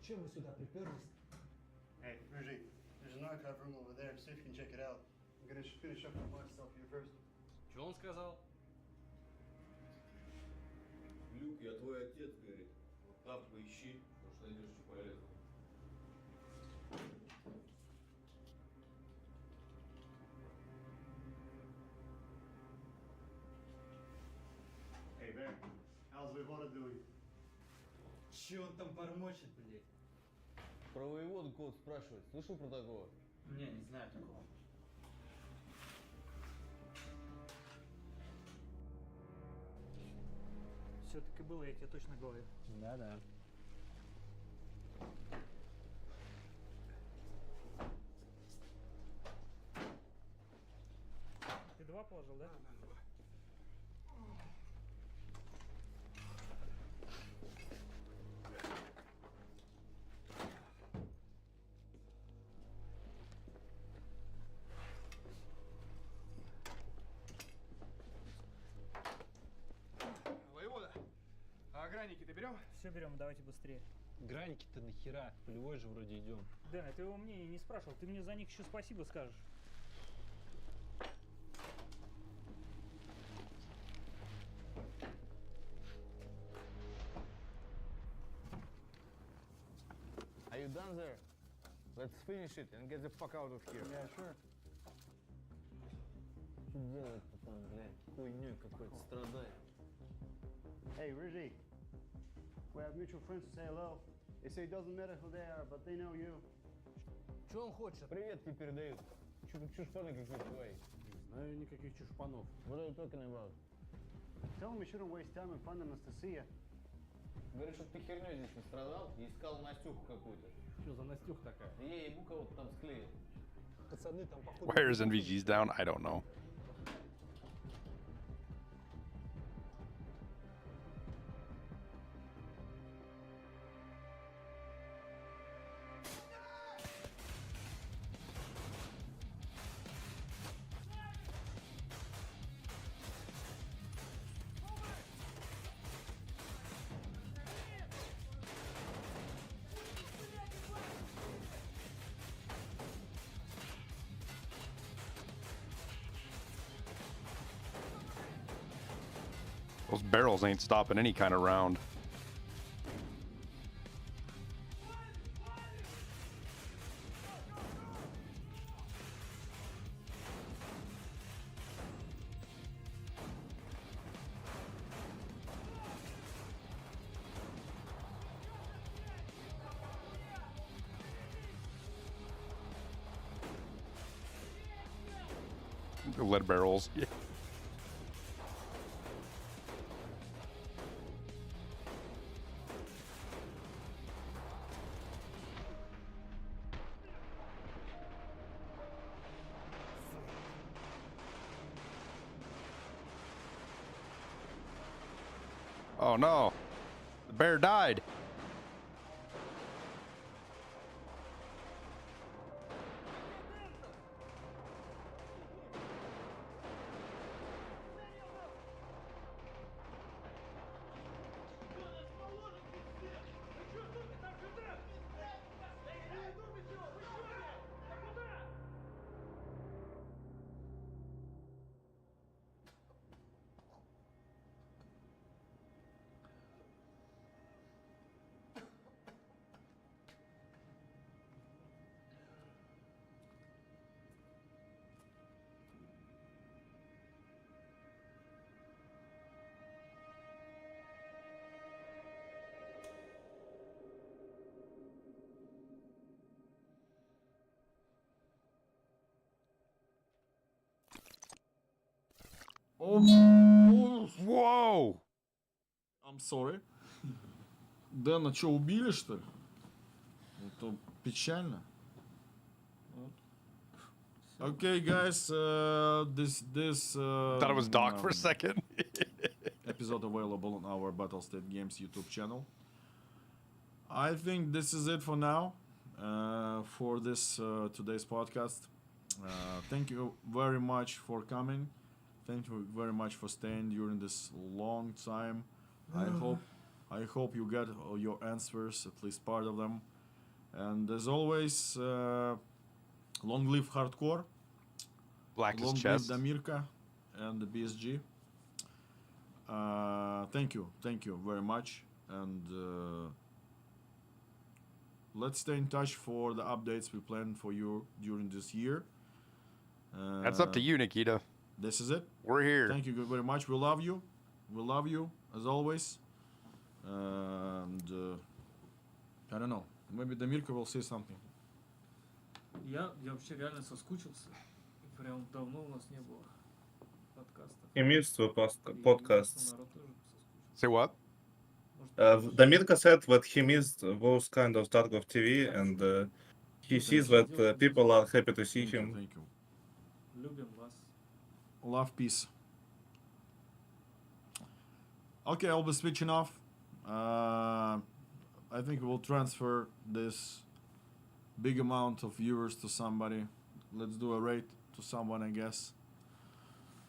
Чем вы сюда приперлись? Hey, Ryzhy, there's an archive room over there. See if you can check it out. I'm gonna finish up my stuff here first. Что он сказал? Люк, я твой отец, говорит. Вот там поищи, может найдешь что полезное. Hey, Bear, how's Voivode doing? Че он там бормочет, блядь? Про воеводу кого-то спрашивает. Слышал про такого? Не, не знаю такого. Все-таки было, я тебе точно говорю. Да-да. Ты 2 положил, да? Воевода, а граники-то берем? Все берем, давайте быстрее. Граники-то нахера? Полевой же вроде идем. Дэн, ты его мне не спрашивал, ты мне за них еще спасибо скажешь. Are you done there? Let's finish it and get the fuck out of here. Yeah, sure. Что делать-то там, блядь? Хуйней какой-то страдает. Hey, Ryzhy, we have mutual friends to say hello. They say it doesn't matter who they are, but they know you. Что он хочет? Привет тебе передают. Что-то чушпаны какие-то твои. Не знаю никаких чушпанов. What are you talking about? Tell them we shouldn't waste time and find Anastasia. Говорит, что ты херней здесь не страдал и искал Настюху какую-то. Что за Настюха такая? Я ебу кого-то там склеил. Пацаны там походу... Why are his NVGs down? I don't know. Those barrels ain't stopping any kind of round. Lead barrels. Yeah. Oh no, the bear died. Whoa! I'm sorry. Дэна что, убили, что ли? Это печально. Okay, guys, this Thought it was Doc for a second. episode available on our Battlestate Games YouTube channel. I think this is it for now, for this today's podcast. Thank you very much for coming. Thank you very much for staying during this long time. I hope you get your answers, at least part of them. And as always, long live hardcore. Black long his chest. live Damirka and the BSG. Thank you very much. And let's stay in touch for the updates we plan for you during this year. That's up to you, Nikita. This is it. We're here. Thank you very much. We love you. We love you as always. And I don't know. Maybe Damirka will say something. Я вообще реально соскучился. Прям давно у нас не было подкастов. He missed the podcasts. Say what? Damirka said that he missed those kind of TARKOV TV, and he sees that people are happy to see him. Thank you. Любим вас. Love, peace. Okay, I'll be switching off. I think we'll transfer this big amount of viewers to somebody. Let's do a raid to someone, I guess.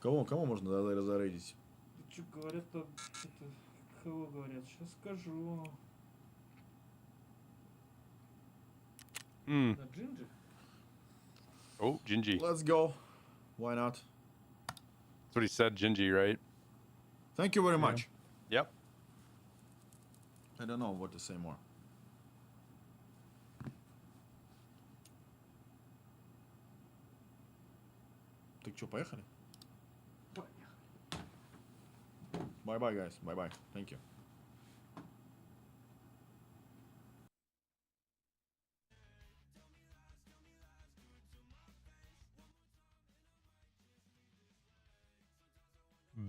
Кому можно зарейдить? Что говорят, это кого говорят? Сейчас скажу. На Джинджи? Oh, Gingy. Let's go. Why not? That's what he said, Gingy, right? Thank you very much. Yep. I don't know what to say more. Так что, поехали? Bye-bye, guys. Bye-bye. Thank you.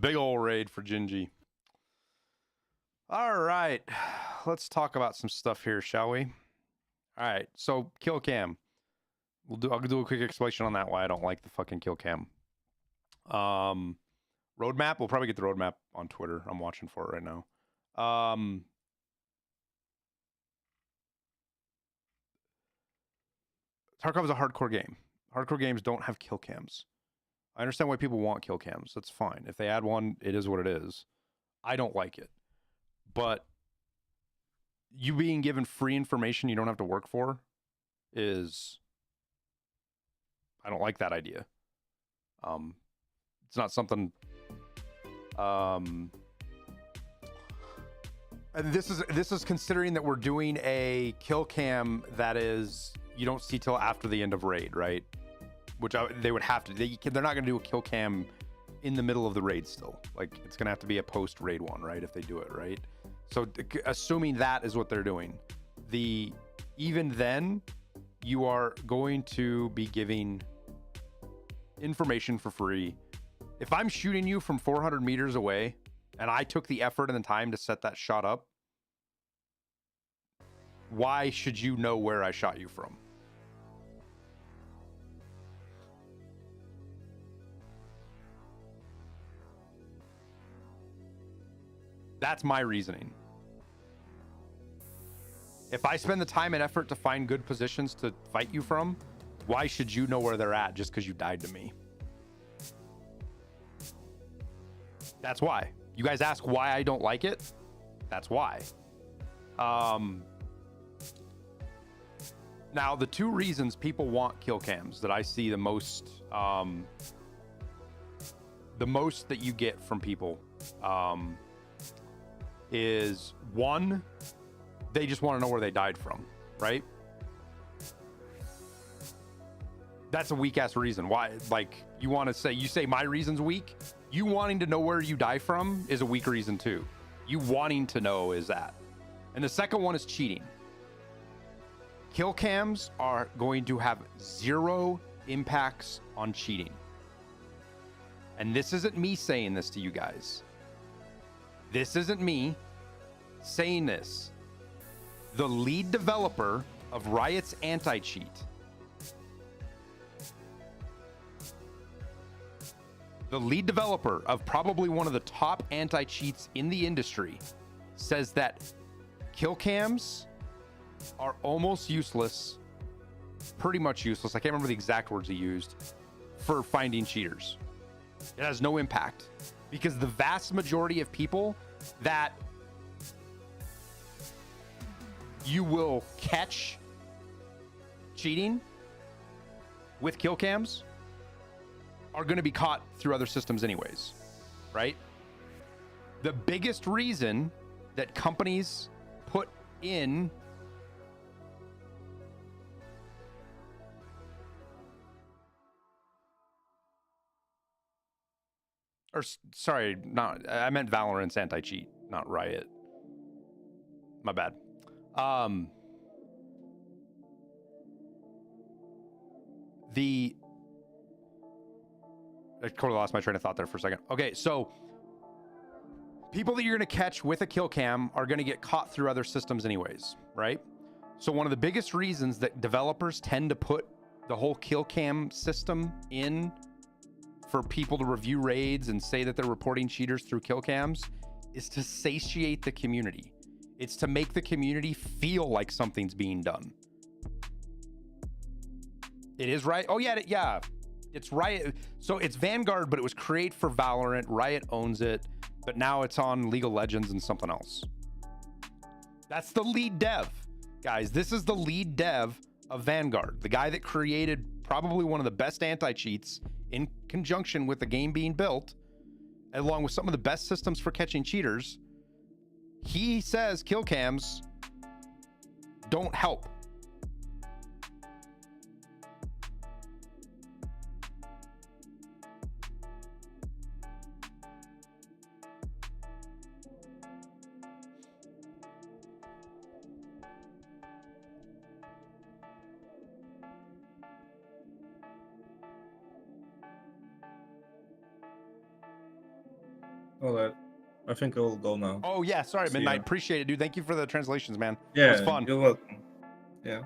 Big ol' raid for Gingy. All right. Let's talk about some stuff here, shall we? All right. So, kill cam. I'll do a quick explanation on that, why I don't like the fucking kill cam. Roadmap. We'll probably get the roadmap on Twitter. I'm watching for it right now. Tarkov is a hardcore game. Hardcore games don't have kill cams. I understand why people want kill cams. That's fine. If they add one, it is what it is. I don't like it. But you being given free information you don't have to work for is... I don't like that idea. It's not something... and this is considering that we're doing a kill cam that is you don't see till after the end of raid, right? Which they would have to. They're not going to do a kill cam in the middle of the raid still. Like, it's going to have to be a post raid one, right? If they do it, right? So assuming that is what they're doing, even then you are going to be giving information for free. If I'm shooting you from 400 meters away and I took the effort and the time to set that shot up, why should you know where I shot you from? That's my reasoning. If I spend the time and effort to find good positions to fight you from, why should you know where they're at just because you died to me? That's why. You guys ask why I don't like it? That's why. Now, the two reasons people want kill cams that I see the most that you get from people is, one, they just want to know where they died from, right? That's a weak ass reason. Why? Like, you say my reason's weak. You wanting to know where you die from is a weak reason too. You wanting to know is that. And the second one is cheating. Kill cams are going to have zero impacts on cheating. and this isn't me saying this to you guys. This isn't me saying this. The lead developer of Riot's anti-cheat, the lead developer of probably one of the top anti-cheats in the industry, says that kill cams are almost useless, pretty much useless. I can't remember the exact words he used for finding cheaters. It has no impact because the vast majority of people that you will catch cheating with kill cams are going to be caught through other systems anyways, right? The biggest reason that companies put in or sorry, not, I meant Valorant's anti-cheat, not Riot. My bad. I totally lost my train of thought there for a second. Okay, so people that you're going to catch with a kill cam are going to get caught through other systems anyways, right? So one of the biggest reasons that developers tend to put the whole kill cam system in for people to review raids and say that they're reporting cheaters through kill cams is to satiate the community. It's to make the community feel like something's being done. It is right. Oh yeah, yeah. It's Riot. So it's Vanguard, but it was created for Valorant. Riot owns it, but now it's on League of Legends and something else. That's the lead dev, guys. This is the lead dev of Vanguard, the guy that created probably one of the best anti-cheats in conjunction with the game being built, along with some of the best systems for catching cheaters. He says kill cams don't help. All right. I think I will go now. Oh yeah, sorry, See Midnight. ya. Appreciate it, dude. Thank you for the translations, man. Yeah, It was fun. you're welcome. Yeah.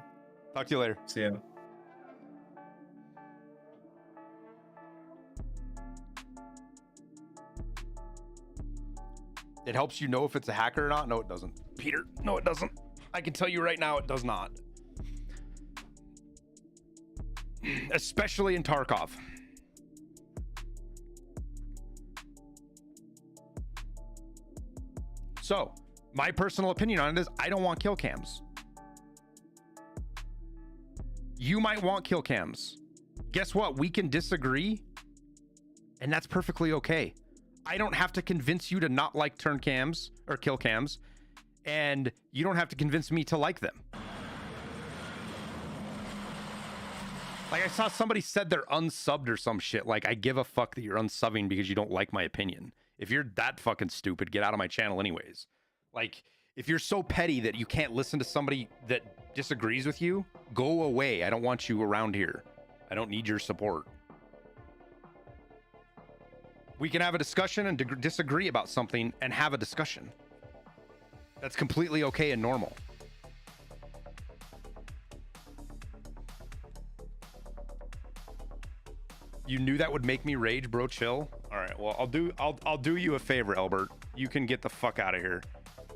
Talk to you later. See ya. It helps you know if it's a hacker or not. No, it doesn't. Peter, no, it doesn't. I can tell you right now, it does not. Especially in Tarkov. So, my personal opinion on it is I don't want kill cams. You might want kill cams. Guess what? We can disagree, and that's perfectly okay. I don't have to convince you to not like turn cams or kill cams, and you don't have to convince me to like them. Like, I saw somebody said they're unsubbed or some shit. Like, I give a fuck that you're unsubbing because you don't like my opinion. If you're that fucking stupid, get out of my channel anyways. Like, if you're so petty that you can't listen to somebody that disagrees with you, go away. I don't want you around here. I don't need your support. We can have a discussion and disagree about something and have a discussion. That's completely okay and normal. You knew that would make me rage, bro. Chill. All right. Well, I'll do you a favor, Albert. You can get the fuck out of here.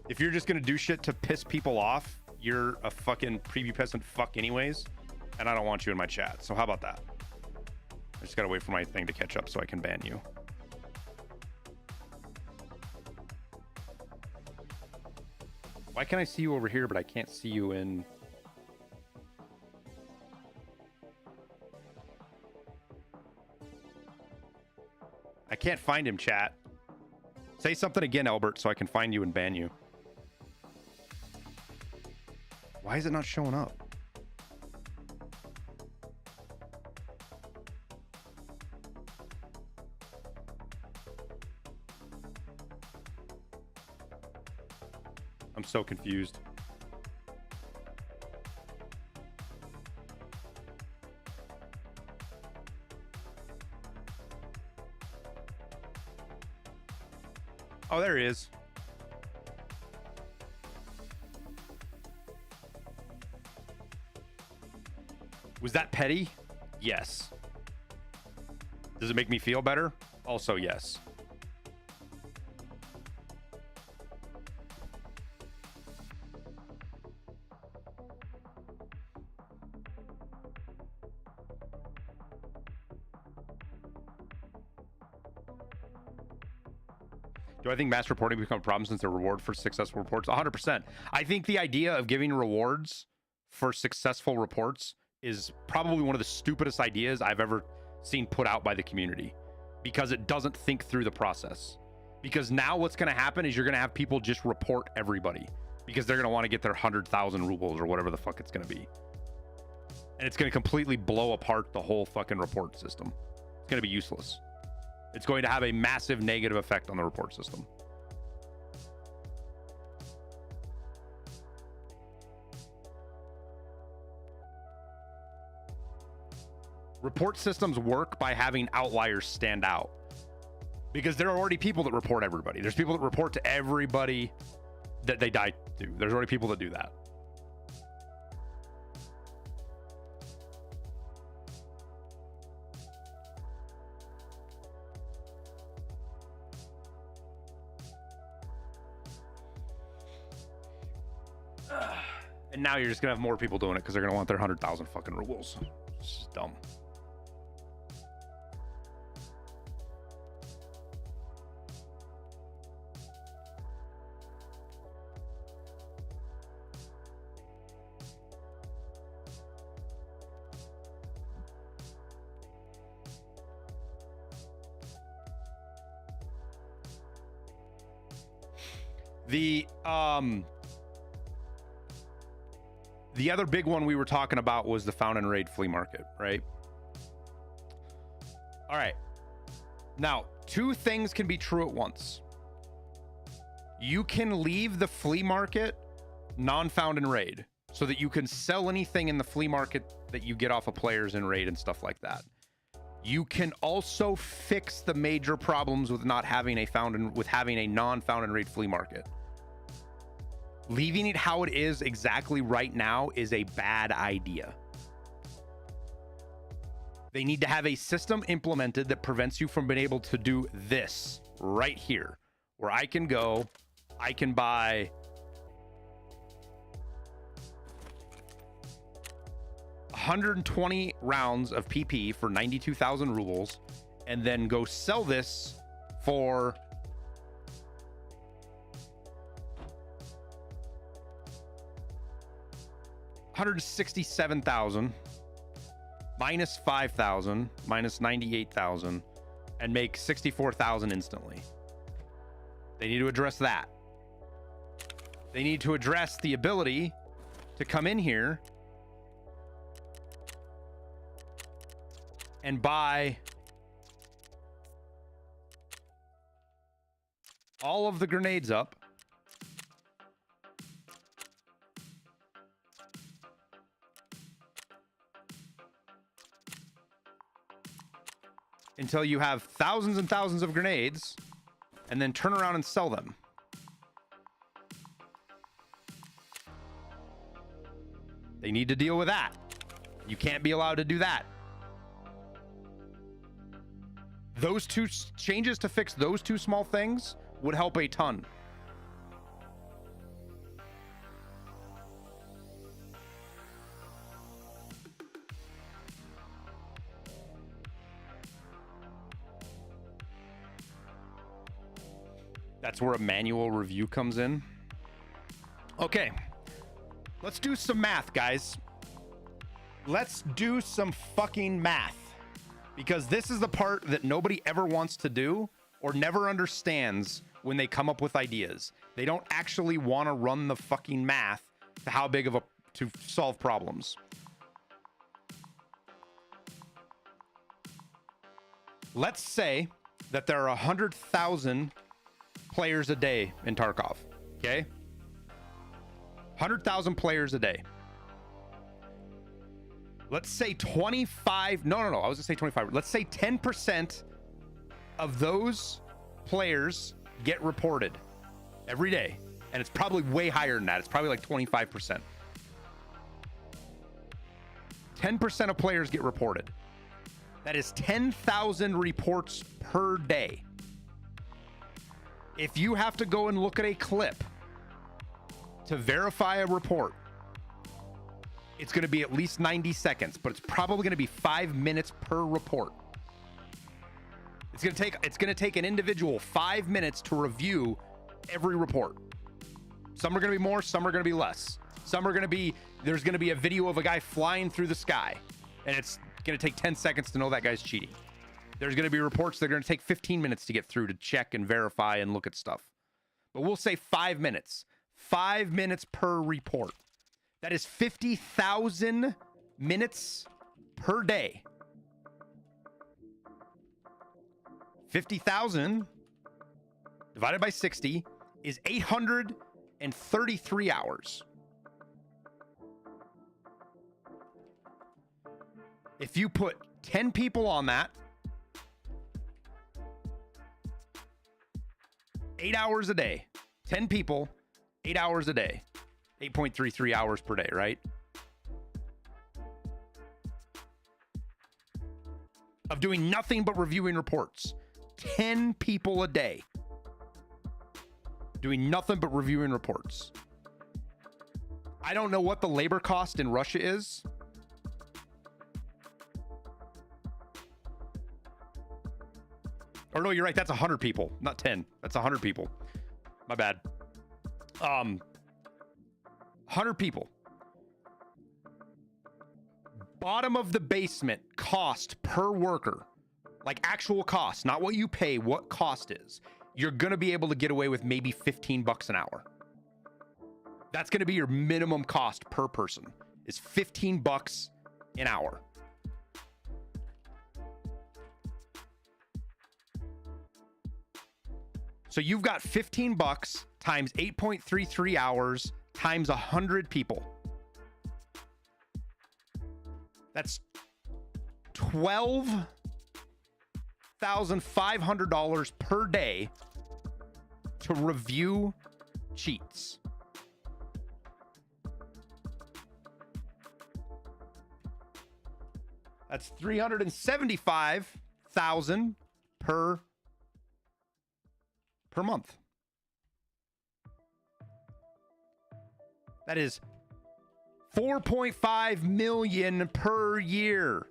If you're just gonna do shit to piss people off, you're a fucking preview peasant fuck anyways, and I don't want you in my chat. So how about that? I just gotta wait for my thing to catch up so I can ban you. Why can I see you over here, but I can't see you in... I can't find him, chat. Say something again, Albert, so I can find you and ban you. Why is it not showing up? I'm so confused. Oh, there he is. Was that petty? Yes. Does it make me feel better? Also, yes. Do I think mass reporting become a problem since the reward for successful reports? 100%. I think the idea of giving rewards for successful reports is probably one of the stupidest ideas I've ever seen put out by the community, because it doesn't think through the process. Because now what's going to happen is you're going to have people just report everybody because they're going to want to get their 100,000 rubles or whatever the fuck it's going to be. And it's going to completely blow apart the whole fucking report system. It's going to be useless. It's going to have a massive negative effect on the report system. Report systems work by having outliers stand out, because there are already people that report everybody. There's people that report to everybody that they die to. There's already people that do that. And now you're just gonna have more people doing it because they're gonna want their 100,000 fucking rubles. It's just dumb. The other big one we were talking about was the Found and Raid flea market, right? All right. Now, two things can be true at once. You can leave the flea market non-found and raid so that you can sell anything in the flea market that you get off of players in raid and stuff like that. You can also fix the major problems with not having a having a non-found and raid flea market. Leaving it how it is exactly right now is a bad idea. They need to have a system implemented that prevents you from being able to do this right here, where I can go, I can buy $120 rounds of PP for 92,000 rubles, and then go sell this for $167,000 minus 5,000 minus 98,000 and make 64,000 instantly. They need to address that. They need to address the ability to come in here and buy all of the grenades up until you have thousands and thousands of grenades, and then turn around and sell them. They need to deal with that. You can't be allowed to do that. Those two changes to fix those two small things would help a ton. That's where a manual review comes in. Okay, let's do some math, guys. Let's do some fucking math, because this is the part that nobody ever wants to do or never understands when they come up with ideas. They don't actually want to run the fucking math to how big of to solve problems. Let's say that there are 100,000 players a day in Tarkov, okay? 100,000 players a day. Let's say 25, no, I was gonna say 25. Let's say 10% of those players get reported every day. And it's probably way higher than that. It's probably like 25%. 10% of players get reported. That is 10,000 reports per day. If you have to go and look at a clip to verify a report, it's going to be at least 90 seconds, but it's probably going to be 5 minutes per report. It's going to take an individual 5 minutes to review every report. Some are going to be more, some are going to be less. Some are going to be, there's going to be a video of a guy flying through the sky, and it's going to take 10 seconds to know that guy's cheating. There's going to be reports that are going to take 15 minutes to get through to check and verify and look at stuff. But we'll say 5 minutes. 5 minutes per report. That is 50,000 minutes per day. 50,000 divided by 60 is 833 hours. If you put 10 people on that, 8 hours a day, 10 people, 8 hours a day, 8.33 hours per day, right? Of doing nothing but reviewing reports. 10 people a day doing nothing but reviewing reports. I don't know what the labor cost in Russia is. Or no, you're right. That's 100 people, not 10. That's 100 people. My bad. 100 people. Bottom of the basement cost per worker, like actual cost, not what you pay, what cost is. You're going to be able to get away with maybe 15 bucks an hour. That's going to be your minimum cost per person, is 15 bucks an hour. So you've got 15 bucks times 8.33 hours times 100 people. That's $12,500 per day to review cheats. That's $375,000 per month. That is 4.5 million per year.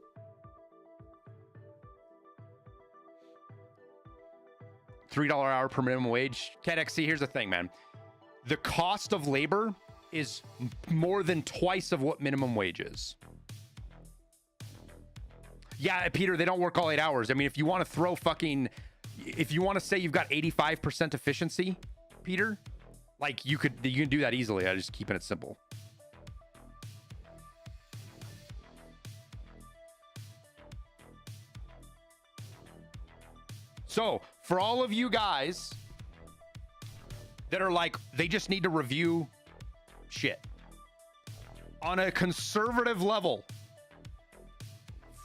$3 hour per minimum wage. CatXC, here's the thing, man. The cost of labor is more than twice of what minimum wage is. Yeah, Peter, they don't work all 8 hours. I mean, if you want to throw fucking... If you want to say you've got 85% efficiency, Peter, like you can do that easily. I'm just keeping it simple. So for all of you guys that are like, they just need to review shit on a conservative level,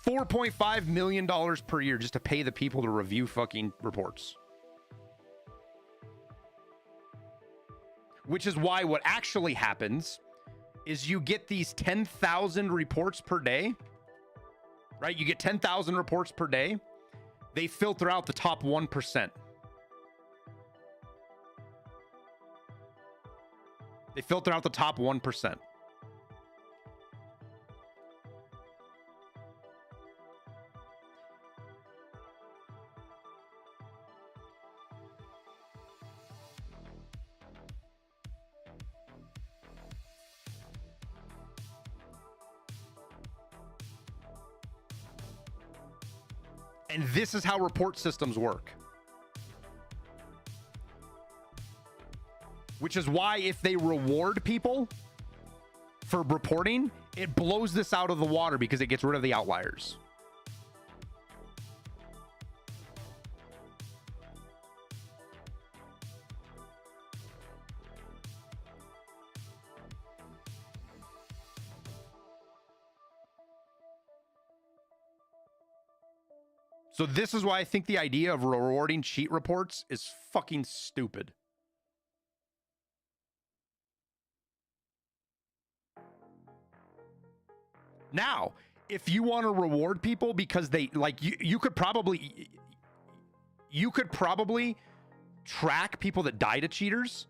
$4.5 million per year just to pay the people to review fucking reports. Which is why what actually happens is you get these 10,000 reports per day, right? You get 10,000 reports per day. They filter out the top 1%. They filter out the top 1%. And this is how report systems work. Which is why if they reward people for reporting, it blows this out of the water because it gets rid of the outliers. So this is why I think the idea of rewarding cheat reports is fucking stupid. Now, if you want to reward people because they like you could probably track people that die to cheaters.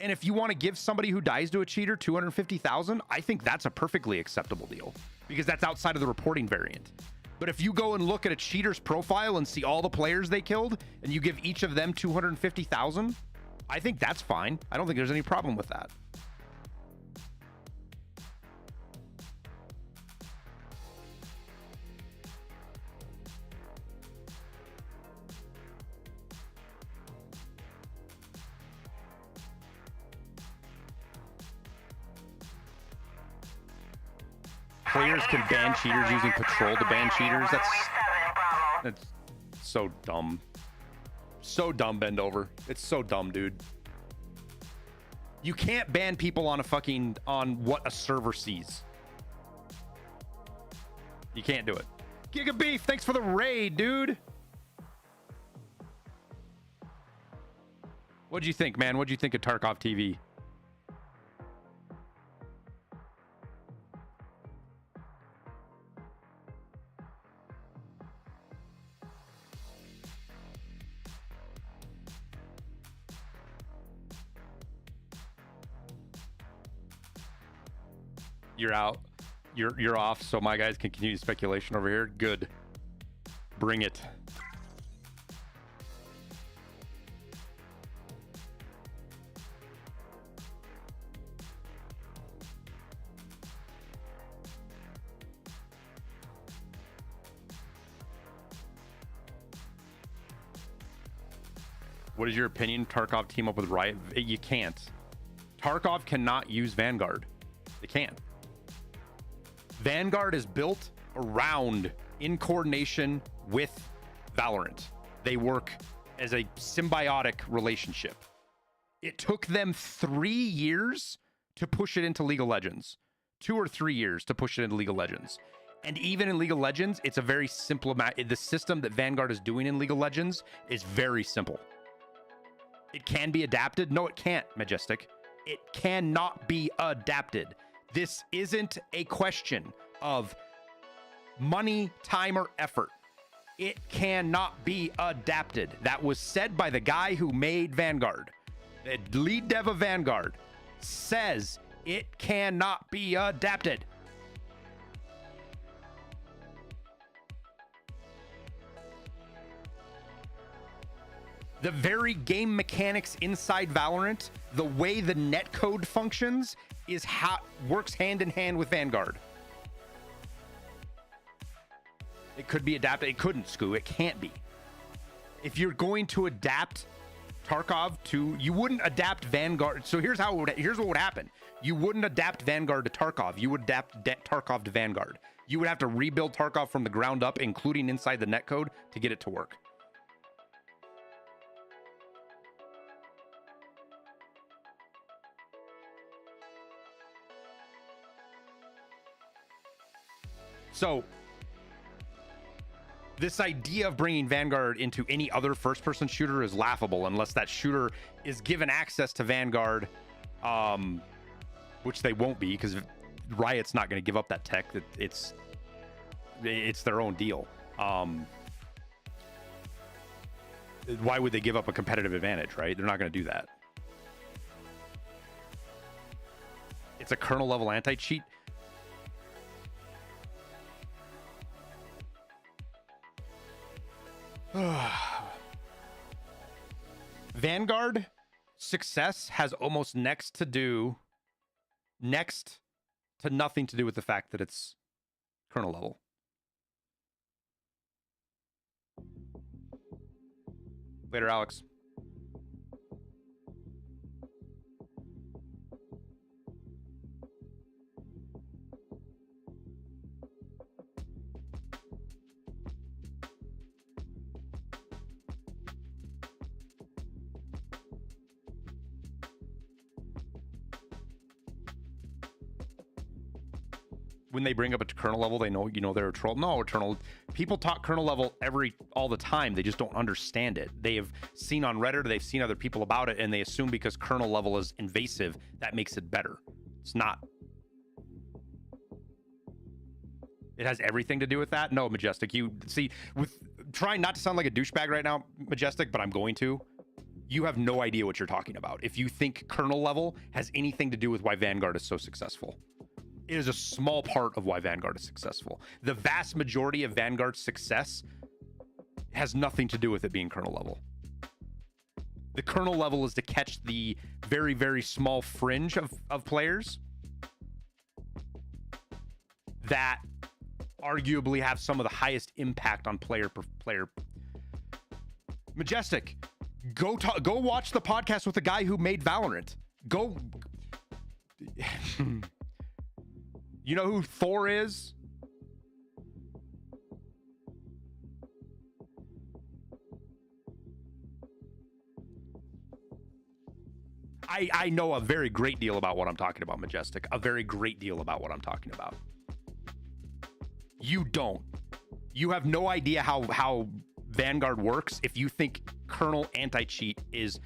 And if you want to give somebody who dies to a cheater 250,000, I think that's a perfectly acceptable deal because that's outside of the reporting variant. But if you go and look at a cheater's profile and see all the players they killed and you give each of them 250,000, I think that's fine. I don't think there's any problem with that. Players can ban cheaters using patrol to ban cheaters. That's so dumb. So dumb, bend over. It's so dumb, dude. You can't ban people on on what a server sees. You can't do it. Giga Beef, thanks for the raid, dude. What'd you think, man? What'd you think of Tarkov TV? You're out. You're off, so my guys can continue speculation over here. Good. Bring it. What is your opinion? Tarkov team up with Riot? You can't. Tarkov cannot use Vanguard. They can't. Vanguard is built around, in coordination with Valorant. They work as a symbiotic relationship. It took them 3 years to push it into League of Legends. 2 or 3 years to push it into League of Legends. And even in League of Legends, it's a very simple the system that Vanguard is doing in League of Legends is very simple. It can be adapted. No, it can't, Majestic. It cannot be adapted. This isn't a question of money, time, or effort. It cannot be adapted. That was said by the guy who made Vanguard. The lead dev of Vanguard says it cannot be adapted. The very game mechanics inside Valorant, the way the netcode functions, is how works hand in hand with Vanguard. It could be adapted. It couldn't, Scoo. It can't be. If you're going to adapt Tarkov to, you wouldn't adapt Vanguard. So here's what would happen. You wouldn't adapt Vanguard to Tarkov. You would adapt Tarkov to Vanguard. You would have to rebuild Tarkov from the ground up, including inside the netcode, to get it to work. So this idea of bringing Vanguard into any other first-person shooter is laughable unless that shooter is given access to Vanguard, which they won't be because Riot's not going to give up that tech. It's their own deal. Why would they give up a competitive advantage, right? They're not going to do that. It's a kernel-level anti-cheat. Vanguard success has almost next to nothing to do with the fact that it's kernel level. Later, Alex. when they bring up a kernel level, they know, you know, they're a troll. No, eternal people talk kernel level all the time. They just don't understand it. They have seen on Reddit, they've seen other people about it, and they assume because kernel level is invasive, that makes it better. It's not. It has everything to do with that. No, Majestic, you see, with trying not to sound like a douchebag right now, Majestic, but I'm going to. You have no idea what you're talking about if you think kernel level has anything to do with why Vanguard is so successful. It is a small part of why Vanguard is successful. The vast majority of Vanguard's success has nothing to do with it being kernel level. The kernel level is to catch the very, very small fringe of players that arguably have some of the highest impact on player. Majestic, go watch the podcast with the guy who made Valorant. Go. You know who Thor is? I know a very great deal about what I'm talking about, Majestic. A very great deal about what I'm talking about. You don't. You have no idea how Vanguard works if you think kernel anti-cheat is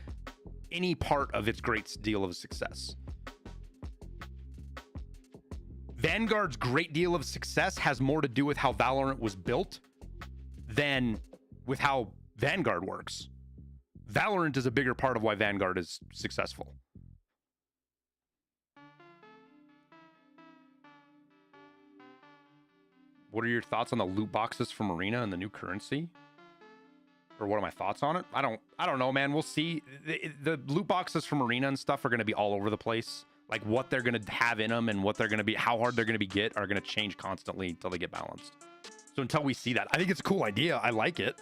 any part of its great deal of success. Vanguard's great deal of success has more to do with how Valorant was built than with how Vanguard works. Valorant is a bigger part of why Vanguard is successful. What are your thoughts on the loot boxes from Arena and the new currency? Or what are my thoughts on it? I don't know, man. We'll see. The loot boxes from Arena and stuff are going to be all over the place. Like what they're going to have in them and what they're going to be, how hard they're going to be are going to change constantly until they get balanced. So until we see that, I think it's a cool idea. I like it,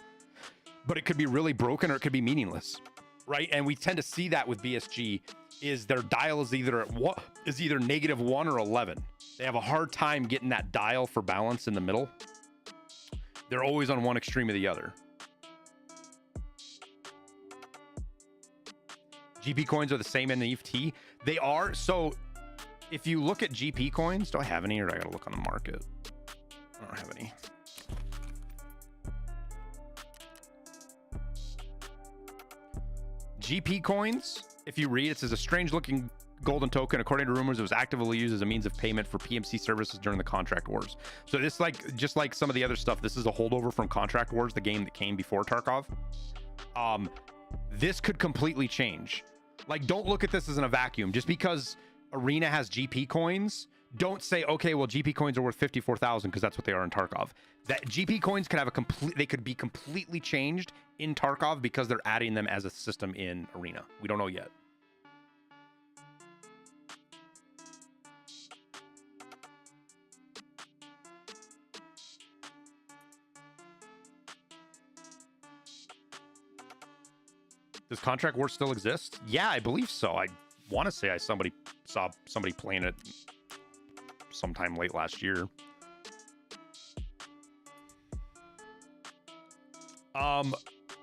but it could be really broken or it could be meaningless, right? And we tend to see that with BSG is their dial is either -1 or 11. They have a hard time getting that dial for balance in the middle. They're always on one extreme or the other. GP coins are the same in the EFT. They are. So if you look at GP coins, do I have any or do I gotta look on the market? I don't have any. GP coins, if you read, it says a strange looking golden token. According to rumors, it was actively used as a means of payment for PMC services during the contract wars. So this, like, just like some of the other stuff, this is a holdover from Contract Wars, the game that came before Tarkov. This could completely change. Like, don't look at this as in a vacuum. Just because Arena has GP coins, don't say, okay, well, GP coins are worth 54,000 because that's what they are in Tarkov. That GP coins could have they could be completely changed in Tarkov because they're adding them as a system in Arena. We don't know yet. Does Contract War still exist? Yeah, I believe so. I want to say I saw somebody playing it sometime late last year.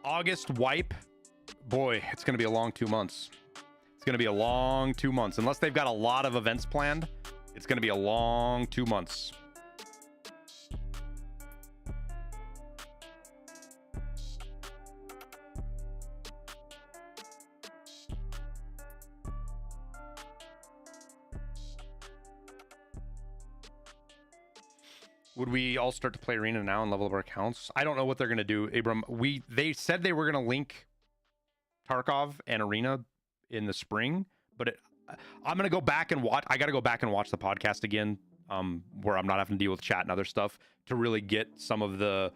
August wipe. Boy, it's going to be a long 2 months. It's going to be a long 2 months. Unless they've got a lot of events planned, it's going to be a long 2 months. Would we all start to play Arena now and level up our accounts? I don't know what they're going to do, Abram. They said they were going to link Tarkov and Arena in the spring, but I'm going to go back and watch. I got to go back and watch the podcast again, where I'm not having to deal with chat and other stuff to really get some of the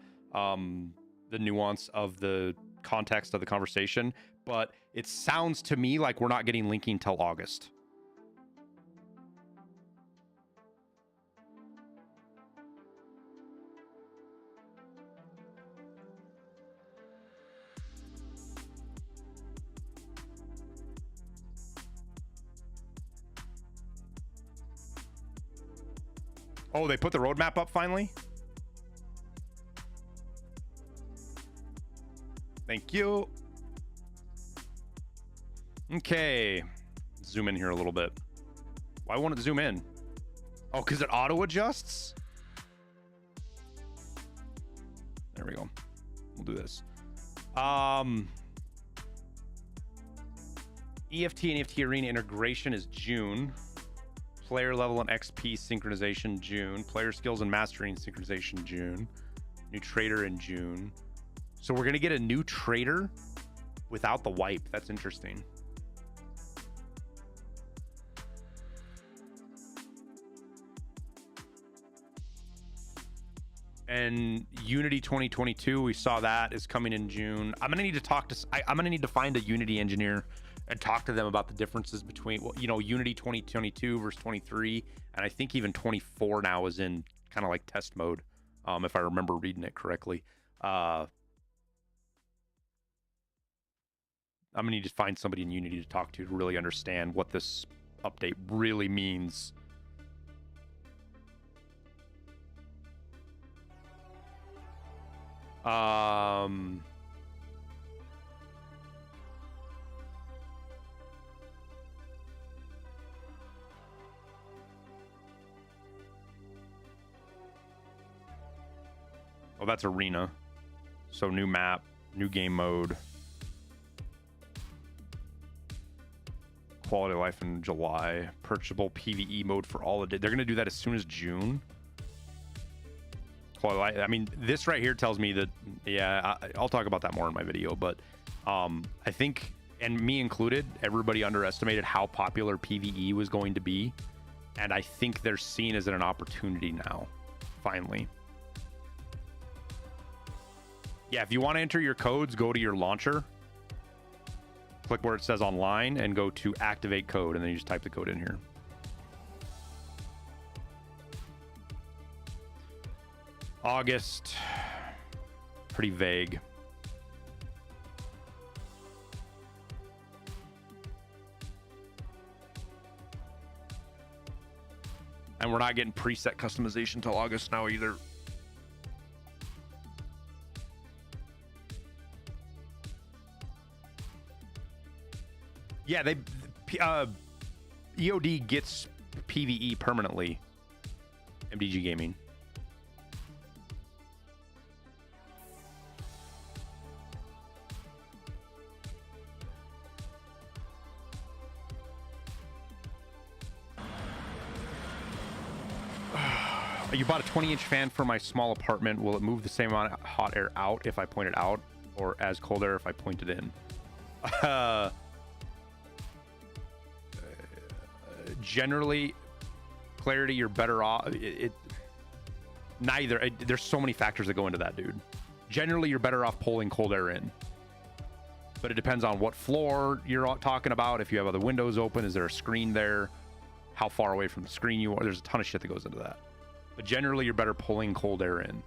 nuance of the context of the conversation. But it sounds to me like we're not getting linking till August. Oh, they put the roadmap up finally? Thank you. Okay. Zoom in here a little bit. Why won't it zoom in? Oh, because it auto adjusts. There we go. We'll do this. EFT and EFT Arena integration is June. Player level and XP synchronization June. Player skills and mastering synchronization June. New trader in June. So we're gonna get a new trader without the wipe. That's interesting. And Unity 2022, we saw that is coming in June. I'm gonna need to talk to. I'm gonna need to find a Unity engineer and talk to them about the differences between, well, you know, Unity 2022 versus 23, and I think even 24 now is in kind of like test mode, if I remember reading it correctly. I'm gonna need to find somebody in Unity to talk to really understand what this update really means. Oh, that's Arena. So new map, new game mode. Quality of life in July. Purchasable PVE mode for all of it. They're going to do that as soon as June. Quality of life. I mean, this right here tells me that, yeah, I'll talk about that more in my video, but I think, and me included, everybody underestimated how popular PVE was going to be. And I think they're seen as an opportunity now, finally. Yeah, if you want to enter your codes, go to your launcher, click where it says online, and go to activate code, and then you just type the code in here. August, pretty vague. And we're not getting preset customization until August now either. Yeah, they EOD gets PVE permanently. MDG Gaming. You bought a 20-inch fan for my small apartment. Will it move the same amount of hot air out if I point it out, or as cold air if I point it in? Generally, clarity, you're better off. Neither. There's so many factors that go into that, dude. Generally, you're better off pulling cold air in. But it depends on what floor you're talking about. If you have other windows open, is there a screen there? How far away from the screen you are? There's a ton of shit that goes into that. But generally, you're better pulling cold air in.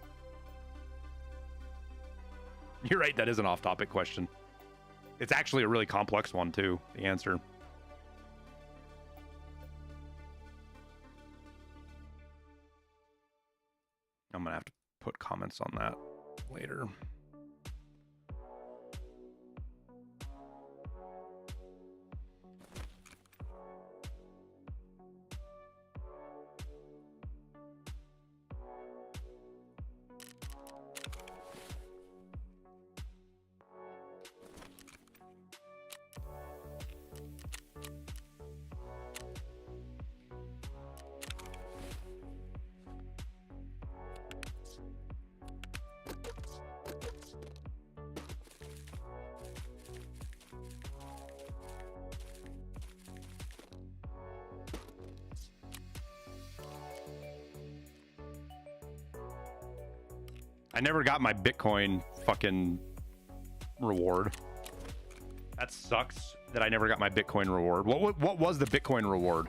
You're right, that is an off-topic question. It's actually a really complex one, too, the answer. I'm going to have to put comments on that later. I never got my Bitcoin fucking reward. That sucks that I never got my Bitcoin reward. What was the Bitcoin reward?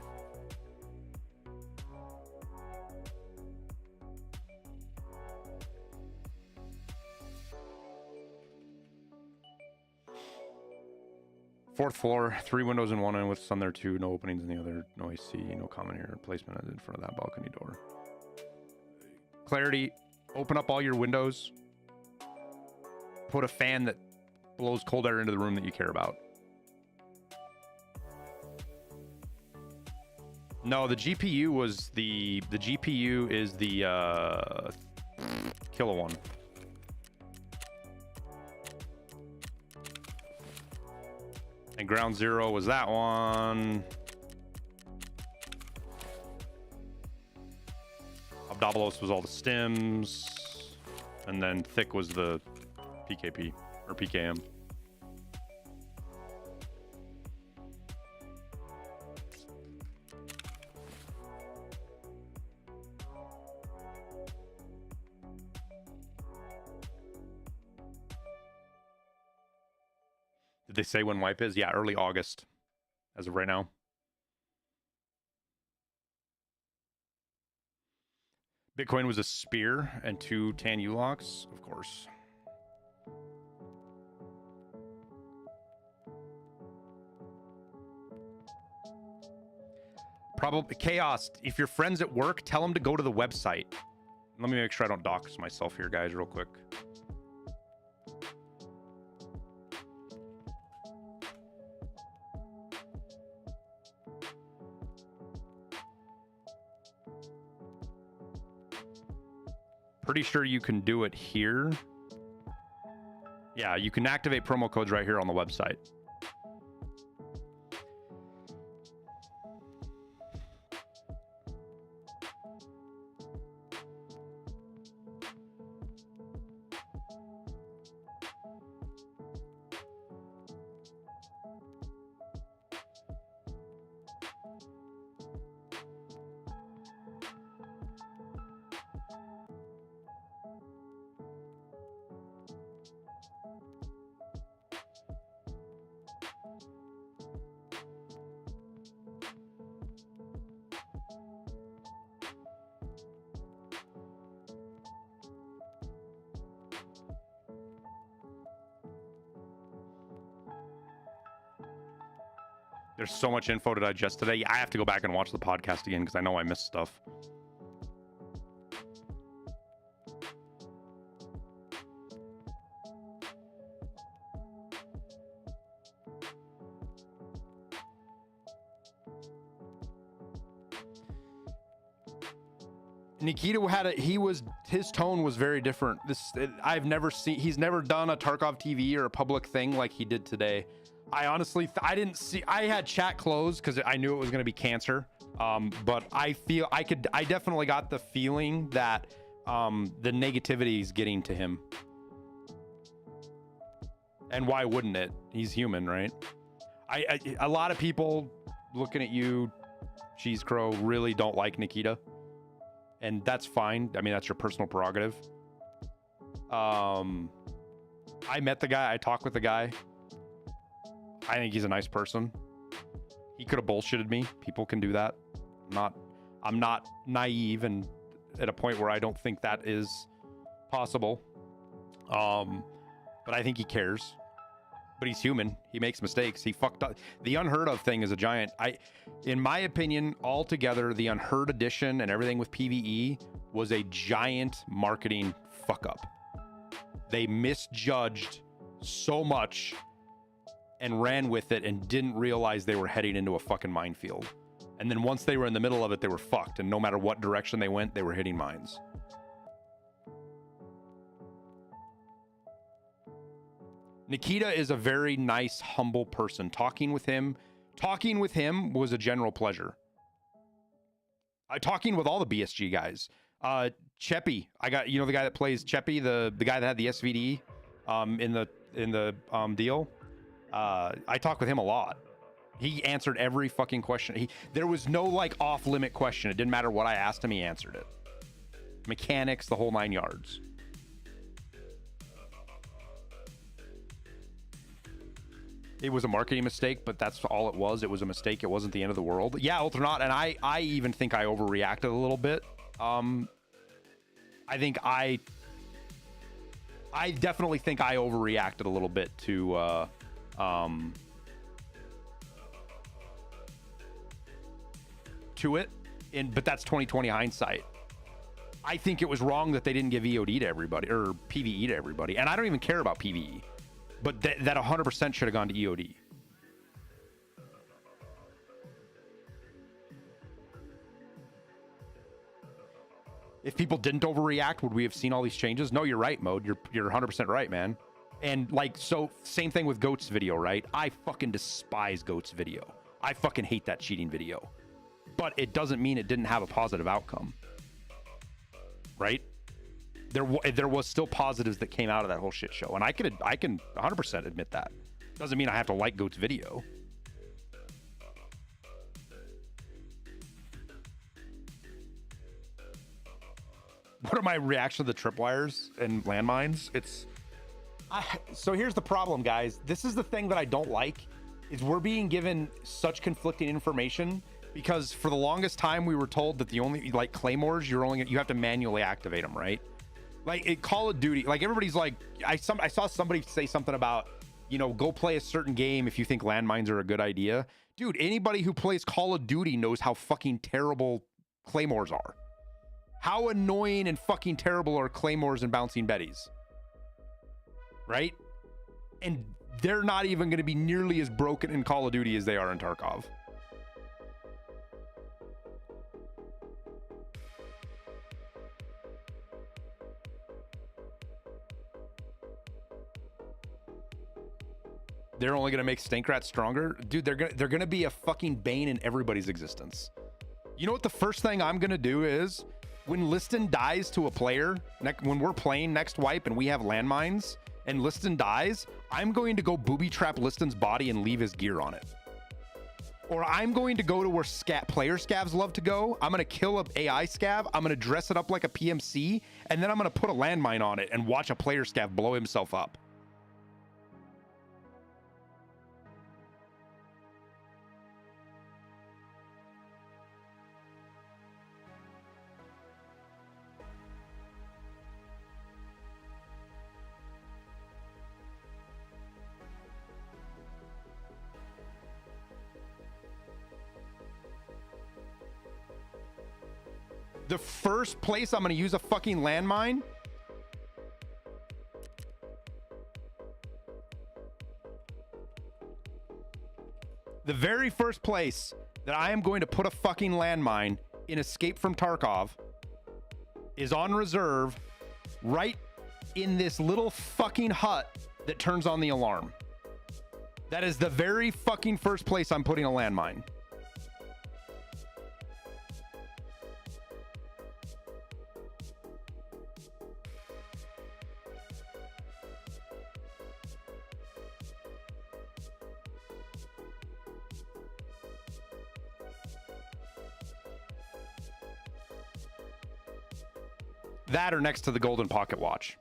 Fourth floor, 3 windows in one end with sun there too. No openings in the other. No AC, no common area. Placement in front of that balcony door. Clarity. Open up all your windows. Put a fan that blows cold air into the room that you care about. No, the GPU was the GPU is the killer one. And Ground Zero was that one. Abdabalos was all the stims. And then Thick was the PKP or PKM. Did they say when wipe is? Yeah, early August as of right now. Bitcoin was a spear and 2 tan U-locks, of course. Probably Chaos. If your friends at work, tell them to go to the website. Let me make sure I don't dox myself here, guys, real quick. Pretty sure you can do it here. Yeah, you can activate promo codes right here on the website. There's so much info to digest today. I have to go back and watch the podcast again because I know I missed stuff. Nikita had his tone was very different. I've never seen, he's never done a Tarkov TV or a public thing like he did today. I honestly, I didn't see, I had chat closed because I knew it was going to be cancer. But I definitely got the feeling that the negativity is getting to him. And why wouldn't it? He's human, right? A lot of people looking at you, Cheese Crow, really don't like Nikita. And that's fine. I mean, that's your personal prerogative. I met the guy. I talked with the guy. I think he's a nice person. He could have bullshitted me. People can do that. I'm not naive and at a point where I don't think that is possible. But I think he cares. But he's human. He makes mistakes. He fucked up. The Unheard of thing is a giant. In my opinion, altogether, the Unheard edition and everything with PVE was a giant marketing fuck up. They misjudged so much and ran with it and didn't realize they were heading into a fucking minefield. And then once they were in the middle of it, they were fucked. And no matter what direction they went, they were hitting mines. Nikita is a very nice, humble person. Talking with him was a general pleasure. Talking with all the BSG guys. Cheppy, I got, the guy that plays Cheppy, the guy that had the SVD in the deal. I talk with him a lot. He answered every fucking question. There was no like off limit question. It didn't matter what I asked him, he answered it. Mechanics, the whole 9 yards. It was a marketing mistake, but that's all it was. It was a mistake. It wasn't the end of the world. Yeah, Ultranaut, and I even think I overreacted a little bit. I think I definitely think I overreacted a little bit to it, but that's 2020 hindsight. I think it was wrong that they didn't give EOD to everybody or PVE to everybody, and I don't even care about PVE, but that 100% should have gone to EOD. If people didn't overreact, would we have seen all these changes? No, you're right, Mode. You're 100% right, man. And like, so same thing with Goat's video, right? I fucking despise Goat's video. I fucking hate that cheating video. But it doesn't mean it didn't have a positive outcome, right? There was still positives that came out of that whole shit show, and I can 100% admit that. Doesn't mean I have to like Goat's video. What are my reaction to the tripwires and landmines? So here's the problem, guys. This is the thing that I don't like, is we're being given such conflicting information, because for the longest time we were told that the only, like, claymores, you have to manually activate them, right? Like in Call of Duty, like everybody's like, I saw somebody say something about, you know, go play a certain game if you think landmines are a good idea. Dude, anybody who plays Call of Duty knows how fucking terrible claymores are. How annoying and fucking terrible are claymores and bouncing betties, right? And they're not even going to be nearly as broken in Call of Duty as they are in Tarkov. They're only going to make Stank-Rat stronger? Dude, they're going to be a fucking bane in everybody's existence. You know what the first thing I'm going to do is, when Liston dies to a player, when we're playing next wipe and we have landmines and Liston dies, I'm going to go booby trap Liston's body and leave his gear on it. Or I'm going to go to where player scavs love to go. I'm going to kill an AI scav. I'm going to dress it up like a PMC, and then I'm going to put a landmine on it and watch a player scav blow himself up. The first place I'm going to use a fucking landmine, the very first place that I am going to put a fucking landmine in Escape from Tarkov is on reserve, right in this little fucking hut that turns on the alarm. That is the very fucking first place I'm putting a landmine. That or next to the golden pocket watch.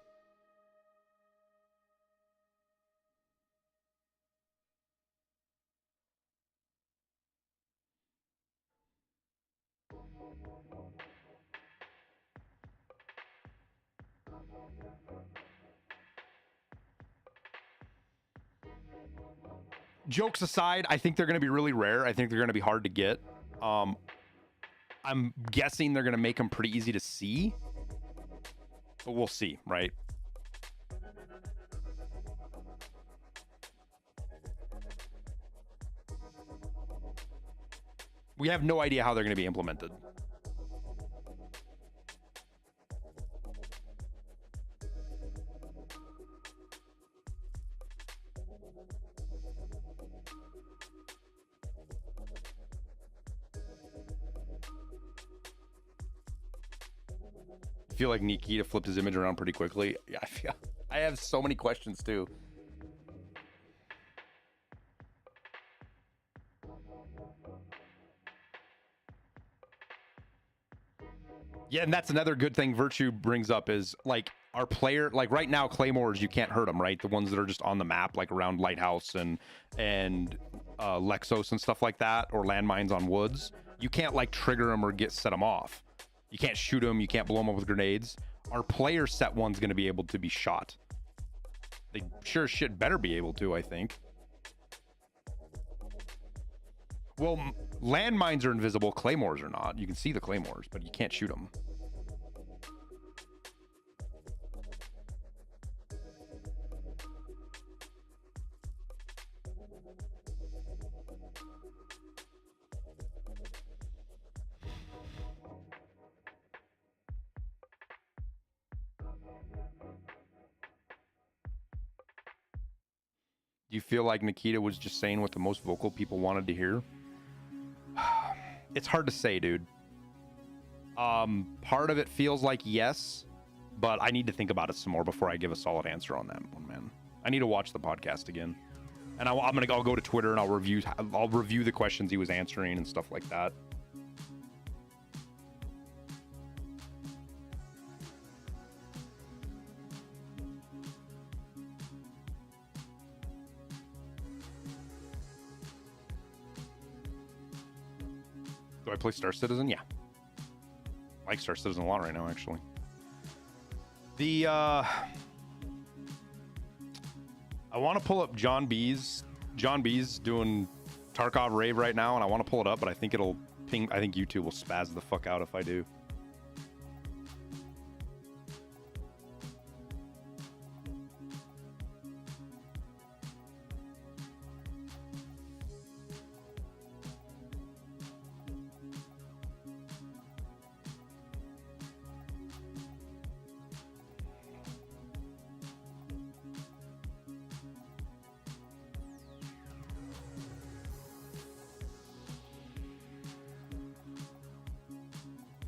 Jokes aside, I think they're going to be really rare. I think they're going to be hard to get. I'm guessing they're going to make them pretty easy to see. But we'll see, right? We have no idea how they're going to be implemented. I feel like Nikita flipped his image around pretty quickly. Yeah, I have so many questions too. Yeah, and that's another good thing Virtue brings up is, like, our player, like right now, claymores, you can't hurt them, right? The ones that are just on the map, like around Lighthouse and Lexos and stuff like that, or landmines on woods. You can't like trigger them or set them off. You can't shoot them. You can't blow them up with grenades. Our player set one's going to be able to be shot. They sure as shit better be able to, I think. Well, landmines are invisible. Claymores are not. You can see the claymores, but you can't shoot them. you feel like Nikita was just saying what the most vocal people wanted to hear? It's hard to say, dude. Part of it feels like yes, but I need to think about it some more before I give a solid answer on that one, man. I need to watch the podcast again, and I'll go to Twitter and I'll review the questions he was answering and stuff like that. Do I play Star Citizen? Yeah. I like Star Citizen a lot right now, actually. I want to pull up John B's doing Tarkov Rave right now, and I want to pull it up, but I think it'll ping. I think YouTube will spaz the fuck out if I do.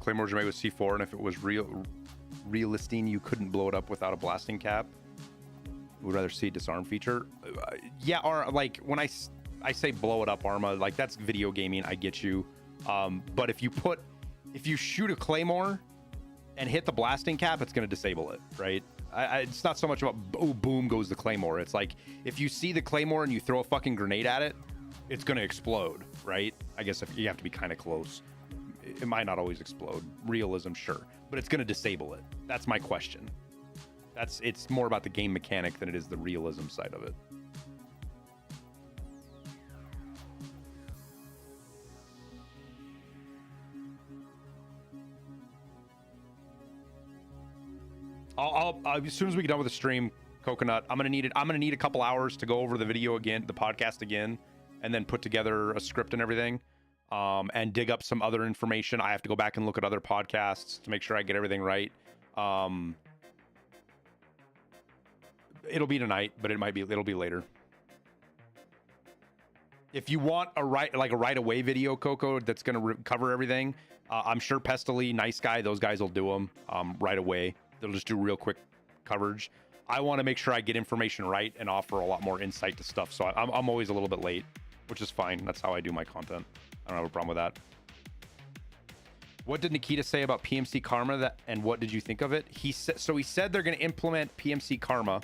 Claymores are made with C4, and if it was realistic, you couldn't blow it up without a blasting cap. Would rather see disarm feature. Yeah, or like when I say blow it up, Arma, like that's video gaming. I get you. But if you shoot a claymore and hit the blasting cap, it's going to disable it, right? It's not so much about boom goes the claymore. It's like if you see the claymore and you throw a fucking grenade at it, it's going to explode, right? I guess if you have to be kind of close. It might not always explode. Realism, sure, but it's going to disable it. That's my question. It's more about the game mechanic than it is the realism side of it. I'll as soon as we get done with the stream, Coconut, I'm gonna need a couple hours to go over the video again, the podcast again, and then put together a script and everything. And dig up some other information. I have to go back and look at other podcasts to make sure I get everything right. It'll be tonight, but it'll be later. If you want a right away video, Coco, that's gonna cover everything, I'm sure Pestily, Nice Guy, those guys will do them right away. They'll just do real quick coverage. I want to make sure I get information right and offer a lot more insight to stuff. So I'm always a little bit late, which is fine. That's how I do my content. I don't have a problem with that. What did Nikita say about PMC Karma and what did you think of it? He said they're going to implement PMC Karma.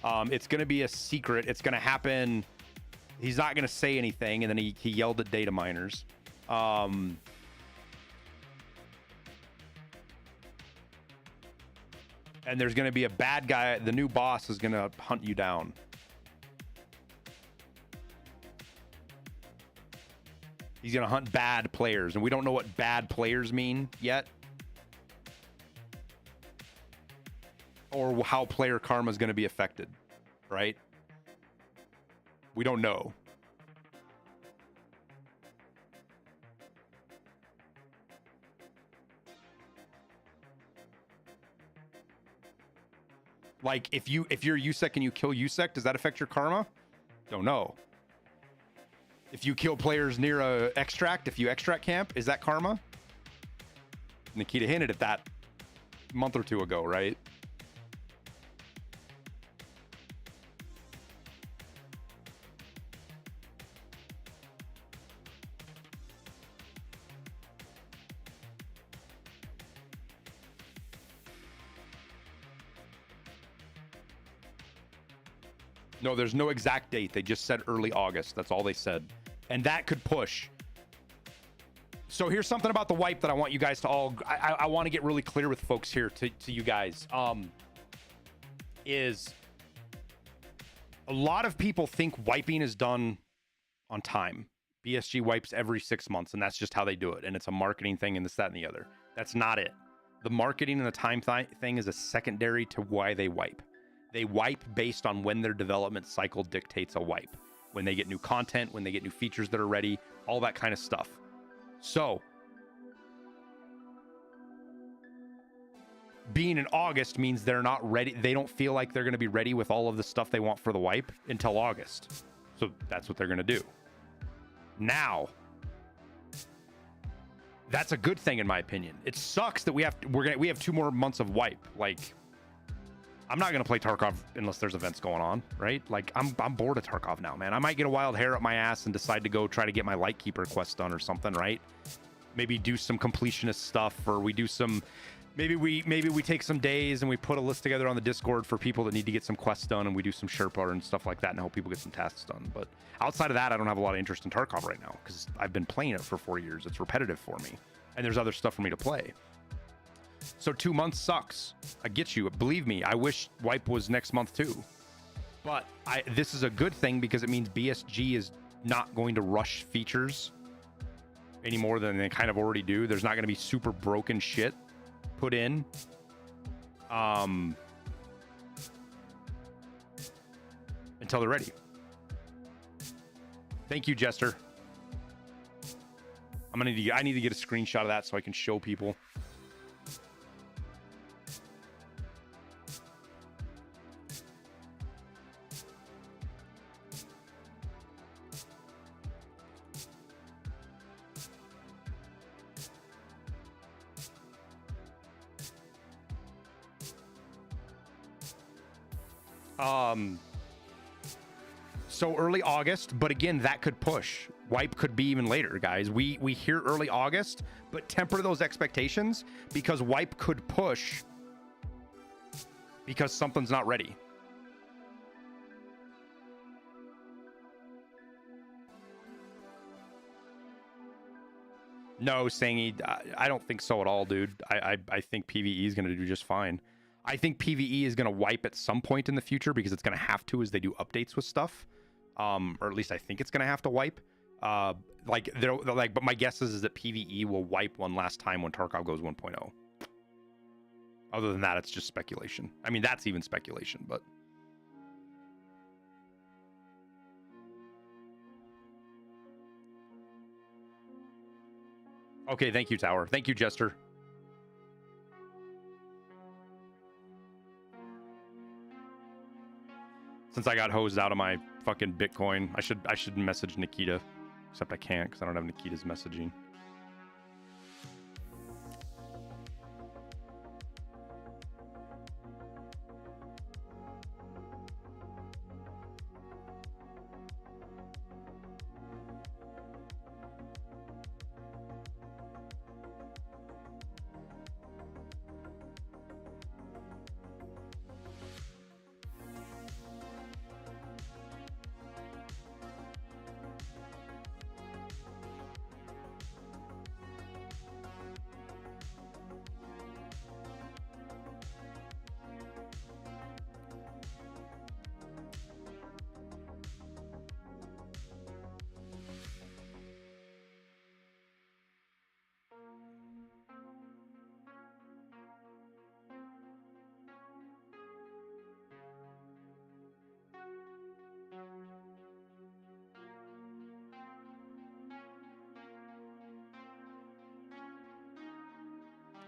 It's going to be a secret. It's going to happen. He's not going to say anything. And then he yelled at data miners. And there's going to be a bad guy. The new boss is going to hunt you down. He's going to hunt bad players, and we don't know what bad players mean yet. Or how player karma is going to be affected, right? We don't know. Like, if you're USEC and you kill USEC, does that affect your karma? Don't know. If you kill players near a extract, if you extract camp, is that karma? Nikita hinted at that a month or two ago, right? No, there's no exact date. They just said early August. That's all they said. And that could push. So here's something about the wipe that I want you guys to all... I want to get really clear with folks here to you guys. Is a lot of people think wiping is done on time. BSG wipes every 6 months, and that's just how they do it. And it's a marketing thing and this, that, and the other. That's not it. The marketing and the time thing is a secondary to why they wipe. They wipe based on when their development cycle dictates a wipe. When they get new content, when they get new features that are ready, all that kind of stuff. So, being in August means they're not ready. They don't feel like they're going to be ready with all of the stuff they want for the wipe until August. So that's what they're going to do. Now, that's a good thing in my opinion. It sucks that we have 2 more months of wipe. Like, I'm not going to play Tarkov unless there's events going on, right? Like, I'm bored of Tarkov now, man. I might get a wild hair up my ass and decide to go try to get my Lightkeeper quest done or something, right? Maybe do some completionist stuff, or we do some... Maybe we take some days and we put a list together on the Discord for people that need to get some quests done, and we do some Sherpa and stuff like that and help people get some tasks done. But outside of that, I don't have a lot of interest in Tarkov right now because I've been playing it for 4 years. It's repetitive for me, and there's other stuff for me to play. So 2 months sucks. I get you. Believe me, I wish wipe was next month too. But this is a good thing because it means BSG is not going to rush features any more than they kind of already do. There's not going to be super broken shit put in. Until they're ready. Thank you, Jester. I need to get a screenshot of that so I can show people. So early August, but again, that could push. Wipe could be even later, guys. We hear early August, but temper those expectations because wipe could push because something's not ready. No, Sangy, I don't think so at all, dude. I think PVE is going to do just fine. I think PVE is going to wipe at some point in the future because it's going to have to as they do updates with stuff. Or at least I think it's going to have to wipe. But my guess is that PVE will wipe one last time when Tarkov goes 1.0. Other than that, it's just speculation. I mean, that's even speculation, but... Okay, thank you, Tower. Thank you, Jester. Since I got hosed out of my fucking Bitcoin, I should message Nikita, except I can't because I don't have Nikita's messaging.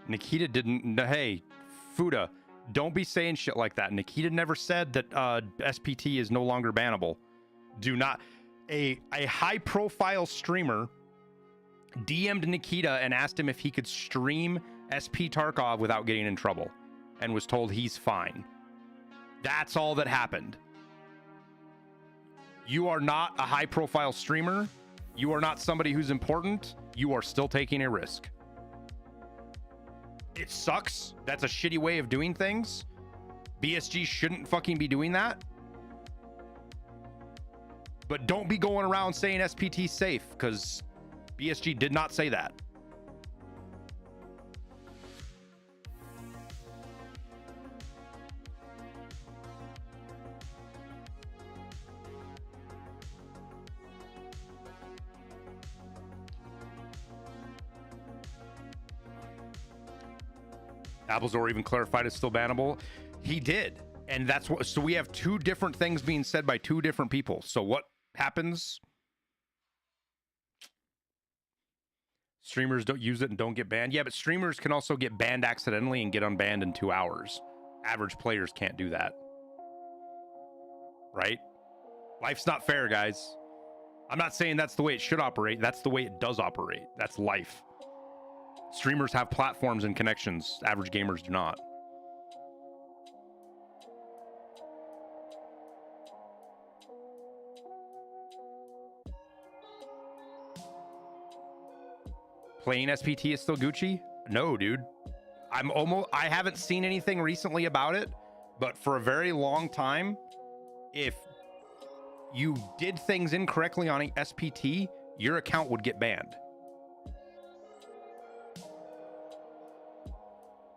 Nikita didn't... Hey, Fuda, don't be saying shit like that. Nikita never said that SPT is no longer bannable. Do not... A high-profile streamer DM'd Nikita and asked him if he could stream SP Tarkov without getting in trouble, and was told he's fine. That's all that happened. You are not a high-profile streamer. You are not somebody who's important. You are still taking a risk. It sucks. That's a shitty way of doing things. BSG shouldn't fucking be doing that. But don't be going around saying SPT's safe, because BSG did not say that. Apple's even clarified it's still bannable. He did. And that's what, so we have two different things being said by two different people. So what happens? Streamers don't use it and don't get banned. Yeah, but streamers can also get banned accidentally and get unbanned in 2 hours. Average players can't do that. Right? Life's not fair, guys. I'm not saying that's the way it should operate. That's the way it does operate. That's life. Streamers have platforms and connections. Average gamers do not. Playing SPT is still Gucci? No, dude. I haven't seen anything recently about it, but for a very long time, if you did things incorrectly on SPT, your account would get banned.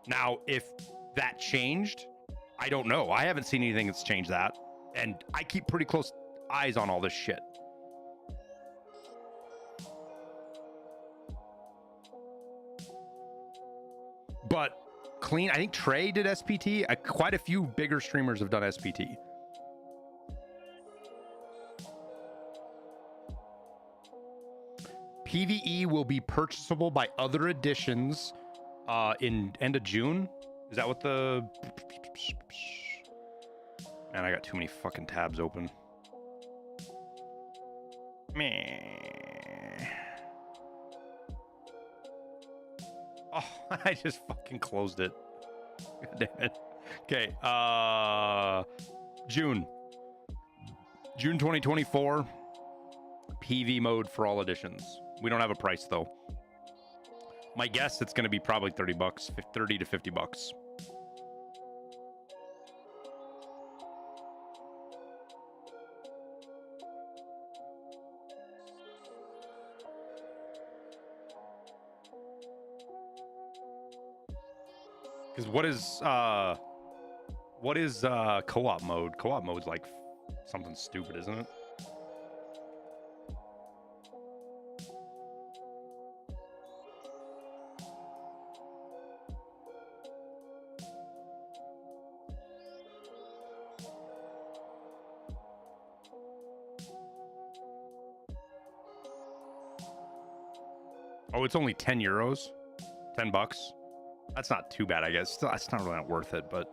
Now, if that changed, I don't know. I haven't seen anything that's changed that. And I keep pretty close eyes on all this shit. But clean, I think Trey did SPT. Quite a few bigger streamers have done SPT. PVE will be purchasable by other editions in end of June. Is that what the... Man, I got too many fucking tabs open. Meh. Oh, I just fucking closed it. God damn it. Okay, June 2024, PV mode for all editions. We don't have a price though. My guess it's going to be probably $30, 30 to $50. Because what is co-op mode? Co-op mode's like something stupid, isn't it? Oh, it's only 10 euros, $10. That's not too bad, I guess. Still, it's not really not worth it, but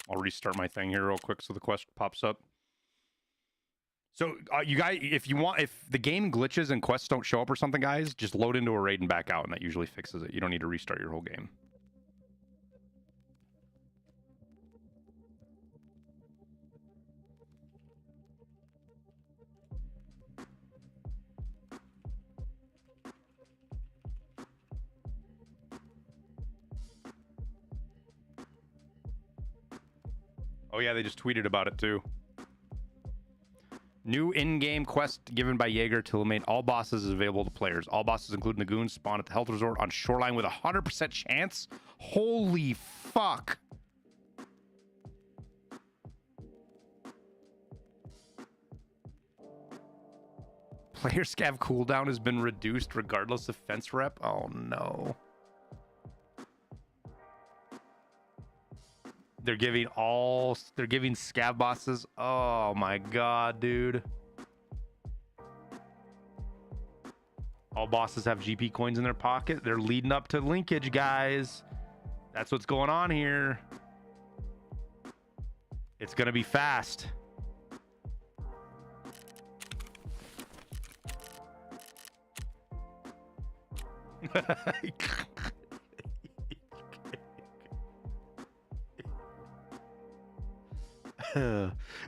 I'll restart my thing here real quick so the quest pops up. So you guys, if the game glitches and quests don't show up or something, guys, just load into a raid and back out, and that usually fixes it. You don't need to restart your whole game. Oh yeah, they just tweeted about it too. New in-game quest given by Jaeger to eliminate all bosses is available to players. All bosses, including the goons, spawn at the health resort on Shoreline with a 100% chance. Holy fuck. Player scav cooldown has been reduced regardless of fence rep. Oh no. They're giving scav bosses. Oh my god, dude. All bosses have GP coins in their pocket. They're leading up to linkage, guys. That's what's going on here. It's gonna be fast.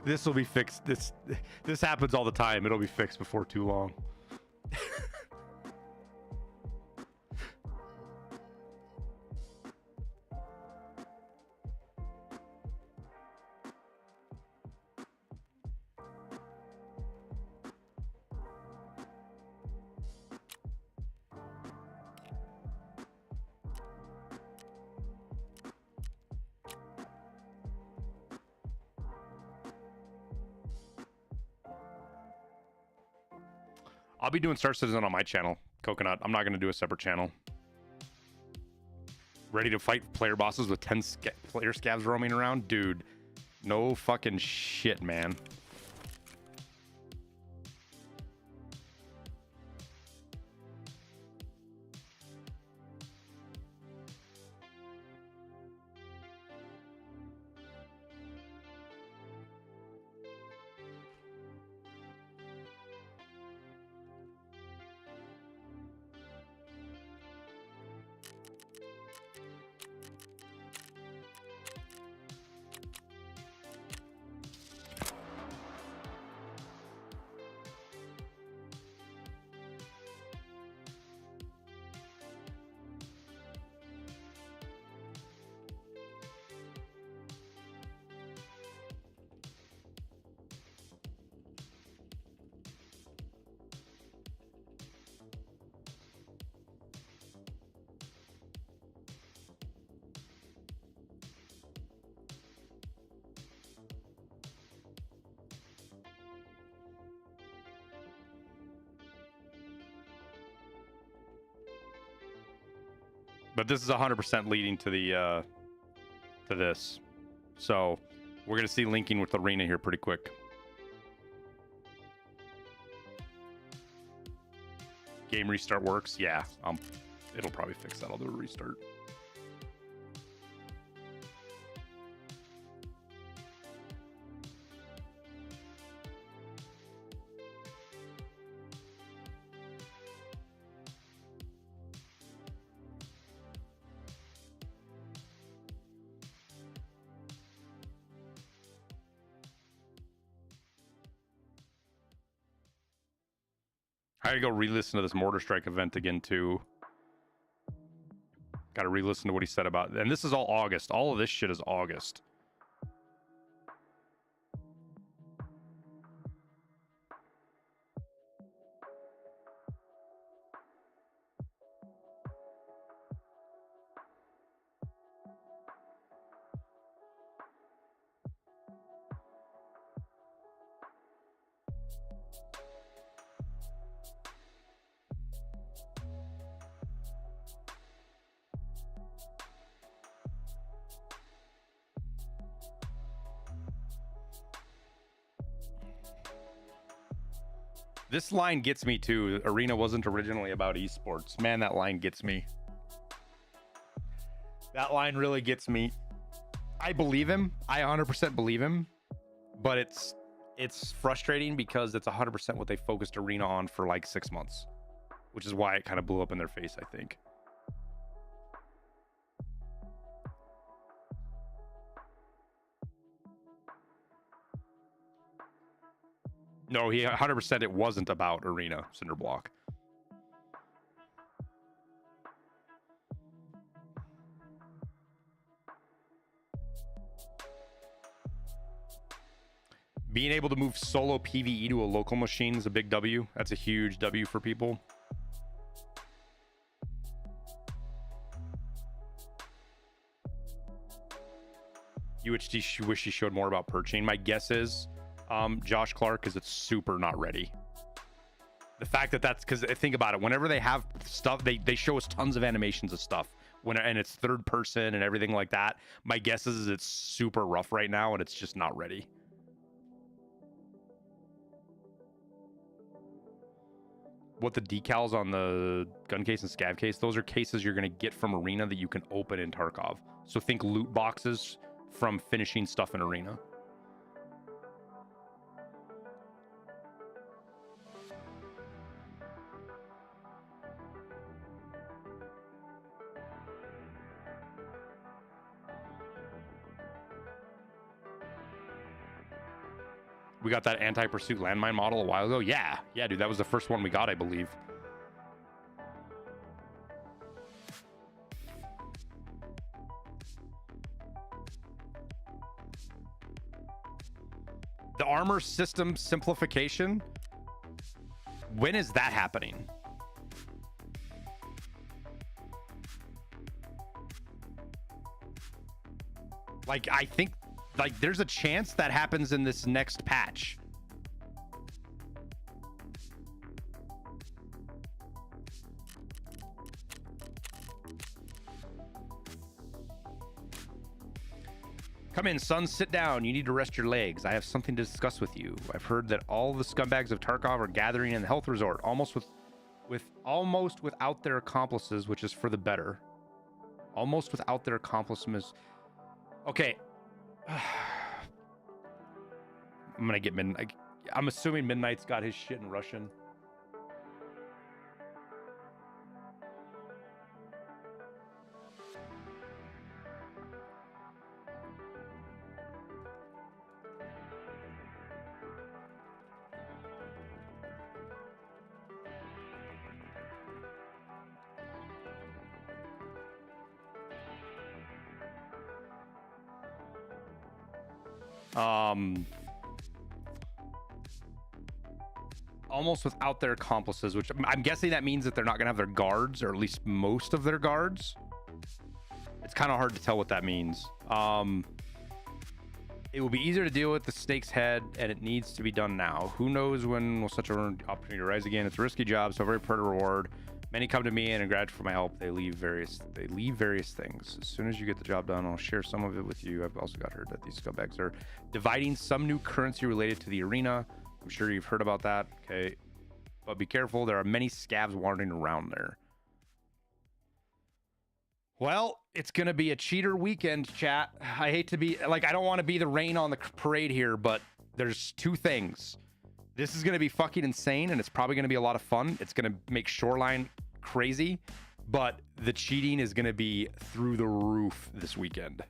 This will be fixed. This happens all the time. It'll be fixed before too long. I'll be doing Star Citizen on my channel, Coconut. I'm not going to do a separate channel. Ready to fight player bosses with 10 player scavs roaming around? Dude, no fucking shit, man. But this is 100% leading to the to this. So we're gonna see linking with Arena here pretty quick. Game restart works? Yeah. It'll probably fix that. I'll do a restart. I gotta go re-listen to this Mortar Strike event again too. Gotta re-listen to what he said about it. And this is all August. All of this shit is August. This line gets me too. Arena wasn't originally about esports. Man, that line gets me. That line really gets me. I believe him. I 100% believe him. But it's frustrating because it's 100% what they focused Arena on for like 6 months. Which is why it kind of blew up in their face, I think. No, he 100% it wasn't about Arena, Cinderblock. Being able to move solo PVE to a local machine is a big W. That's a huge W for people. UHD wish he showed more about perching. My guess is Josh Clark, is it's super not ready. The fact that that's because think about it, whenever they have stuff, they show us tons of animations of stuff and it's third person and everything like that. My guess is it's super rough right now and it's just not ready. What the decals on the gun case and scav case, those are cases you're going to get from Arena that you can open in Tarkov. So think loot boxes from finishing stuff in Arena. We got that anti-pursuit landmine model a while ago. Yeah, dude, that was the first one we got, I believe. The armor system simplification. When is that happening? Like, I think like there's a chance that happens in this next patch. Come in, son. Sit down. You need to rest your legs. I have something to discuss with you. I've heard that all the scumbags of Tarkov are gathering in the health resort, almost without their accomplices, which is for the better. Almost without their accomplices. Okay. I'm gonna get Midnight. I'm assuming Midnight's got his shit in Russian. Almost without their accomplices, which I'm guessing that means that they're not gonna have their guards, or at least most of their guards. It's kind of hard to tell what that means. It will be easier to deal with the snake's head, and it needs to be done now. Who knows when will such an opportunity rise again? It's a risky job, so very proud of reward. Many come to me and in gratitude for my help. They leave various things. As soon as you get the job done, I'll share some of it with you. I've also got heard that these scumbags are dividing some new currency related to the arena. I'm sure you've heard about that. Okay, but be careful. There are many scavs wandering around there. Well, it's gonna be a cheater weekend, chat. I hate to be like, I don't want to be the rain on the parade here, but there's two things. This is gonna be fucking insane, and it's probably gonna be a lot of fun. It's gonna make Shoreline crazy, but the cheating is gonna be through the roof this weekend.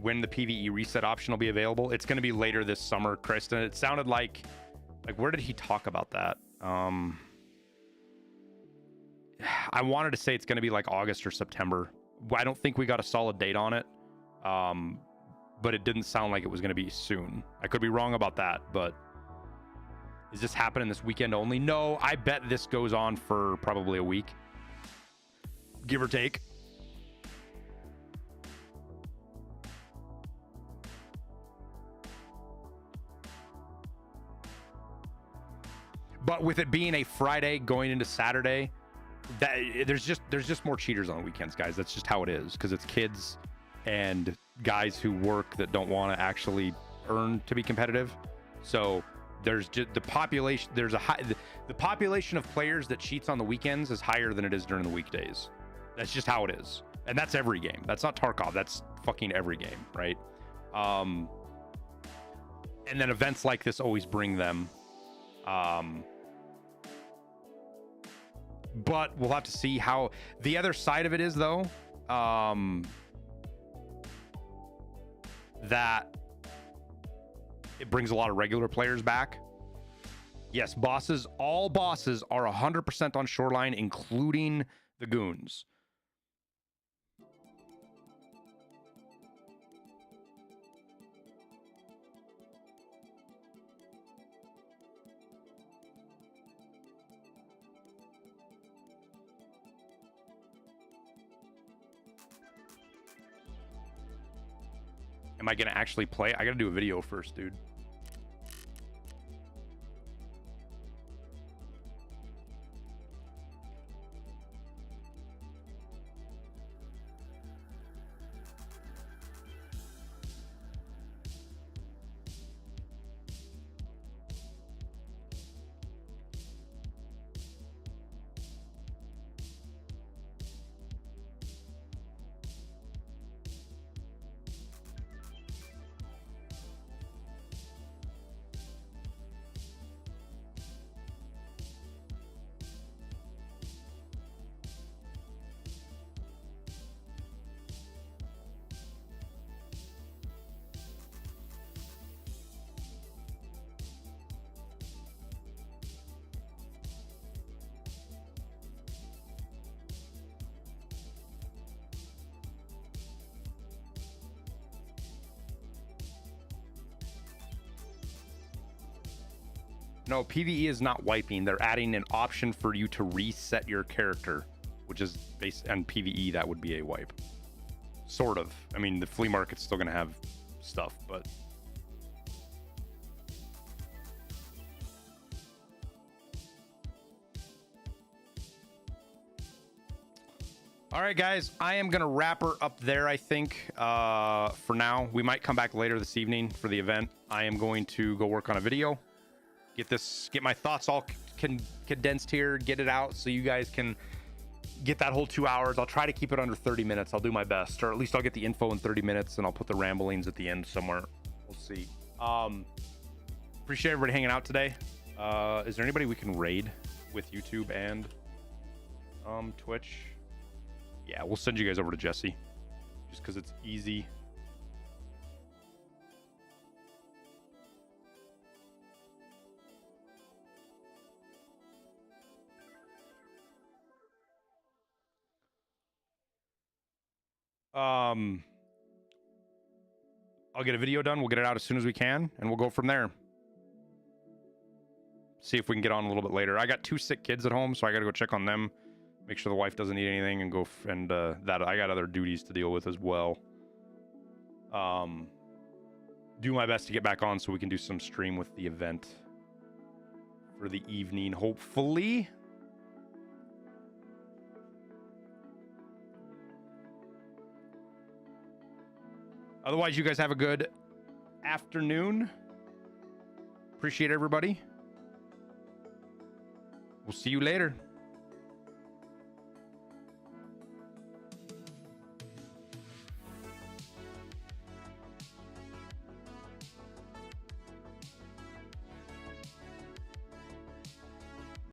When the PVE reset option will be available, it's going to be later this summer, Kristen. It sounded like where did he talk about that? I wanted to say it's going to be like August or September. I don't think we got a solid date on it, but it didn't sound like it was going to be soon. I could be wrong about that, but is this happening this weekend only? No, I bet this goes on for probably a week, give or take. But with it being a Friday going into Saturday, that there's just more cheaters on the weekends, guys. That's just how it is, because it's kids and guys who work that don't want to actually earn to be competitive. So there's just the population. There's the population of players that cheats on the weekends is higher than it is during the weekdays. That's just how it is, and that's every game. That's not Tarkov. That's fucking every game, right? And then events like this always bring them. But we'll have to see how the other side of it is, though. That it brings a lot of regular players back. Yes, bosses, all bosses are 100% on Shoreline, including the goons. Am I gonna actually play? I gotta do a video first, dude. No, PVE is not wiping. They're adding an option for you to reset your character, which is based on PVE. That would be a wipe. Sort of. I mean, the flea market's still gonna have stuff, but all right, guys, I am gonna wrap her up there, I think, for now. We might come back later this evening for the event. I am going to go work on a video, get my thoughts all condensed here, get it out so you guys can get that whole 2 hours. I'll try to keep it under 30 minutes. I'll do my best, or at least I'll get the info in 30 minutes and I'll put the ramblings at the end somewhere. We'll see. Appreciate everybody hanging out today. Is there anybody we can raid with YouTube and Twitch? Yeah, we'll send you guys over to Jesse just because it's easy. I'll get a video done. We'll get it out as soon as we can, and we'll go from there. See if we can get on a little bit later. I got 2 sick kids at home, so I got to go check on them, make sure the wife doesn't need anything, and go. That I got other duties to deal with as well. Do my best to get back on so we can do some stream with the event for the evening, hopefully. Otherwise, you guys have a good afternoon. Appreciate everybody. We'll see you later.